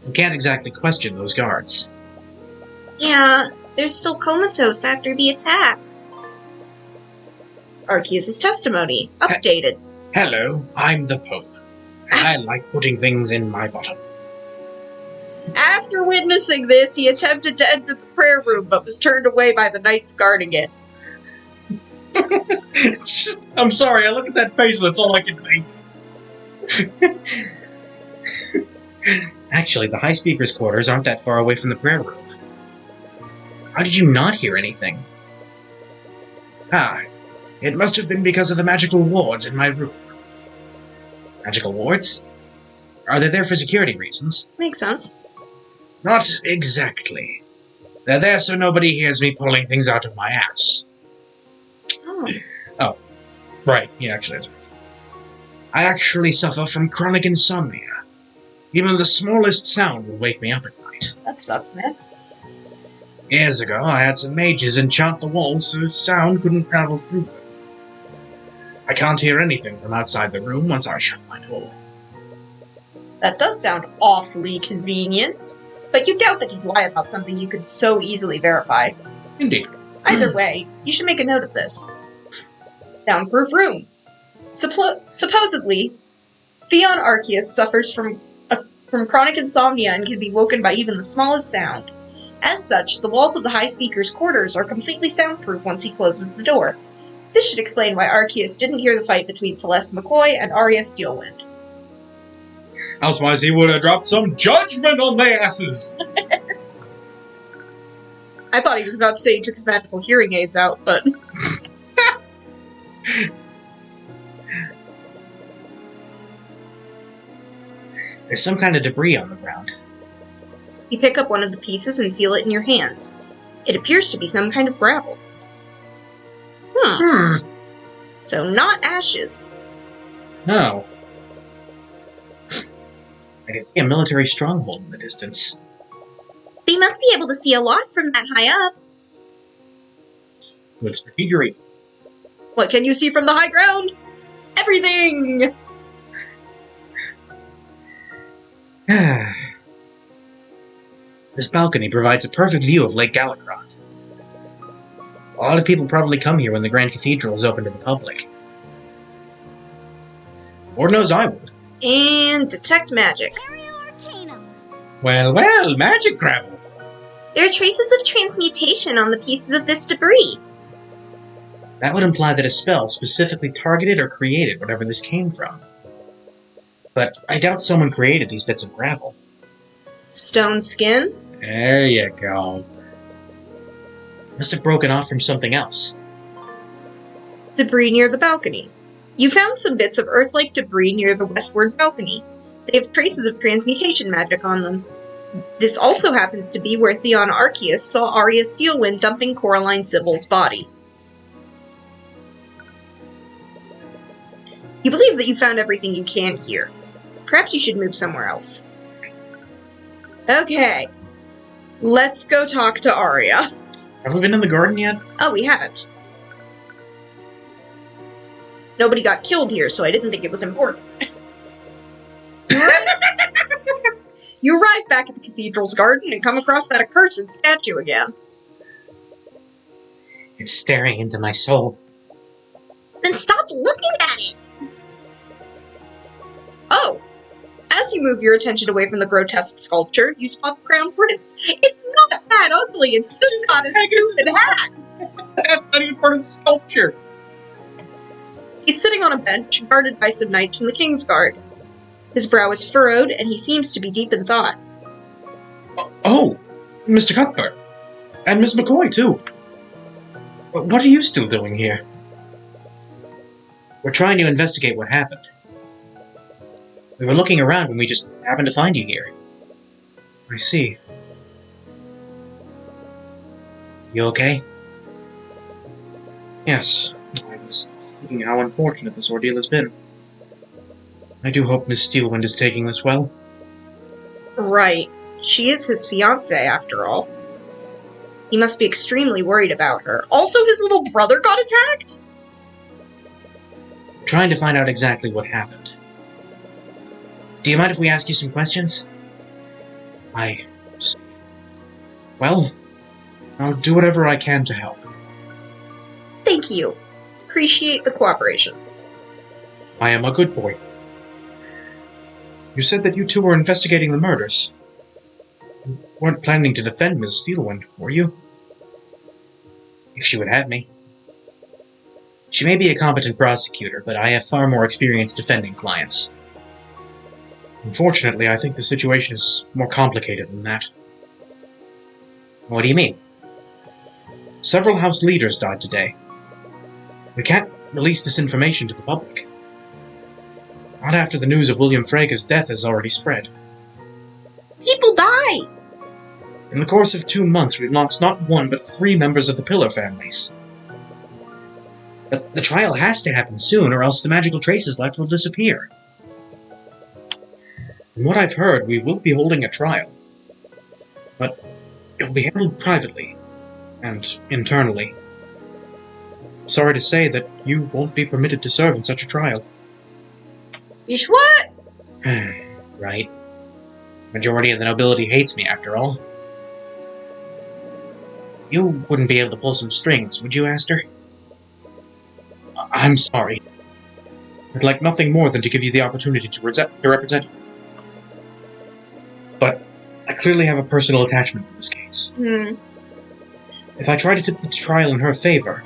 we can't exactly question those guards. Yeah, they're still comatose after the attack. Arceus' testimony, updated. Hello, I'm the Pope. I like putting things in my bottom. After witnessing this, he attempted to enter the prayer room, but was turned away by the knights guarding it. I'm sorry, I look at that face and that's all I can think. Actually, the High Speaker's quarters aren't that far away from the prayer room. How did you not hear anything? It must have been because of the magical wards in my room. Magical wards? Are they there for security reasons? Makes sense. Not exactly. They're there so nobody hears me pulling things out of my ass. Oh. Right, yeah, actually that's right. I actually suffer from chronic insomnia. Even the smallest sound will wake me up at night. That sucks, man. Years ago, I had some mages enchant the walls so sound couldn't travel through them. I can't hear anything from outside the room once I shut my door. That does sound awfully convenient, but you doubt that he'd lie about something you could so easily verify. Indeed. Either way, you should make a note of this. Soundproof room. Supposedly, Theon Arceus suffers from chronic insomnia and can be woken by even the smallest sound. As such, the walls of the High Speaker's quarters are completely soundproof once he closes the door. This should explain why Arceus didn't hear the fight between Celeste McCoy and Arya Steelwind. Elsewise, he would have dropped some judgment on their asses. I thought he was about to say he took his magical hearing aids out, but... There's some kind of debris on the ground. You pick up one of the pieces and feel it in your hands. It appears to be some kind of gravel. So not ashes. No. I can see a military stronghold in the distance. They must be able to see a lot from that high up. Good strategery. What can you see from the high ground? Everything! This balcony provides a perfect view of Lake Galacrot. A lot of people probably come here when the Grand Cathedral is open to the public. Lord knows I would. And detect magic. Well, magic gravel. There are traces of transmutation on the pieces of this debris. That would imply that a spell specifically targeted or created whatever this came from. But I doubt someone created these bits of gravel. Stone skin? There you go. Must have broken off from something else. Debris near the balcony. You found some bits of Earth-like debris near the westward balcony. They have traces of transmutation magic on them. This also happens to be where Theon Arceus saw Arya Steelwind dumping Coraline Sybil's body. You believe that you found everything you can here. Perhaps you should move somewhere else. Okay. Let's go talk to Arya. Have we been in the garden yet? Oh, we haven't. Nobody got killed here, so I didn't think it was important. You arrive back at the cathedral's garden and come across that accursed statue again. It's staring into my soul. Then stop looking at it! Oh! As you move your attention away from the grotesque sculpture, you spot the Crown Prince. It's not that ugly, it's just got a stupid hat! That's not even part of the sculpture. He's sitting on a bench, guarded by some knights from the King's Guard. His brow is furrowed, and he seems to be deep in thought. Oh, Mr. Cuthbert. And Miss McCoy, too. What are you still doing here? We're trying to investigate what happened. We were looking around when we just happened to find you here. I see. You okay? Yes. I was thinking how unfortunate this ordeal has been. I do hope Miss Steelwind is taking this well. Right. She is his fiancée, after all. He must be extremely worried about her. Also, his little brother got attacked? We're trying to find out exactly what happened. Do you mind if we ask you some questions? Well, I'll do whatever I can to help. Thank you. Appreciate the cooperation. I am a good boy. You said that you two were investigating the murders. You weren't planning to defend Miss Steelwind, were you? If she would have me. She may be a competent prosecutor, but I have far more experience defending clients. Unfortunately, I think the situation is more complicated than that. What do you mean? Several house leaders died today. We can't release this information to the public. Not after the news of William Frega's death has already spread. People die! In the course of 2 months, we've lost not one, but 3 members of the Pillar families. But the trial has to happen soon, or else the magical traces left will disappear. From what I've heard, we will be holding a trial. But it'll be handled privately, and internally. Sorry to say that you won't be permitted to serve in such a trial. Ish what? Right. Majority of the nobility hates me, after all. You wouldn't be able to pull some strings, would you, Aster? I'm sorry. I'd like nothing more than to give you the opportunity to represent you. But I clearly have a personal attachment to this case. If I try to tip this trial in her favor,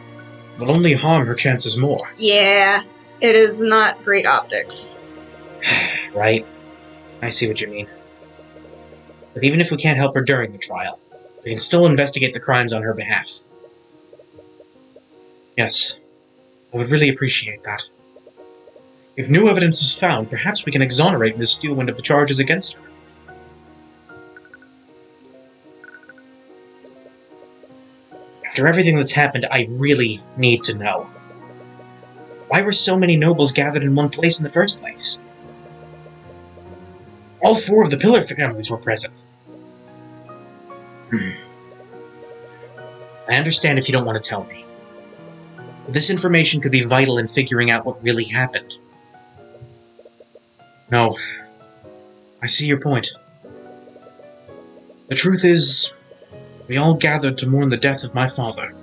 it will only harm her chances more. Yeah, it is not great optics. Right. I see what you mean. But even if we can't help her during the trial, we can still investigate the crimes on her behalf. Yes, I would really appreciate that. If new evidence is found, perhaps we can exonerate Miss Steelwind of the charges against her. After everything that's happened, I really need to know. Why were so many nobles gathered in one place in the first place? All 4 of the Pillar families were present. I understand if you don't want to tell me. But this information could be vital in figuring out what really happened. No. I see your point. The truth is, we all gathered to mourn the death of my father,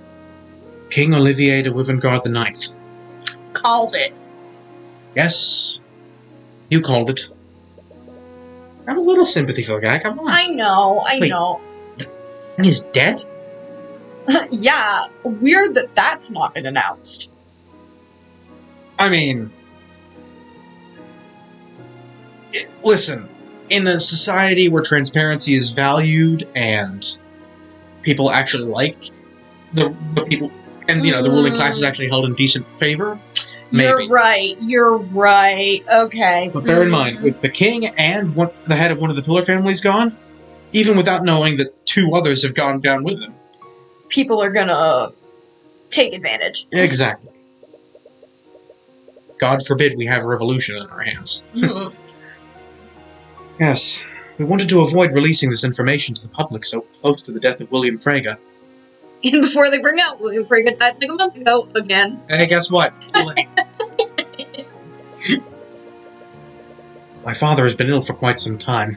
King Olivier de Wivengard IX. Called it. Yes, you called it. Have a little sympathy for the guy, come on. I know. Wait. And he's dead? Yeah, weird that that's not been announced. I mean... Listen, in a society where transparency is valued and people actually like the people, and, you know, the ruling class is actually held in decent favor, maybe. You're right. Okay. But bear in mind, with the king and the head of one of the Pillar families gone, even without knowing that 2 others have gone down with him. People are gonna take advantage. Exactly. God forbid we have a revolution in our hands. Yes, we wanted to avoid releasing this information to the public so close to the death of William Frege. And before they bring out William Frege died like a month ago again. Hey, guess what? My father has been ill for quite some time,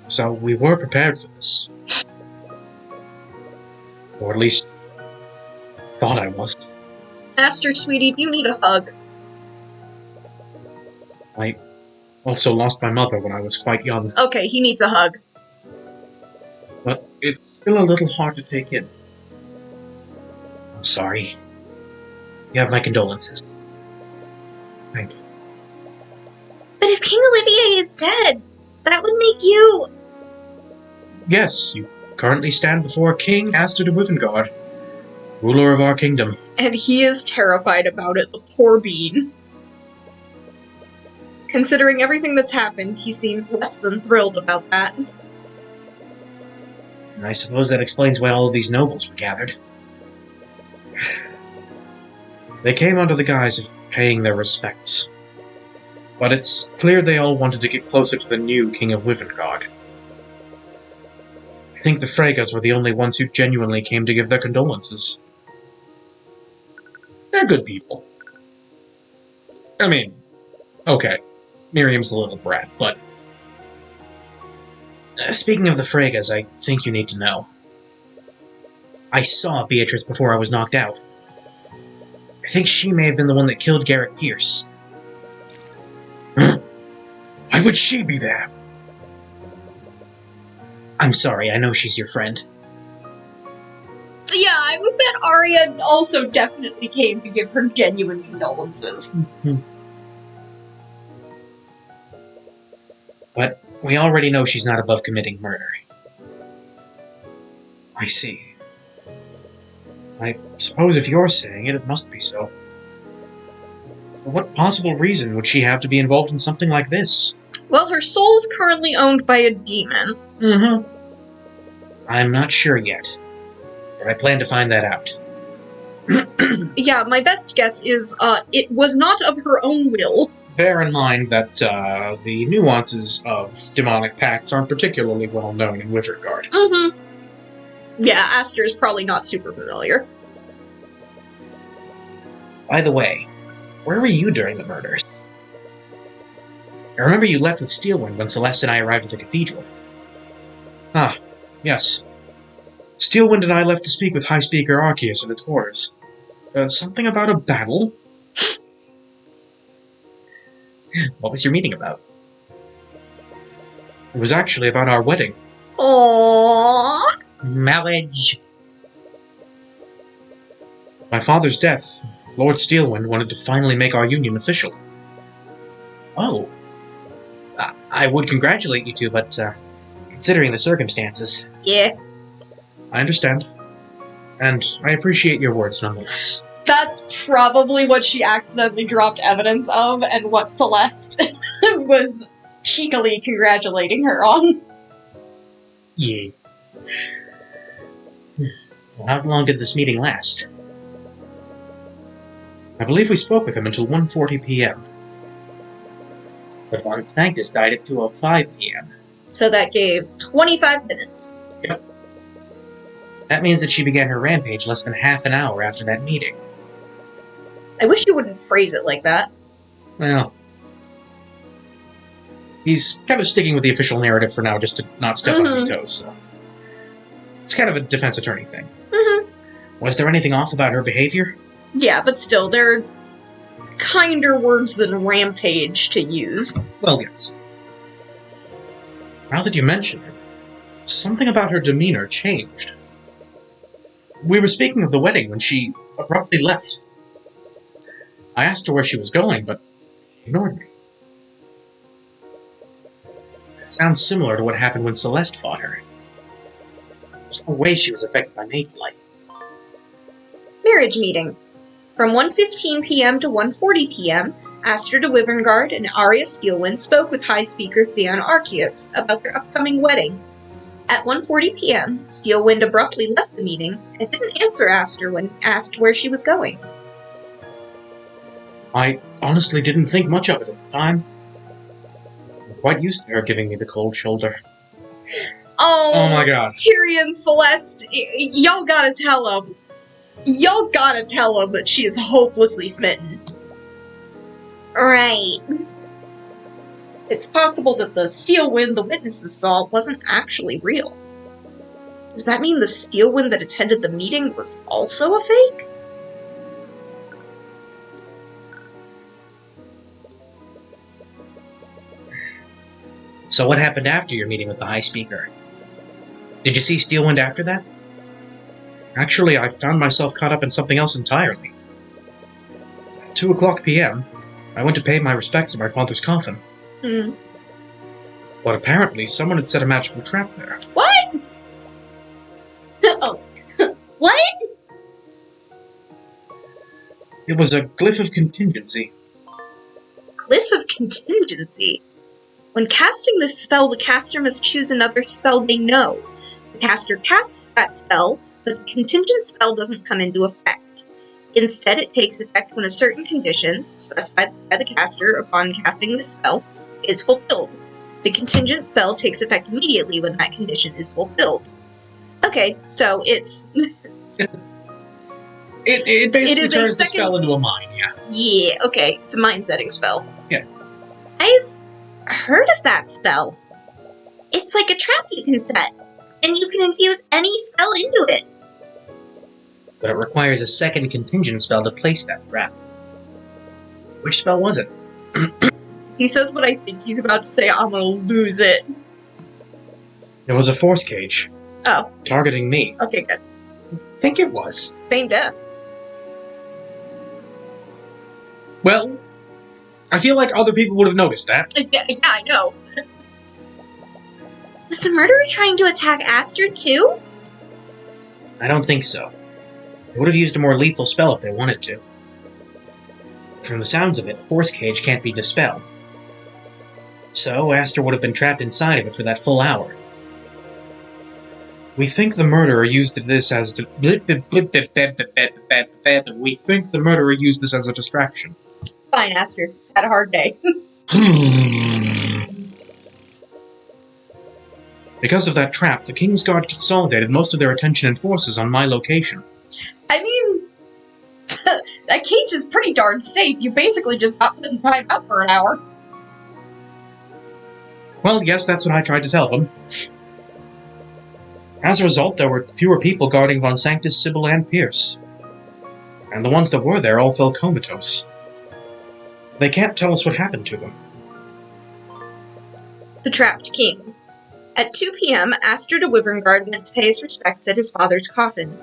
so we were prepared for this. Or at least, thought I was. Aster, sweetie, you need a hug. I also lost my mother when I was quite young, Okay, he needs a hug. but it's still a little hard to take in. I'm sorry. You have my condolences. Thank you. But if King Olivier is dead, that would make you... Yes, you currently stand before King Aster de Wivengard, ruler of our kingdom. And he is terrified about it, the poor bean. Considering everything that's happened, he seems less than thrilled about that. And I suppose that explains why all of these nobles were gathered. They came under the guise of paying their respects. But it's clear they all wanted to get closer to the new King of Wivengard. I think the Fregas were the only ones who genuinely came to give their condolences. They're good people. I mean, okay, Miriam's a little brat, but... Speaking of the Fregas, I think you need to know. I saw Beatrice before I was knocked out. I think she may have been the one that killed Garrett Pierce. Why would she be there? I'm sorry, I know she's your friend. Yeah, I would bet Arya also definitely came to give her genuine condolences. But we already know she's not above committing murder. I see. I suppose if you're saying it, it must be so. But what possible reason would she have to be involved in something like this? Well, her soul is currently owned by a demon. I'm not sure yet, but I plan to find that out. Yeah, my best guess is, it was not of her own will. Bear in mind that the nuances of demonic pacts aren't particularly well known in Witherguard. Yeah, Aster is probably not super familiar. By the way, where were you during the murders? I remember you left with Steelwind when Celeste and I arrived at the cathedral. Ah, yes. Steelwind and I left to speak with High Speaker Arceus in the Taurus. Something about a battle? What was your meeting about? It was actually about our wedding. Aww. Marriage. My father's death, Lord Steelwind wanted to finally make our union official. Oh. I would congratulate you two, but considering the circumstances... Yeah. I understand. And I appreciate your words nonetheless. That's probably what she accidentally dropped evidence of, and what Celeste was cheekily congratulating her on. Yeah. Well, how long did this meeting last? I believe we spoke with him until 1:40 p.m. But Von Sanctus died at 2:05 p.m. So that gave 25 minutes. That means that she began her rampage less than half an hour after that meeting. I wish you wouldn't phrase it like that. Well, he's kind of sticking with the official narrative for now, just to not step on any toes, so... It's kind of a defense attorney thing. Was there anything off about her behavior? Yeah, but still, there are kinder words than rampage to use. Well, yes. Now that you mention it, something about her demeanor changed. We were speaking of the wedding when she abruptly left. I asked her where she was going, but she ignored me. It sounds similar to what happened when Celeste fought her. There's no way she was affected by Maid Blight. Marriage meeting. From 1:15 p.m. to 1:40 p.m., Aster de Wyverngard and Arya Steelwind spoke with High Speaker Theon Arceus about their upcoming wedding. At 1:40 p.m., Steelwind abruptly left the meeting and didn't answer Aster when asked where she was going. I honestly didn't think much of it at the time. I'm quite used to her giving me the cold shoulder. Oh my god. Tyrion, Celeste, y'all gotta tell him. Y'all gotta tell him that she is hopelessly smitten. Right. It's possible that the Steelwind the witnesses saw wasn't actually real. Does that mean the Steelwind that attended the meeting was also a fake? So what happened after your meeting with the High Speaker? Did you see Steelwind after that? Actually, I found myself caught up in something else entirely. At 2:00 p.m., I went to pay my respects at my father's coffin. But apparently, someone had set a magical trap there. What? Oh. What? It was a glyph of contingency. Glyph of contingency. When casting this spell, the caster must choose another spell they know. The caster casts that spell, but the contingent spell doesn't come into effect. Instead, it takes effect when a certain condition, specified by the caster upon casting the spell, is fulfilled. The contingent spell takes effect immediately when that condition is fulfilled. Okay, so it's... It basically is turns the spell into a mine, yeah. Yeah, okay, it's a mind-setting spell. Yeah. I've heard of that spell. It's like a trap you can set, and you can infuse any spell into it. But it requires a second contingent spell to place that trap. Which spell was it? He says what I think he's about to say, I'm gonna lose it. It was a force cage. Oh. Targeting me. Okay, good. I think it was. Same death. Well, I feel like other people would have noticed that. Yeah, I know. Was the murderer trying to attack Aster too? I don't think so. They would have used a more lethal spell if they wanted to. From the sounds of it, Force Cage can't be dispelled. So, Aster would have been trapped inside of it for that full hour. We think the murderer used this as a distraction. It's fine, Aster. Had a hard day. Because of that trap, the Kingsguard consolidated most of their attention and forces on my location. I mean, that cage is pretty darn safe. You basically just got put in time out for an hour. Well, yes, that's what I tried to tell them. As a result, there were fewer people guarding Von Sanctus, Sybil, and Pierce. And the ones that were there all fell comatose. They can't tell us what happened to them. The Trapped King. At 2 p.m., Aster de Wyverngard went to pay his respects at his father's coffin.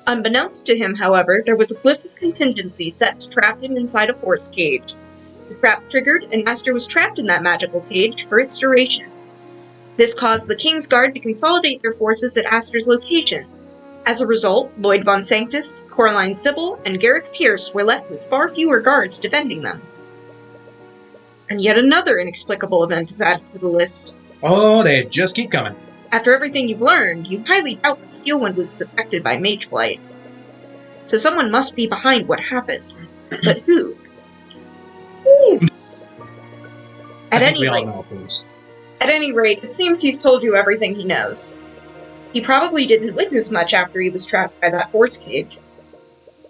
Unbeknownst to him, however, there was a glyph of contingency set to trap him inside a force cage. The trap triggered, and Aster was trapped in that magical cage for its duration. This caused the King's Guard to consolidate their forces at Aster's location. As a result, Lloyd Von Sanctus, Coraline Sybil, and Garrick Pierce were left with far fewer guards defending them. And yet another inexplicable event is added to the list. Oh, they just keep coming. After everything you've learned, you highly doubt that Steelwind was affected by Mage Blight. So someone must be behind what happened. But who? At any rate, it seems he's told you everything he knows. He probably didn't witness much after he was trapped by that force cage.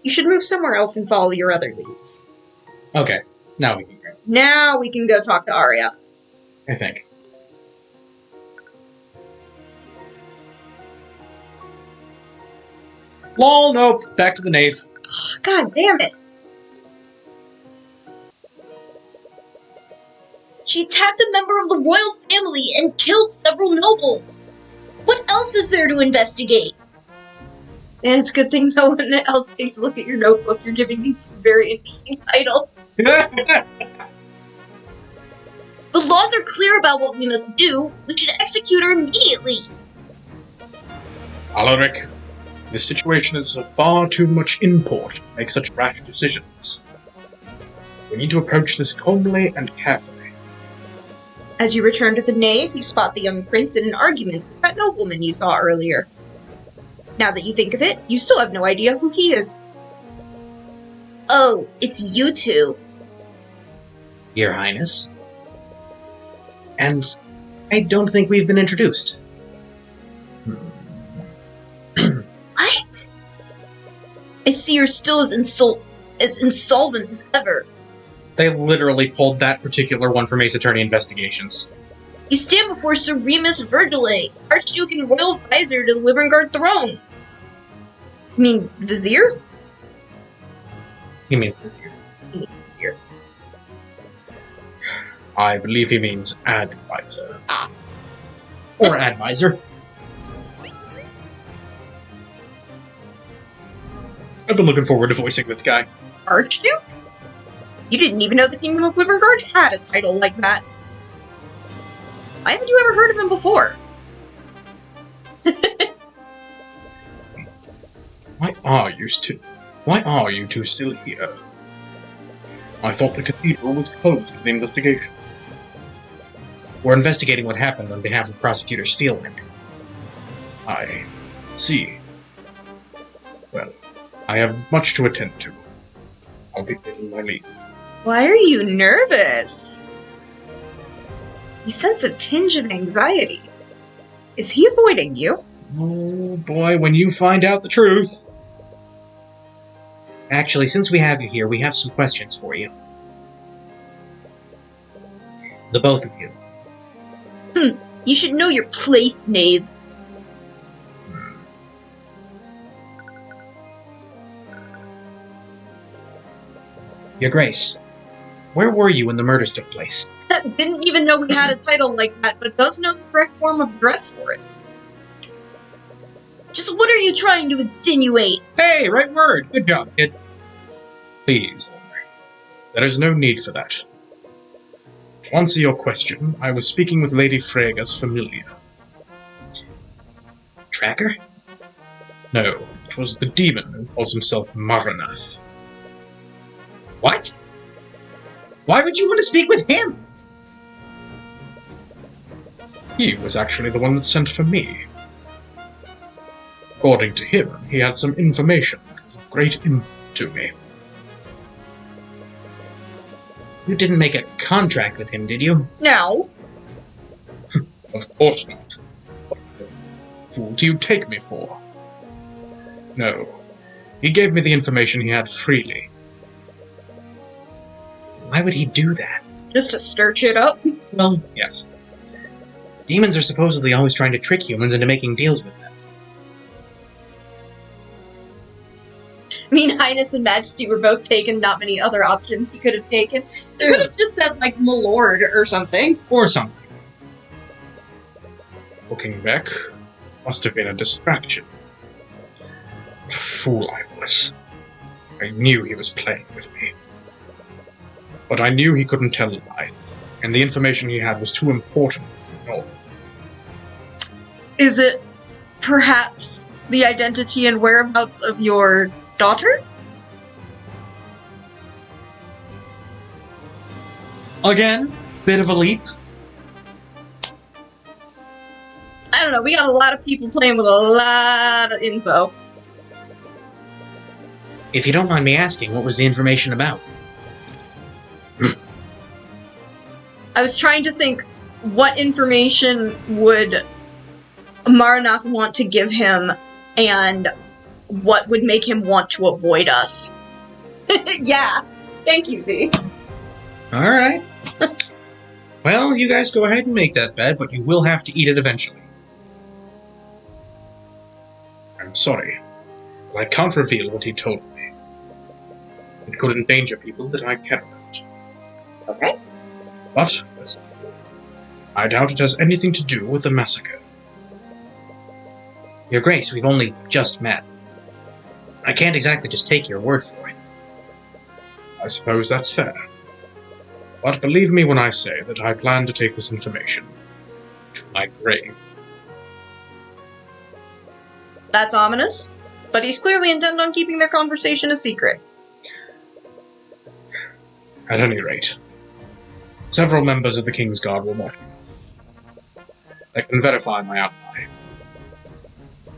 You should move somewhere else and follow your other leads. Okay, now we can go. Now we can go talk to Arya. I think. Lol, nope. Back to the nave. God damn it. She attacked a member of the royal family and killed several nobles. What else is there to investigate? Man, it's a good thing no one else takes a look at your notebook. You're giving these very interesting titles. The laws are clear about what we must do. We should execute her immediately. Alaric, this situation is of far too much import to make such rash decisions. We need to approach this calmly and carefully. As you return to the nave, you spot the young prince in an argument with that nobleman you saw earlier. Now that you think of it, you still have no idea who he is. Oh, it's you two. Your Highness. And I don't think we've been introduced. What? I see you're still as insolvent as ever. They literally pulled that particular one from Ace Attorney Investigations. You stand before Sir Remus Vergile, Archduke and Royal Advisor to the Wyverngard throne. You mean Vizier? He means Vizier. He means Vizier. I believe he means advisor. Or advisor. I've been looking forward to voicing this guy. Archduke? You didn't even know the Kingdom of Wyverngard had a title like that. Why haven't you ever heard of him before? Why are you two still here? I thought the cathedral was closed for the investigation. We're investigating what happened on behalf of Prosecutor Steelwind. I see. Well, I have much to attend to. I'll be taking my leave. Why are you nervous? You sense a tinge of anxiety. Is he avoiding you? Oh boy, when you find out the truth. Actually, since we have you here, we have some questions for you. The both of you. You should know your place, knave. Your Grace, where were you when the murders took place? Didn't even know we had a title like that, but does know the correct form of dress for it. Just what are you trying to insinuate? Hey, right word! Good job, kid. Please, there is no need for that. To answer your question, I was speaking with Lady Frega's familiar. Tracker? No, it was the demon who calls himself Maranath. What? Why would you want to speak with him? He was actually the one that sent for me. According to him, he had some information that was of great import to me. You didn't make a contract with him, did you? No. Of course not. What the fool do you take me for? No. He gave me the information he had freely. Why would he do that? Just to stir shit up? Well, Yes. Demons are supposedly always trying to trick humans into making deals with them. I mean, Highness and Majesty were both taken, not many other options he could have taken. He could have just said, like, Milord or something. Or something. Looking back, must have been a distraction. What a fool I was. I knew he was playing with me. But I knew he couldn't tell a lie, and the information he had was too important to ignore. Is it perhaps the identity and whereabouts of your daughter? Again, bit of a leap. I don't know, we got a lot of people playing with a lot of info. If you don't mind me asking, what was the information about? I was trying to think what information would Maranath want to give him and what would make him want to avoid us. Yeah, thank you, Z. Alright. Well, you guys go ahead and make that bet, but you will have to eat it eventually. I'm sorry, but I can't reveal what he told me. It could endanger people that I care about. Okay. But I doubt it has anything to do with the massacre. Your Grace, we've only just met. I can't exactly just take your word for it. I suppose that's fair. But believe me when I say that I plan to take this information to my grave. That's ominous, but he's clearly intent on keeping their conversation a secret. At any rate, several members of the King's Guard will watch me. They can verify my alibi.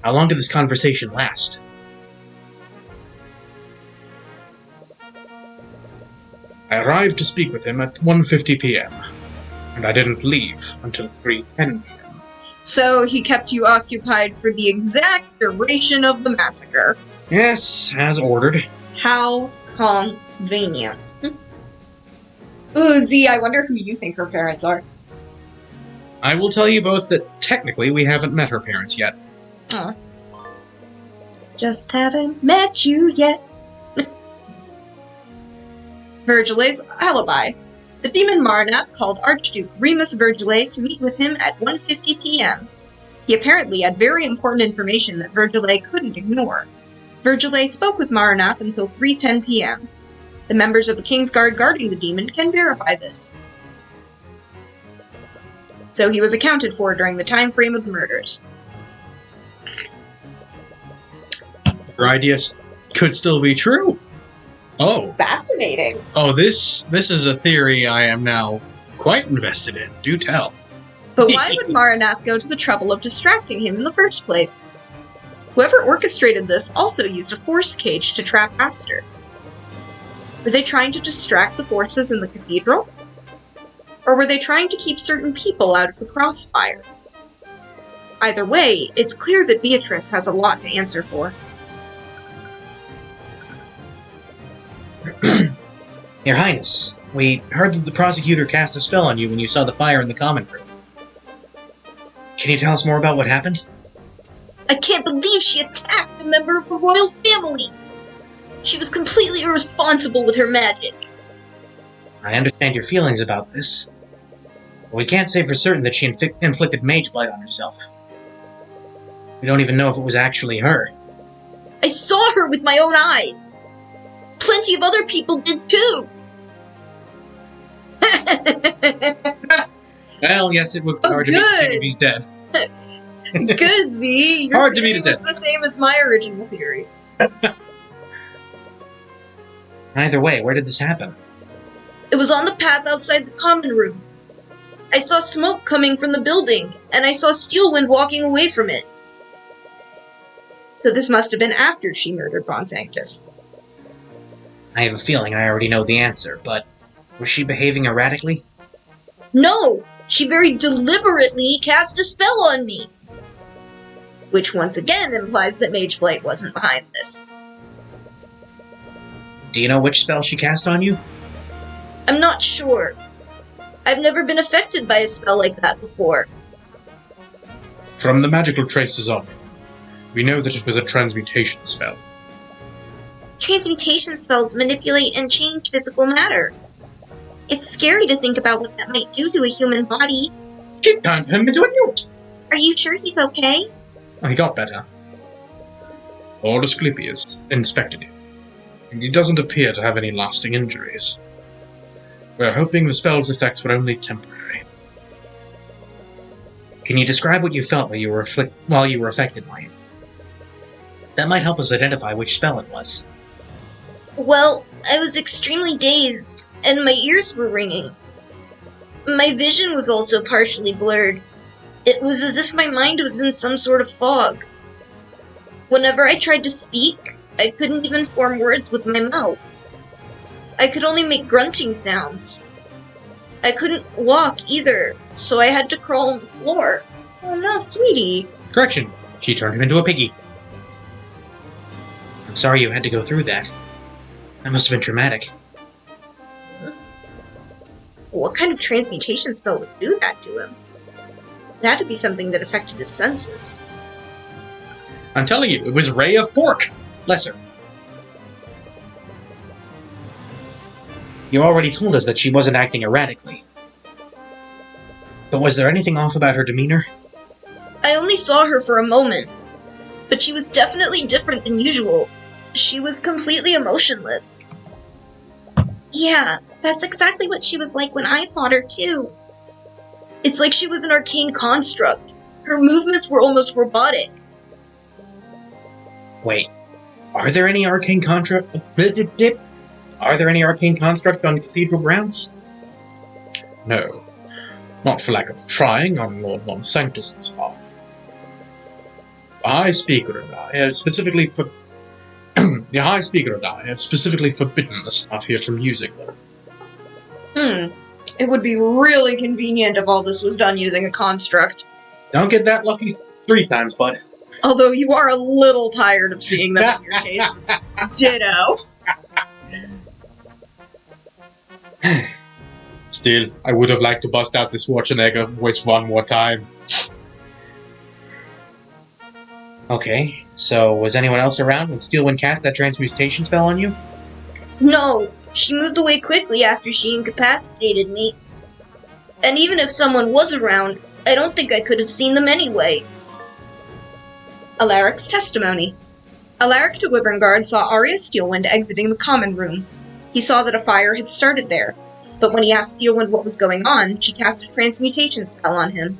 How long did this conversation last? I arrived to speak with him at 1:50 p.m., and I didn't leave until 3:10 p.m. So he kept you occupied for the exact duration of the massacre. Yes, as ordered. How convenient. Ooh, Z, I wonder who you think her parents are. I will tell you both that technically we haven't met her parents yet. Oh. Just haven't met you yet. Virgile's alibi. The demon Maranath called Archduke Remus Virgile to meet with him at 1:50 p.m. He apparently had very important information that Virgile couldn't ignore. Virgile spoke with Maranath until 3:10 p.m. The members of the King's Guard guarding the demon can verify this. So he was accounted for during the time frame of the murders. Your idea could still be true. Oh. Fascinating. Oh, this is a theory I am now quite invested in. Do tell. But why would Maranath go to the trouble of distracting him in the first place? Whoever orchestrated this also used a force cage to trap Aster. Were they trying to distract the forces in the cathedral? Or were they trying to keep certain people out of the crossfire? Either way, it's clear that Beatrice has a lot to answer for. Your Highness, we heard that the prosecutor cast a spell on you when you saw the fire in the common room. Can you tell us more about what happened? I can't believe she attacked a member of the royal family! She was completely irresponsible with her magic. I understand your feelings about this, but we can't say for certain that she inflicted mage blight on herself. We don't even know if it was actually her. I saw her with my own eyes! Plenty of other people did too! Well, yes, it would be hard to beat the king if he's dead. Good, Z. Your Hard to theory beat a was dead. the same as my original theory. Either way, where did this happen? It was on the path outside the common room. I saw smoke coming from the building, and I saw Steelwind walking away from it. So this must have been after she murdered Von Sanctus. I have a feeling I already know the answer, but was she behaving erratically? No! She very deliberately cast a spell on me! Which once again implies that Mage Blight wasn't behind this. Do you know which spell she cast on you? I'm not sure. I've never been affected by a spell like that before. From the magical traces on it, we know that it was a transmutation spell. Transmutation spells manipulate and change physical matter. It's scary to think about what that might do to a human body. She turned him into a newt! Are you sure he's okay? He got better. Lord Asclepius inspected him. He doesn't appear to have any lasting injuries. We're hoping the spell's effects were only temporary. Can you describe what you felt while you were affected by it? That might help us identify which spell it was. Well, I was extremely dazed, and my ears were ringing. My vision was also partially blurred. It was as if my mind was in some sort of fog. Whenever I tried to speak, I couldn't even form words with my mouth. I could only make grunting sounds. I couldn't walk either, so I had to crawl on the floor. Oh no, sweetie. Correction, she turned him into a piggy. I'm sorry you had to go through that. That must have been traumatic. What kind of transmutation spell would do that to him? It had to be something that affected his senses. I'm telling you, it was Ray of Pork! Lesser. You already told us that she wasn't acting erratically. But was there anything off about her demeanor? I only saw her for a moment, but she was definitely different than usual. She was completely emotionless. Yeah, that's exactly what she was like when I fought her too. It's like she was an arcane construct. Her movements were almost robotic. Wait, are there any arcane constructs on cathedral grounds? No. Not for lack of trying on Lord von Sanctus's part. The High Speaker and I have specifically forbidden the staff here from using them. It would be really convenient if all this was done using a construct. Don't get that lucky 3 times, bud. Although you are a little tired of seeing them in your case. Ditto. Still, I would have liked to bust out the Schwarzenegger voice one more time. Okay, so was anyone else around when Steelwind cast that transmutation spell on you? No, she moved away quickly after she incapacitated me. And even if someone was around, I don't think I could have seen them anyway. Alaric's testimony. Alaric de Wyverngard saw Arya Steelwind exiting the common room. He saw that a fire had started there, but when he asked Steelwind what was going on, she cast a transmutation spell on him.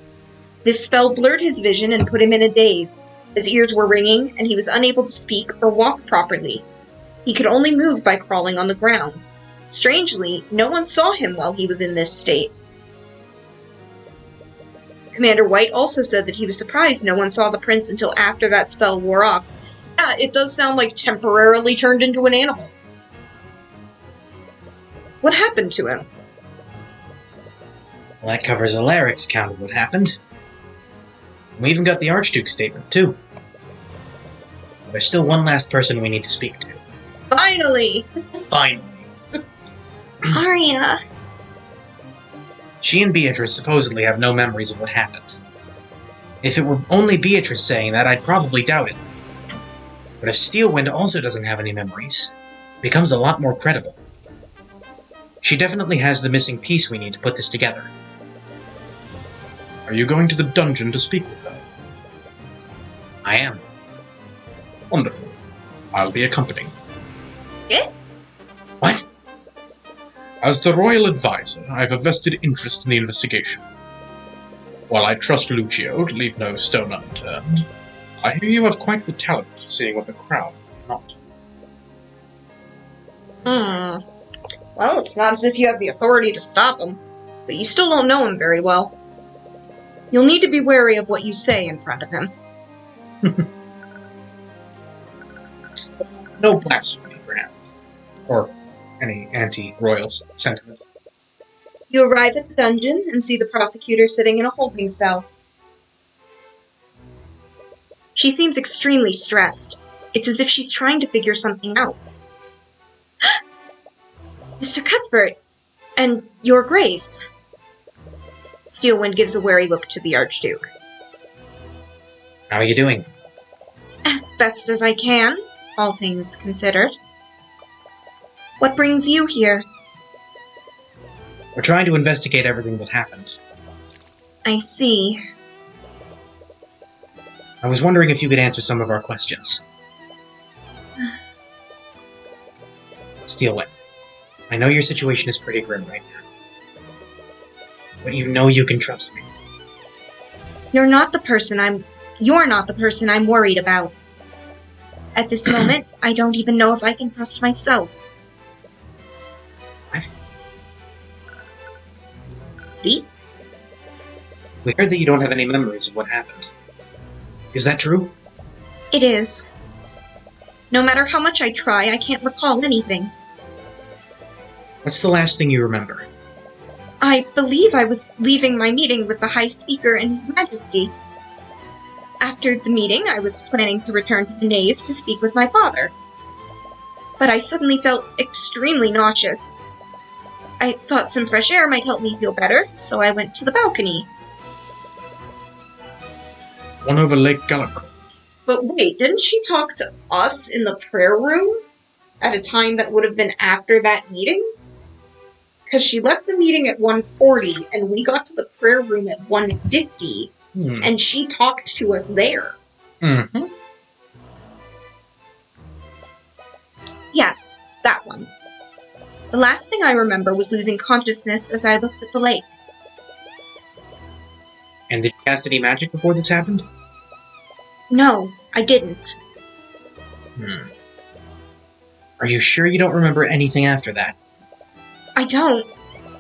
This spell blurred his vision and put him in a daze. His ears were ringing, and he was unable to speak or walk properly. He could only move by crawling on the ground. Strangely, no one saw him while he was in this state. Commander White also said that he was surprised no one saw the prince until after that spell wore off. Yeah, it does sound like temporarily turned into an animal. What happened to him? Well, that covers Alaric's account of what happened. We even got the Archduke's statement, too. There's still one last person we need to speak to. Finally! Finally. Arya. She and Beatrice supposedly have no memories of what happened. If it were only Beatrice saying that, I'd probably doubt it. But if Steelwind also doesn't have any memories, it becomes a lot more credible. She definitely has the missing piece we need to put this together. Are you going to the dungeon to speak with her? I am. Wonderful. I'll be accompanying. Eh? What? As the royal advisor, I have a vested interest in the investigation. While I trust Lucio to leave no stone unturned, I hear you have quite the talent for seeing what the crown cannot. Well, it's not as if you have the authority to stop him, but you still don't know him very well. You'll need to be wary of what you say in front of him. No blasphemy, perhaps. Or any anti-royal sentiment. You arrive at the dungeon and see the prosecutor sitting in a holding cell. She seems extremely stressed. It's as if she's trying to figure something out. Mr. Cuthbert, and Your Grace. Steelwind gives a wary look to the Archduke. How are you doing? As best as I can, all things considered. What brings you here? We're trying to investigate everything that happened. I see. I was wondering if you could answer some of our questions. Steelwind, I know your situation is pretty grim right now. But you know you can trust me. You're not the person I'm worried about. At this moment, I don't even know if I can trust myself. What? Beats? We heard that you don't have any memories of what happened. Is that true? It is. No matter how much I try, I can't recall anything. What's the last thing you remember? I believe I was leaving my meeting with the High Speaker and His Majesty. After the meeting, I was planning to return to the nave to speak with my father. But I suddenly felt extremely nauseous. I thought some fresh air might help me feel better, so I went to the balcony. One over Lake Gallacroix. But wait, didn't she talk to us in the prayer room at a time that would have been after that meeting? Because she left the meeting at 1:40, and we got to the prayer room at 1:50, and she talked to us there. Mm-hmm. Yes, that one. The last thing I remember was losing consciousness as I looked at the lake. And did you cast any magic before this happened? No, I didn't. Are you sure you don't remember anything after that? I don't.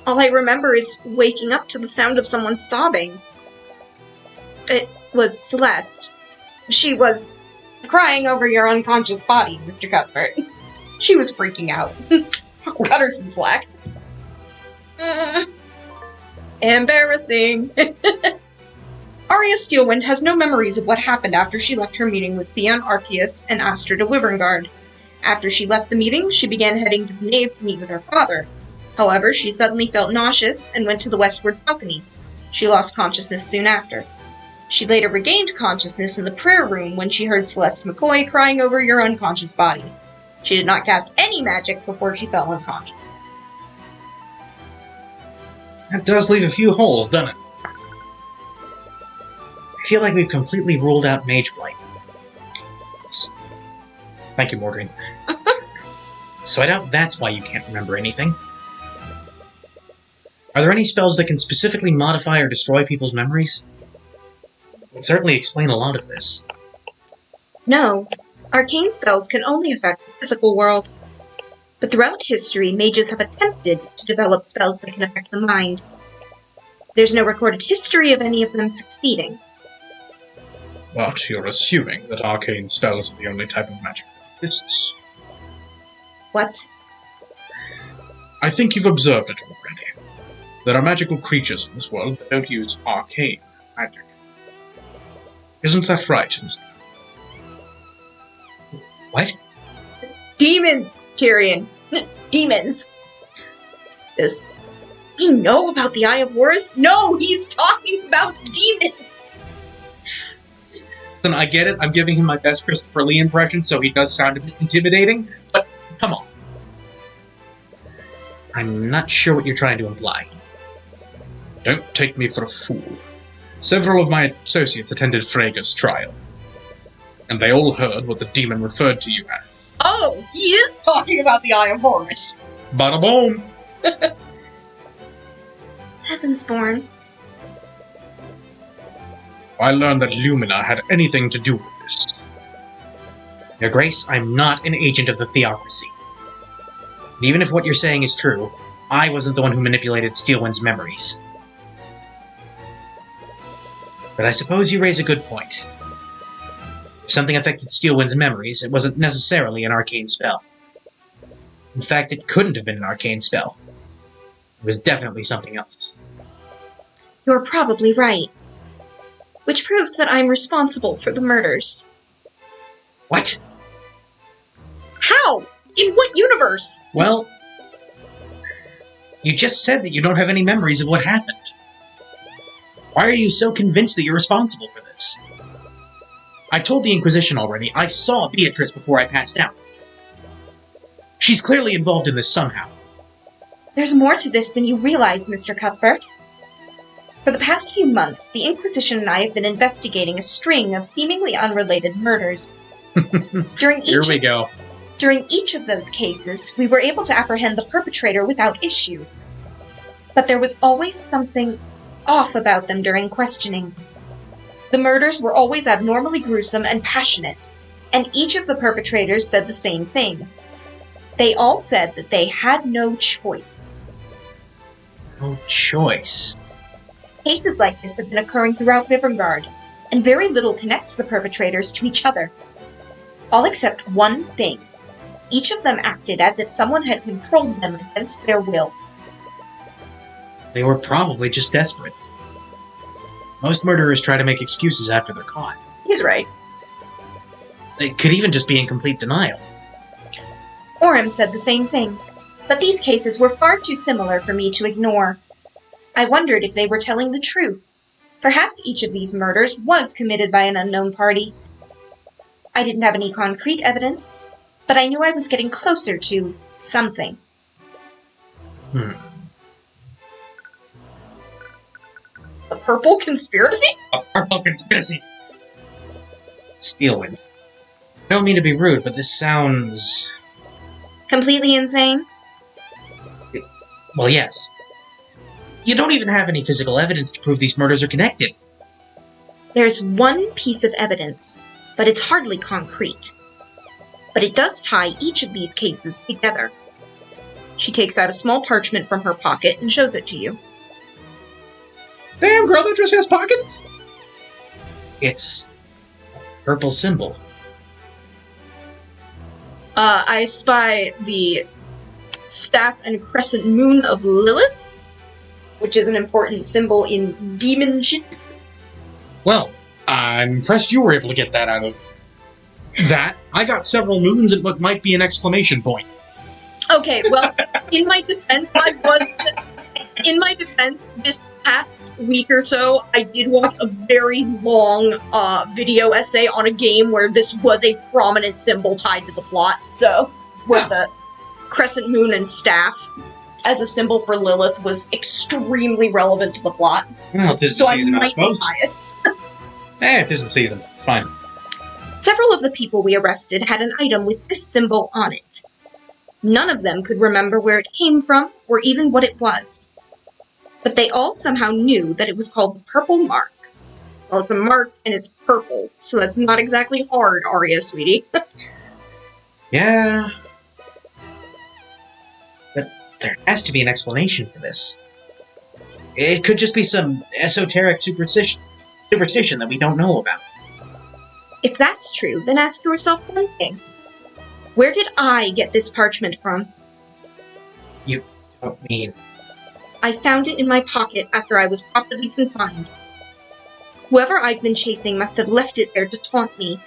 All I remember is waking up to the sound of someone sobbing. It was Celeste. She was Crying over your unconscious body, Mr. Cuthbert. She was freaking out. Cut her some slack. Embarrassing. Arya Steelwind has no memories of what happened after she left her meeting with Theon Arceus and Astra de Wyverngard. After she left the meeting, she began heading to the nave to meet with her father. However, she suddenly felt nauseous and went to the westward balcony. She lost consciousness soon after. She later regained consciousness in the prayer room when she heard Celeste McCoy crying over your unconscious body. She did not cast any magic before she fell unconscious. That does leave a few holes, doesn't it? I feel like we've completely ruled out Mage Blight. Thank you, Mordrin. So I doubt that's why you can't remember anything. Are there any spells that can specifically modify or destroy people's memories? It would certainly explain a lot of this. No, arcane spells can only affect the physical world. But throughout history, mages have attempted to develop spells that can affect the mind. There's no recorded history of any of them succeeding. But you're assuming that arcane spells are the only type of magic that exists. What? I think you've observed it already. There are magical creatures in this world that don't use arcane magic. Isn't that right, Mr.? What? Demons, Tyrion. Demons. Does he know about the Eye of Horus? No, he's talking about demons. Then I get it. I'm giving him my best Christopher Lee impression, so he does sound a bit intimidating, but come on. I'm not sure what you're trying to imply. Don't take me for a fool. Several of my associates attended Frega's trial, and they all heard what the demon referred to you as. Oh, he is talking about the Eye of Horus. Bada boom! Heavensborn. I learned that Lumina had anything to do with this. Your Grace, I'm not an agent of the Theocracy. And even if what you're saying is true, I wasn't the one who manipulated Steelwind's memories. But I suppose you raise a good point. If something affected Steelwind's memories, it wasn't necessarily an arcane spell. In fact, it couldn't have been an arcane spell. It was definitely something else. You're probably right. Which proves that I'm responsible for the murders. What? How? In what universe? Well, you just said that you don't have any memories of what happened. Why are you so convinced that you're responsible for this? I told the Inquisition already. I saw Beatrice before I passed out. She's clearly involved in this somehow. There's more to this than you realize, Mr. Cuthbert. For the past few months, the Inquisition and I have been investigating a string of seemingly unrelated murders. Here we go. During each of those cases, we were able to apprehend the perpetrator without issue. But there was always something off about them during questioning. The murders were always abnormally gruesome and passionate, and each of the perpetrators said the same thing. They all said that they had no choice. No choice. Cases like this have been occurring throughout Rivengard, and very little connects the perpetrators to each other. All except one thing. Each of them acted as if someone had controlled them against their will. They were probably just desperate. Most murderers try to make excuses after they're caught. He's right. They could even just be in complete denial. Orem said the same thing, but these cases were far too similar for me to ignore. I wondered if they were telling the truth. Perhaps each of these murders was committed by an unknown party. I didn't have any concrete evidence, but I knew I was getting closer to something. The purple conspiracy? A purple conspiracy! Steelwind. I don't mean to be rude, but this sounds... Completely insane? Well, yes. You don't even have any physical evidence to prove these murders are connected. There's one piece of evidence, but it's hardly concrete. But it does tie each of these cases together. She takes out a small parchment from her pocket and shows it to you. Damn, girl, that dress has pockets! It's a purple symbol. I spy the staff and crescent moon of Lilith, which is an important symbol in demon shit. Well, I'm impressed you were able to get that out of that. I got several moons and what might be an exclamation point. Okay, well, in my defense, this past week or so, I did watch a very long video essay on a game where this was a prominent symbol tied to the plot, so where the crescent moon and staff as a symbol for Lilith was extremely relevant to the plot. Well, 'tis So the I season, I might be suppose. biased. It is the season. It's fine. Several of the people we arrested had an item with this symbol on it. None of them could remember where it came from or even what it was. But they all somehow knew that it was called the Purple Mark. Well, it's a mark and it's purple, so that's not exactly hard, Arya, sweetie. Yeah. But there has to be an explanation for this. It could just be some esoteric superstition that we don't know about. If that's true, then ask yourself one thing. Where did I get this parchment from? You don't mean... I found it in my pocket after I was properly confined. Whoever I've been chasing must have left it there to taunt me.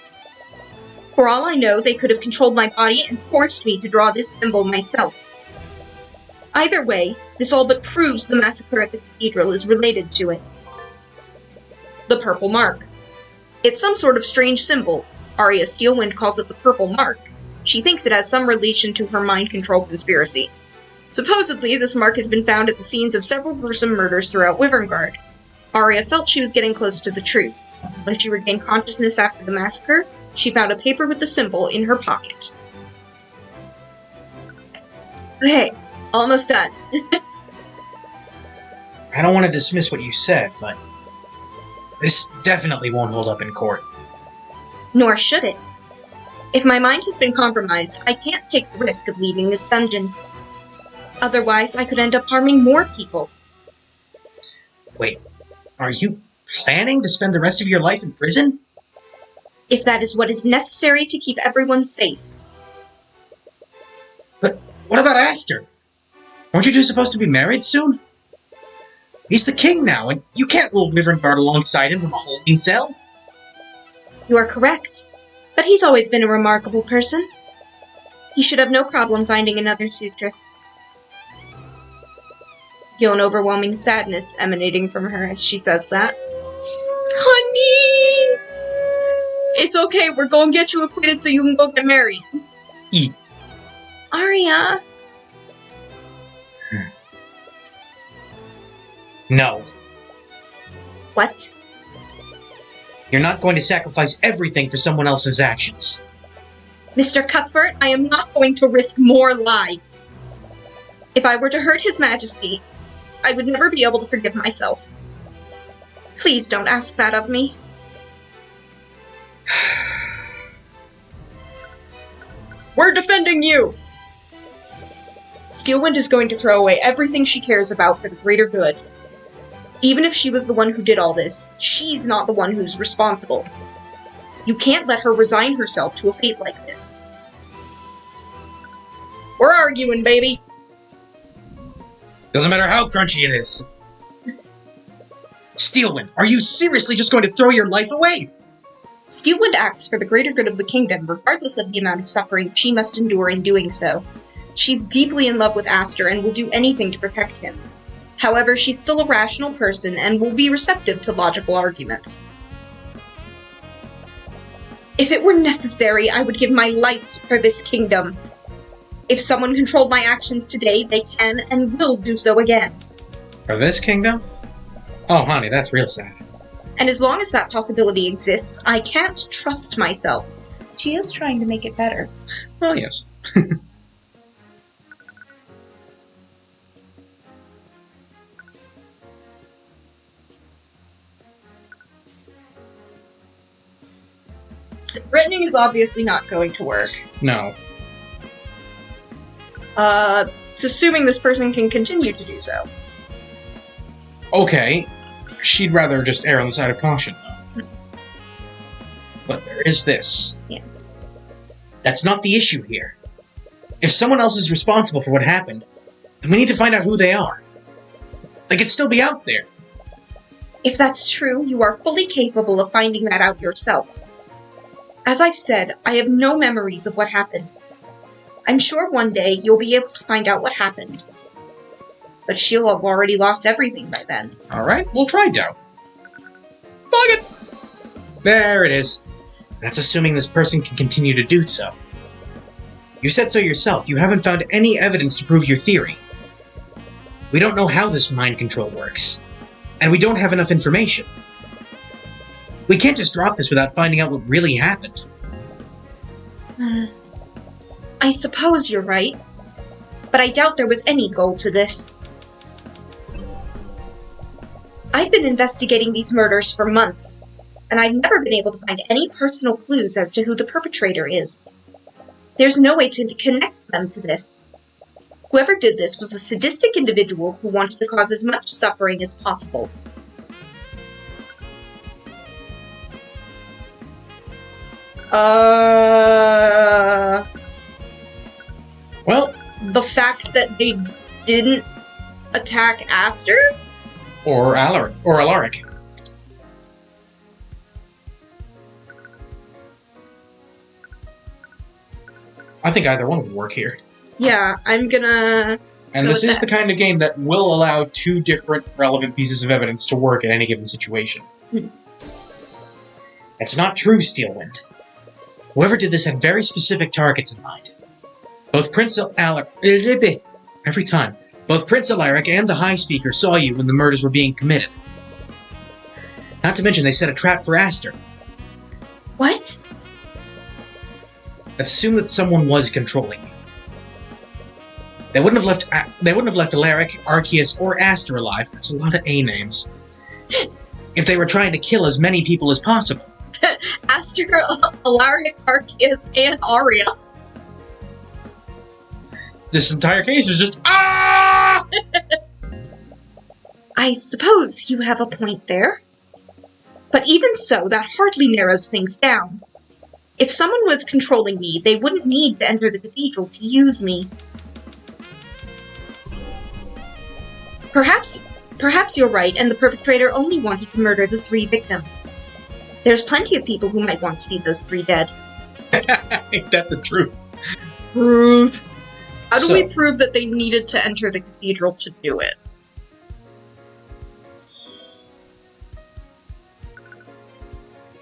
For all I know, they could have controlled my body and forced me to draw this symbol myself. Either way, this all but proves the massacre at the cathedral is related to it. The Purple Mark. It's some sort of strange symbol. Arya Steelwind calls it the Purple Mark. She thinks it has some relation to her mind control conspiracy. Supposedly, this mark has been found at the scenes of several gruesome murders throughout Wyverngard. Arya felt she was getting close to the truth. When she regained consciousness after the massacre, she found a paper with the symbol in her pocket. Okay, almost done. I don't want to dismiss what you said, but... this definitely won't hold up in court. Nor should it. If my mind has been compromised, I can't take the risk of leaving this dungeon. Otherwise, I could end up harming more people. Wait, are you planning to spend the rest of your life in prison? If that is what is necessary to keep everyone safe. But what about Aster? Aren't you two supposed to be married soon? He's the king now, and you can't rule Wyverngard alongside him from a holding cell. You are correct. But he's always been a remarkable person. He should have no problem finding another suitress. Feel an overwhelming sadness emanating from her as she says that. Honey! It's okay, we're gonna get you acquitted so you can go get married. Arya. No. What? You're not going to sacrifice everything for someone else's actions. Mr. Cuthbert, I am not going to risk more lives. If I were to hurt His Majesty, I would never be able to forgive myself. Please don't ask that of me. We're defending you! Steelwind is going to throw away everything she cares about for the greater good. Even if she was the one who did all this, she's not the one who's responsible. You can't let her resign herself to a fate like this. We're arguing, baby. Doesn't matter how crunchy it is. Steelwind, are you seriously just going to throw your life away? Steelwind acts for the greater good of the kingdom, regardless of the amount of suffering she must endure in doing so. She's deeply in love with Aster and will do anything to protect him. However, she's still a rational person and will be receptive to logical arguments. If it were necessary, I would give my life for this kingdom. If someone controlled my actions today, they can and will do so again. For this kingdom? Oh, honey, that's real sad. And as long as that possibility exists, I can't trust myself. She is trying to make it better. Well, yes. Threatening is obviously not going to work. No. It's assuming this person can continue to do so. Okay. She'd rather just err on the side of caution, though. But there is this. Yeah. That's not the issue here. If someone else is responsible for what happened, then we need to find out who they are. They could still be out there. If that's true, you are fully capable of finding that out yourself. As I've said, I have no memories of what happened. I'm sure one day you'll be able to find out what happened. But she'll have already lost everything by then. Alright, we'll try doubt. Fuck it! There it is. That's assuming this person can continue to do so. You said so yourself. You haven't found any evidence to prove your theory. We don't know how this mind control works. And we don't have enough information. We can't just drop this without finding out what really happened. I suppose you're right. But I doubt there was any goal to this. I've been investigating these murders for months, and I've never been able to find any personal clues as to who the perpetrator is. There's no way to connect them to this. Whoever did this was a sadistic individual who wanted to cause as much suffering as possible. Well, The fact that they didn't attack Aster? or Alaric. I think either one would work here. Yeah, I'm gonna... And Go this with is that. the kind of game that will allow two different relevant pieces of evidence to work in any given situation. It's not true, Steelwind. Whoever did this had very specific targets in mind. Both Prince Alaric... Every time. Both Prince Alaric and the High Speaker saw you when the murders were being committed. Not to mention they set a trap for Aster. What? Let's assume that someone was controlling you. They wouldn't have left Alaric, Arceus, or Aster alive. That's a lot of A names. If they were trying to kill as many people as possible. Aster, Alaric, Arceus, and Arya. This entire case is just ah! I suppose you have a point there. But even so, that hardly narrows things down. If someone was controlling me, they wouldn't need to enter the cathedral to use me. Perhaps you're right, and the perpetrator only wanted to murder the 3 victims. There's plenty of people who might want to see those 3 dead. Ain't that the truth? Truth. How do So- we prove that they needed to enter the cathedral to do it?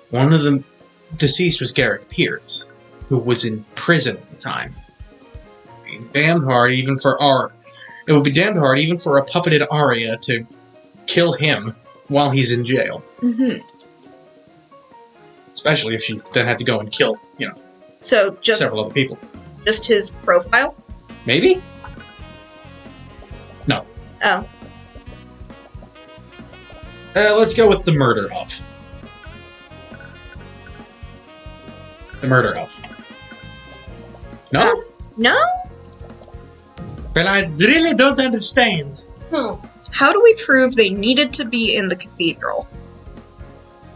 One of them... deceased was Garrick Pierce, who was in prison at the time. It would be damned hard even for a puppeted Arya to kill him while he's in jail. Mm-hmm. Especially if she then had to go and kill, So just several other people. just his profile? Maybe? No. Oh. Let's go with the murder of. The murder of. No? No? Well, I really don't understand. How do we prove they needed to be in the cathedral?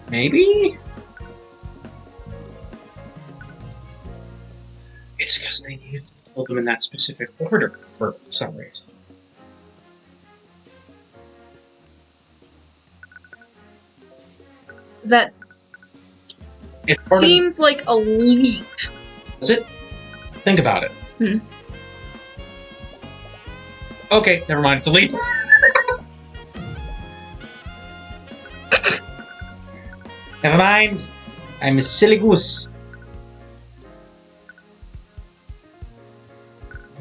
Maybe? It's because they needed to kill them in that specific order for some reason. That It's part seems like a leap. Is it? Think about it. Okay, never mind. It's a leap. Never mind. I'm a silly goose.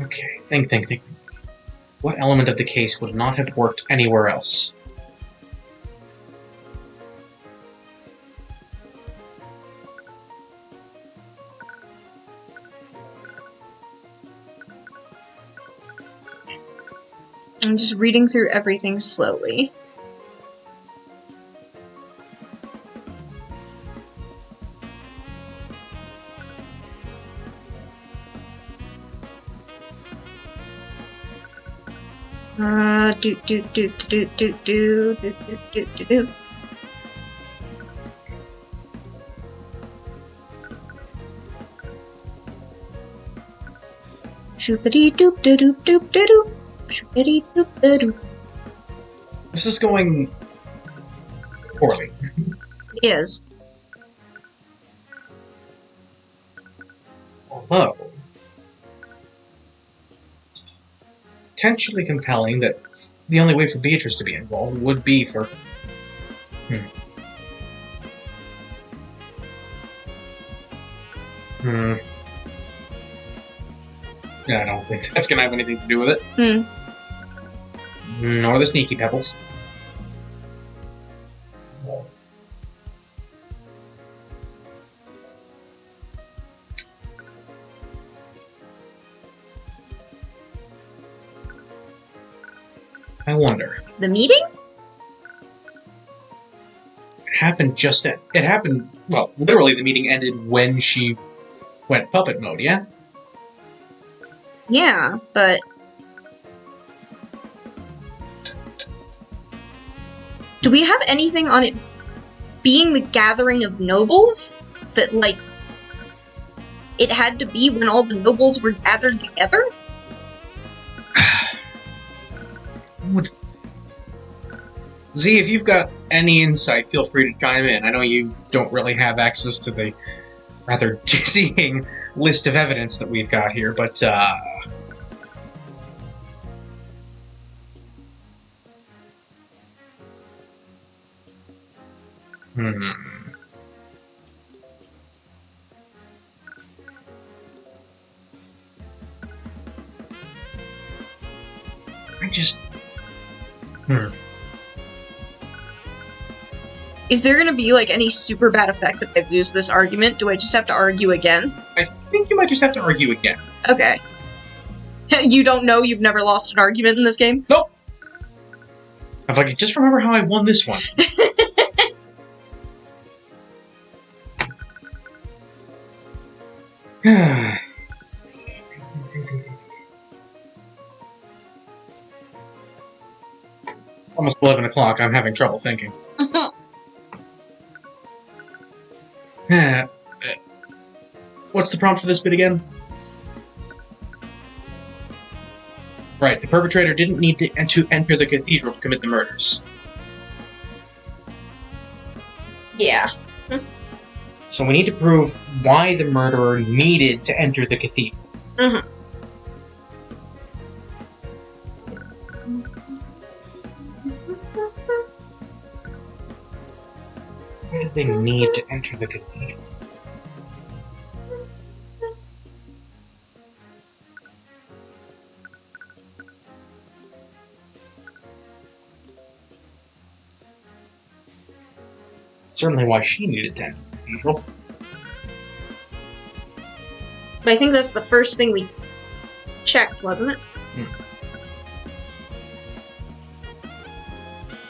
Okay, think. What element of the case would not have worked anywhere else? I'm just reading through everything slowly. Do. Shoopity doop doop doop doop doop. Shoopity doop doop. This is going poorly. Is. Although, it's potentially compelling that the only way for Beatrice to be involved would be for... Yeah, I don't think that's gonna have anything to do with it. Nor the sneaky pebbles. I wonder. The meeting? It happened, well, literally the meeting ended when she went puppet mode, yeah? Yeah, but... Do we have anything on it being the gathering of nobles? That, like, it had to be when all the nobles were gathered together? Z, if you've got any insight, feel free to chime in. I know you don't really have access to the rather dizzying list of evidence that we've got here, but, Is there gonna be, like, any super bad effect if I lose this argument? Do I just have to argue again? I think you might just have to argue again. Okay. You don't know you've never lost an argument in this game? Nope! If I could just remember how I won this one. Almost 11 o'clock, I'm having trouble thinking. What's the prompt for this bit again? Right, the perpetrator didn't need to enter the cathedral to commit the murders. Yeah. So we need to prove why the murderer needed to enter the cathedral. Mm-hmm. Why did they need to enter the cathedral? Certainly why she needed 10 people. But I think that's the first thing we checked, wasn't it?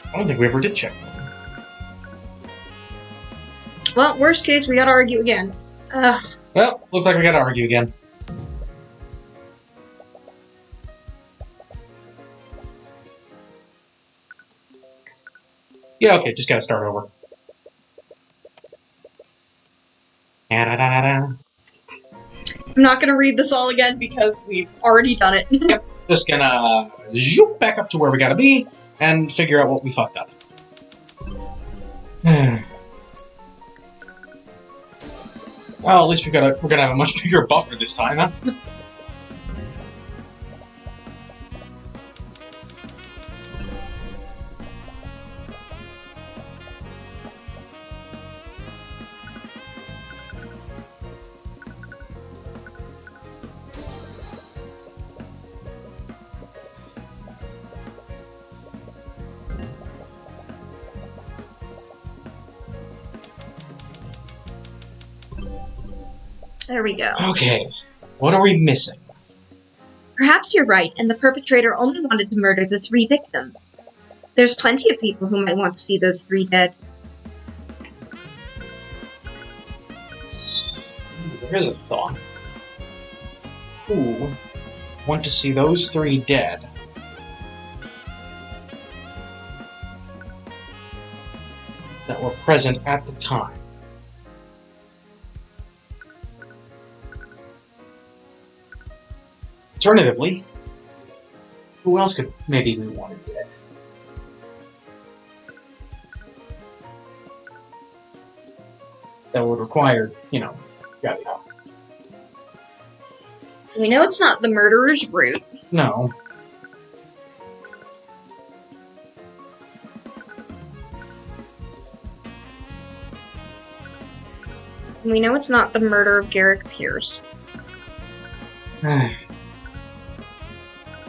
I don't think we ever did check. Well, worst case, we gotta argue again. Ugh. Well, looks like we gotta argue again. Yeah, okay, just gotta start over. Da-da-da-da-da. I'm not gonna read this all again because we've already done it. Yep, just gonna zoop back up to where we gotta be and figure out what we fucked up. Well, at least we're gonna have a much bigger buffer this time, huh? There we go. Okay, what are we missing? Perhaps you're right, and the perpetrator only wanted to murder the 3 victims. There's plenty of people who might want to see those 3 dead. Here's a thought. Who want to see those 3 dead? That were present at the time. Alternatively, who else could maybe we wanted dead? That would require, yada yada. So we know it's not the murderer's root. No. And we know it's not the murder of Garrick Pierce.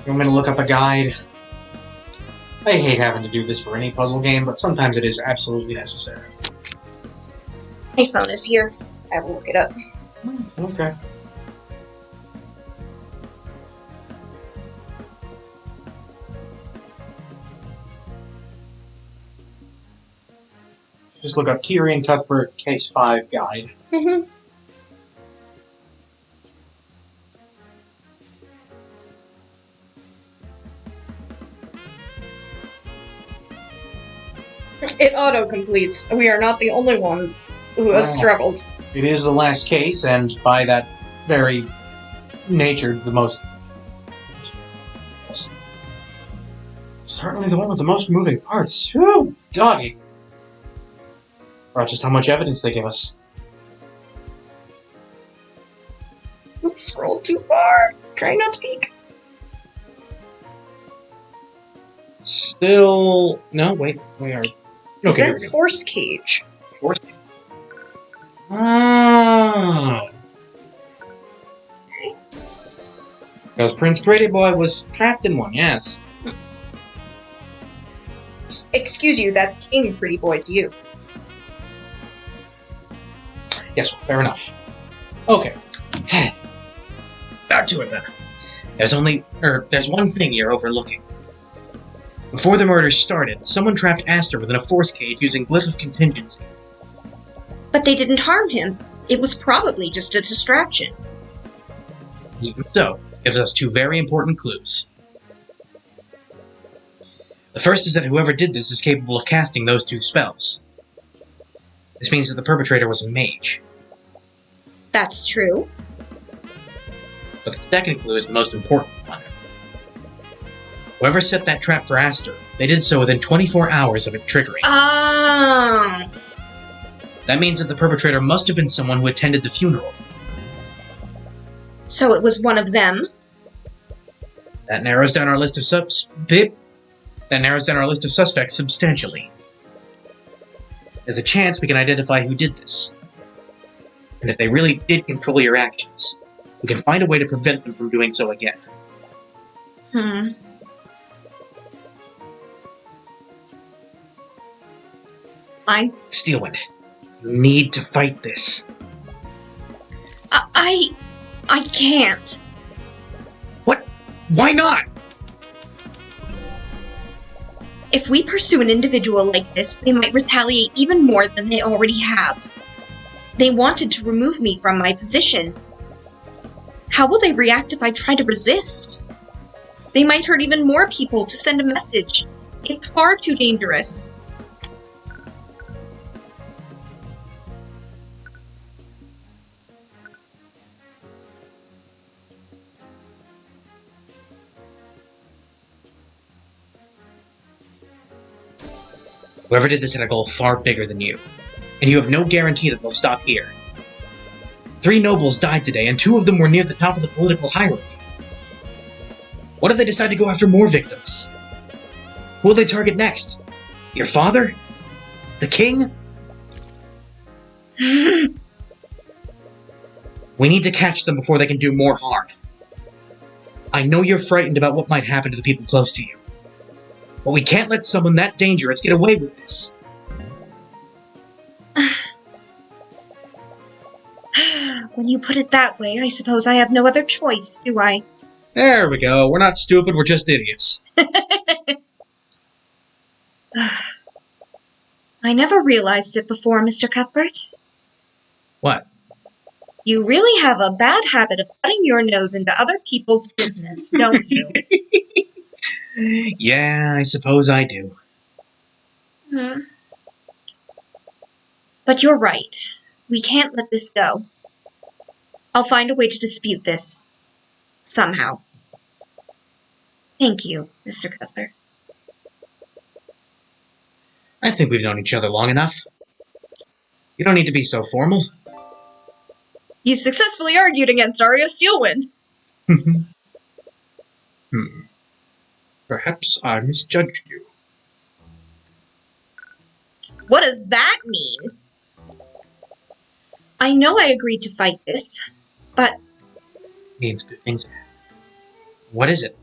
You want me to look up a guide? I hate having to do this for any puzzle game, but sometimes it is absolutely necessary. My phone is here. I will look it up. Okay. Just look up Tyrion Cuthbert Case 5 Guide. Mm-hmm. It auto-completes. We are not the only one who has struggled. It is the last case, and by that very nature, the most... Certainly the one with the most moving parts. Whew, doggy. Or just how much evidence they give us. Oops, scrolled too far. Trying not to peek. Still... No, wait, we are... It's Okay, in Force Cage. Force. Ah. Because Prince Pretty Boy was trapped in one, yes. Excuse you, that's King Pretty Boy to you. Yes, fair enough. Okay. Back to it then. There's one thing you're overlooking. Before the murders started, someone trapped Aster within a force cage using Glyph of Contingency. But they didn't harm him. It was probably just a distraction. Even so, it gives us 2 very important clues. The first is that whoever did this is capable of casting those 2 spells. This means that the perpetrator was a mage. That's true. But the second clue is the most important one. Whoever set that trap for Aster, they did so within 24 hours of it triggering. That means that the perpetrator must have been someone who attended the funeral. So it was one of them? That narrows down our list of suspects substantially. There's a chance we can identify who did this. And if they really did control your actions, we can find a way to prevent them from doing so again. I'm... Steelwind, you need to fight this. I can't. What? Why not? If we pursue an individual like this, they might retaliate even more than they already have. They wanted to remove me from my position. How will they react if I try to resist? They might hurt even more people to send a message. It's far too dangerous. Whoever did this had a goal far bigger than you, and you have no guarantee that they'll stop here. 3 nobles died today, and 2 of them were near the top of the political hierarchy. What if they decide to go after more victims? Who will they target next? Your father? The king? We need to catch them before they can do more harm. I know you're frightened about what might happen to the people close to you, but we can't let someone that dangerous get away with this. When you put it that way, I suppose I have no other choice, do I? There we go. We're not stupid, we're just idiots. I never realized it before, Mr. Cuthbert. What? You really have a bad habit of putting your nose into other people's business, don't you? Yeah, I suppose I do. But you're right. We can't let this go. I'll find a way to dispute this. Somehow. Thank you, Mr. Cuthbert. I think we've known each other long enough. You don't need to be so formal. You successfully argued against Arya Steelwind. Perhaps I misjudged you. What does that mean? I know I agreed to fight this, but... Means good things. What is it?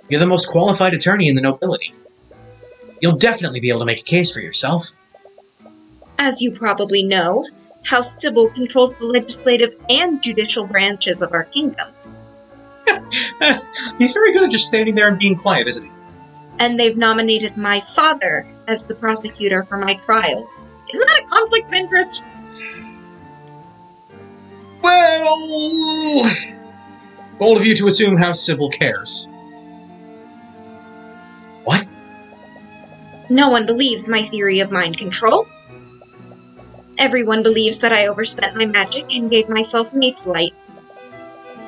You're the most qualified attorney in the nobility. You'll definitely be able to make a case for yourself. As you probably know, House Sybil controls the legislative and judicial branches of our kingdom. He's very good at just standing there and being quiet, isn't he? And they've nominated my father as the prosecutor for my trial. Isn't that a conflict of interest? Well... Bold of you to assume House Sybil cares. What? No one believes my theory of mind control. Everyone believes that I overspent my magic and gave myself mage light.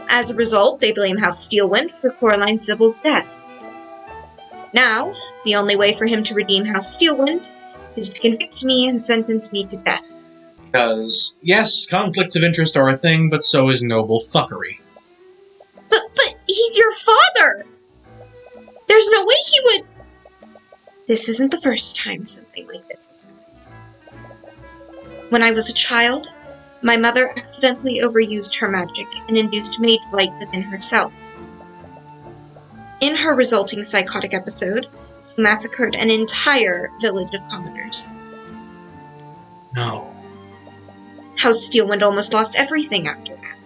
As a result, they blame House Steelwind for Coraline Sybil's death. Now, the only way for him to redeem House Steelwind is to convict me and sentence me to death. Because, yes, conflicts of interest are a thing, but so is noble fuckery. But he's your father! There's no way he would... This isn't the first time something like this has happened. When I was a child, my mother accidentally overused her magic and induced mage light within herself. In her resulting psychotic episode, she massacred an entire village of commoners. No. House Steelwind almost lost everything after that.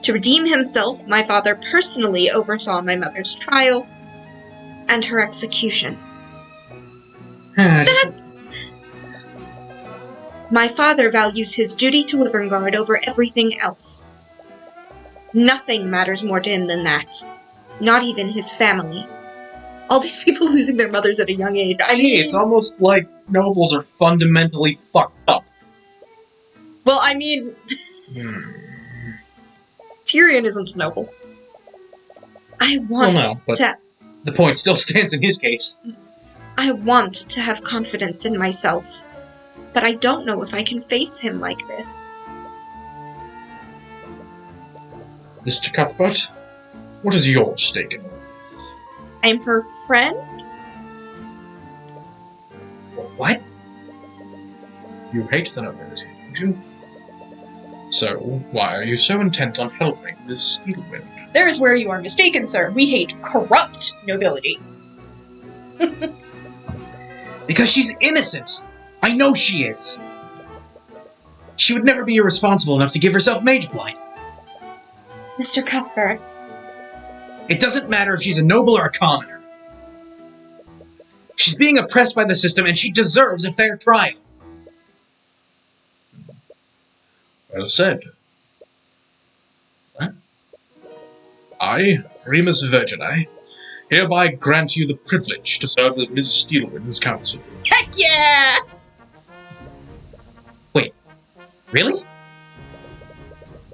To redeem himself, my father personally oversaw my mother's trial and her execution. That's... My father values his duty to Wyvernguard over everything else. Nothing matters more to him than that. Not even his family. All these people losing their mothers at a young age. I mean... It's almost like nobles are fundamentally fucked up. Well, I mean... Tyrion isn't a noble. I want to... The point still stands in his case. I want to have confidence in myself, but I don't know if I can face him like this. Mr. Cuthbert, what is your stake in all? I'm her friend? What? You hate the nobility, don't you? So, why are you so intent on helping Miss Steelwind? There is where you are mistaken, sir. We hate corrupt nobility. Because she's innocent! I know she is! She would never be irresponsible enough to give herself Mage Blight. Mr. Cuthbert, It doesn't matter if she's a noble or a commoner. She's being oppressed by the system, and she deserves a fair trial. Well said. What? I, Remus Virgini, hereby grant you the privilege to serve as Ms. Steelwind's counsel. Heck yeah! Really?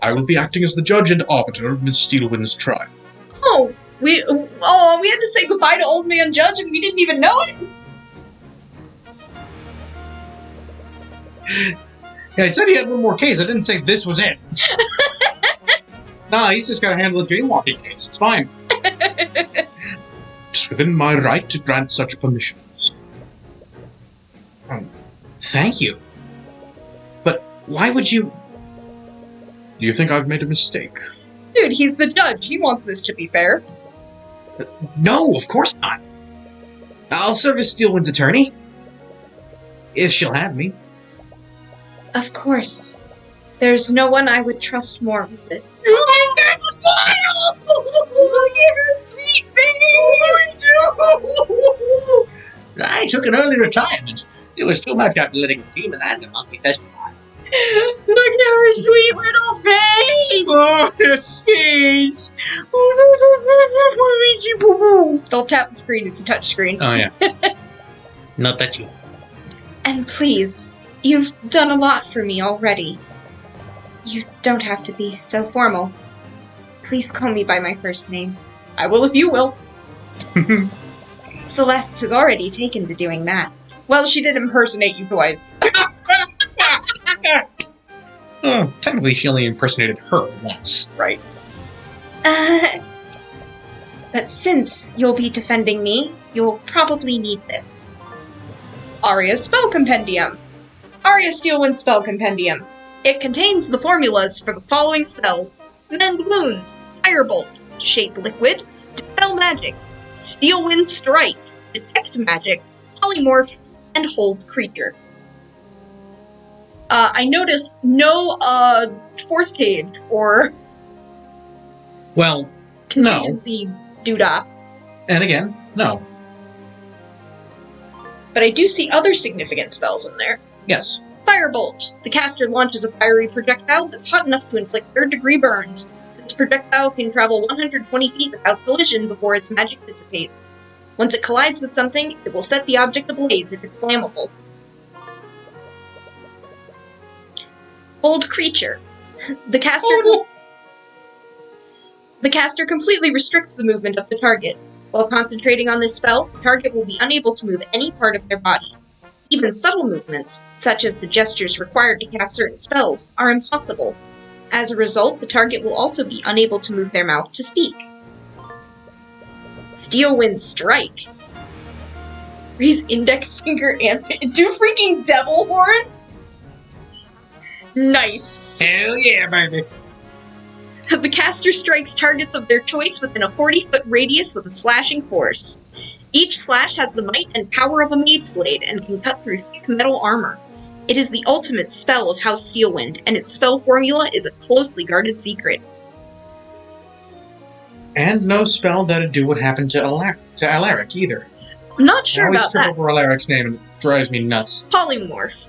I will be acting as the judge and arbiter of Ms. Steelwind's trial. Oh, we had to say goodbye to Old Man Judge and we didn't even know it? Yeah, I said he had one more case. I didn't say this was it. Nah, he's just got to handle the dreamwalking case. It's fine. It's within my right to grant such permissions. Thank you. But why would you... Do you think I've made a mistake? Dude, he's the judge. He wants this to be fair. No, of course not. I'll serve as Steelwind's attorney. If she'll have me. of course. There's no one I would trust more with this. Oh, that smile! Look at her sweet face! I took an early retirement. It was too much after letting a demon and a monkey testify. Look at her sweet little face! Oh, the face! Don't tap the screen, it's a touch screen. Oh, yeah. Not that you. And please, you've done a lot for me already. You don't have to be so formal. Please call me by my first name. I will if you will. Celeste has already taken to doing that. Well, she did impersonate you twice. Oh, technically, she only impersonated her once. Right. But since you'll be defending me, you'll probably need this. Aria's Spell Compendium. Aria Steelwind Spell Compendium. It contains the formulas for the following spells: Mend Wounds, Firebolt, Shape Liquid, Dispel Magic, Steelwind Strike, Detect Magic, Polymorph, and Hold Creature. I noticed no Force Cage or Well, contingency doodah, and again, no. but I do see other significant spells in there. Yes. Firebolt. The caster launches a fiery projectile that's hot enough to inflict third-degree burns. This projectile can travel 120 feet without collision before its magic dissipates. Once it collides with something, it will set the object ablaze if it's flammable. Hold Creature. The caster completely restricts the movement of the target. While concentrating on this spell, the target will be unable to move any part of their body. Even subtle movements, such as the gestures required to cast certain spells, are impossible. As a result, the target will also be unable to move their mouth to speak. Steelwind Strike. Raise index finger and do freaking devil horns? Nice. Hell yeah, baby. The caster strikes targets of their choice within a 40-foot radius with a slashing force. Each slash has the might and power of a mage blade and can cut through thick metal armor. It is the ultimate spell of House Steelwind, and its spell formula is a closely guarded secret. And no spell that'd do what happened to Alaric either. I'm not sure I always about trip that. over Alaric's name and it drives me nuts. Polymorph.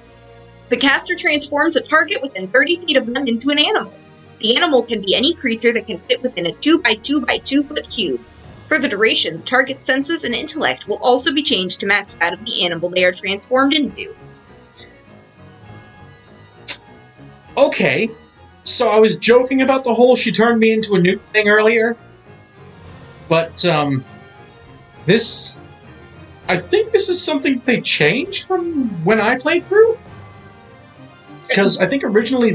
The caster transforms a target within 30 feet of them into an animal. The animal can be any creature that can fit within a 2x2x2 foot cube. For the duration, the target's senses and intellect will also be changed to match that of the animal they are transformed into. Okay, so I was joking about the whole she turned me into a newt thing earlier, but, I think this is something they changed from when I played through? Because I think originally,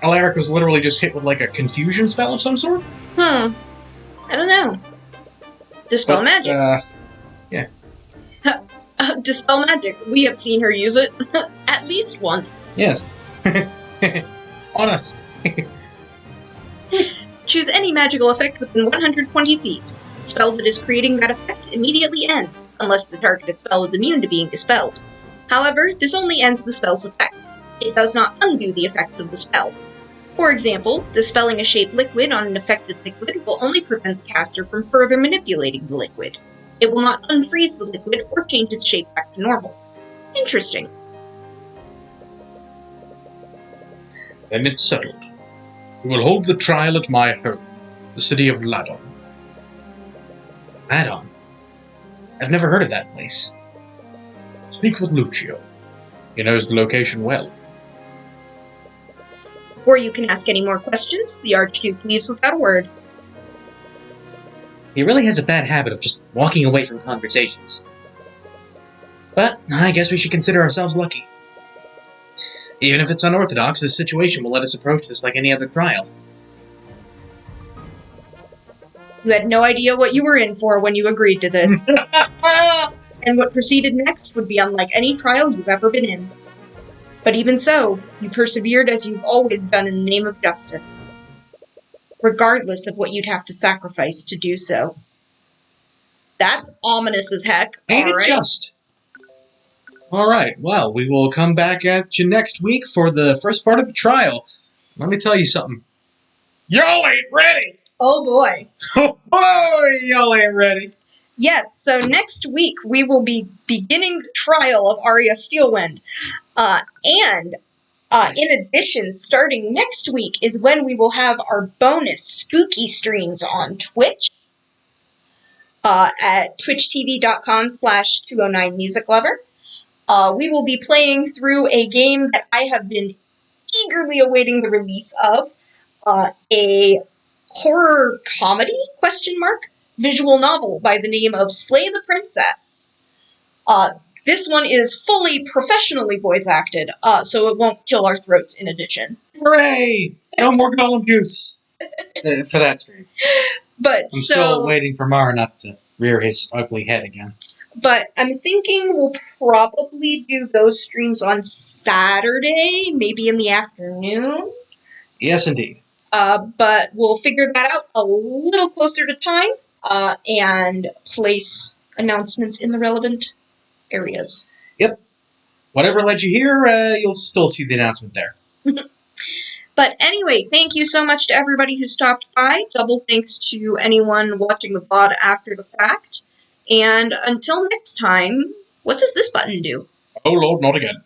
Alaric was literally just hit with, like, a confusion spell of some sort? I don't know. Dispel Magic. Dispel Magic. We have seen her use it at least once. Yes. On us. Choose any magical effect within 120 feet. spell that is creating that effect immediately ends, unless the targeted spell is immune to being dispelled. However, this only ends the spell's effects. It does not undo the effects of the spell. For example, dispelling a shaped liquid on an affected liquid will only prevent the caster from further manipulating the liquid. It will not unfreeze the liquid or change its shape back to normal. Interesting. Then it's settled. We will hold the trial at my home, the city of Ladon. Ladon? I've never heard of that place. Speak with Lucio. He knows the location well. Or you can ask any more questions. The Archduke leaves without a word. He really has a bad habit of just walking away from conversations. But I guess we should consider ourselves lucky. Even if it's unorthodox, this situation will let us approach this like any other trial. You had no idea what you were in for when you agreed to this. And what proceeded next would be unlike any trial you've ever been in. But even so, you persevered as you've always done in the name of justice, regardless of what you'd have to sacrifice to do so. That's ominous as heck. Ain't it just? Alright, well, we will come back at you next week for the first part of the trial. Let me tell you something. Y'all ain't ready! Oh boy. Oh, y'all ain't ready. Yes, so next week we will be beginning the trial of Arya Steelwind. And in addition, starting next week is when we will have our bonus spooky streams on Twitch. At twitchtv.com/209musiclover. We will be playing through a game that I have been eagerly awaiting the release of. A horror comedy, visual novel by the name of Slay the Princess. This one is fully professionally voice acted, so it won't kill our throats in addition. Hooray! No more golem juice! For that stream. But I'm still waiting for Maranath to rear his ugly head again. But I'm thinking we'll probably do those streams on Saturday, maybe in the afternoon. Yes, indeed. But we'll figure that out a little closer to time, and place announcements in the relevant areas. Yep. Whatever led you here, you'll still see the announcement there. But anyway, thank you so much to everybody who stopped by. Double thanks to anyone watching the VOD after the fact. And until next time, what does this button do? Oh Lord, not again.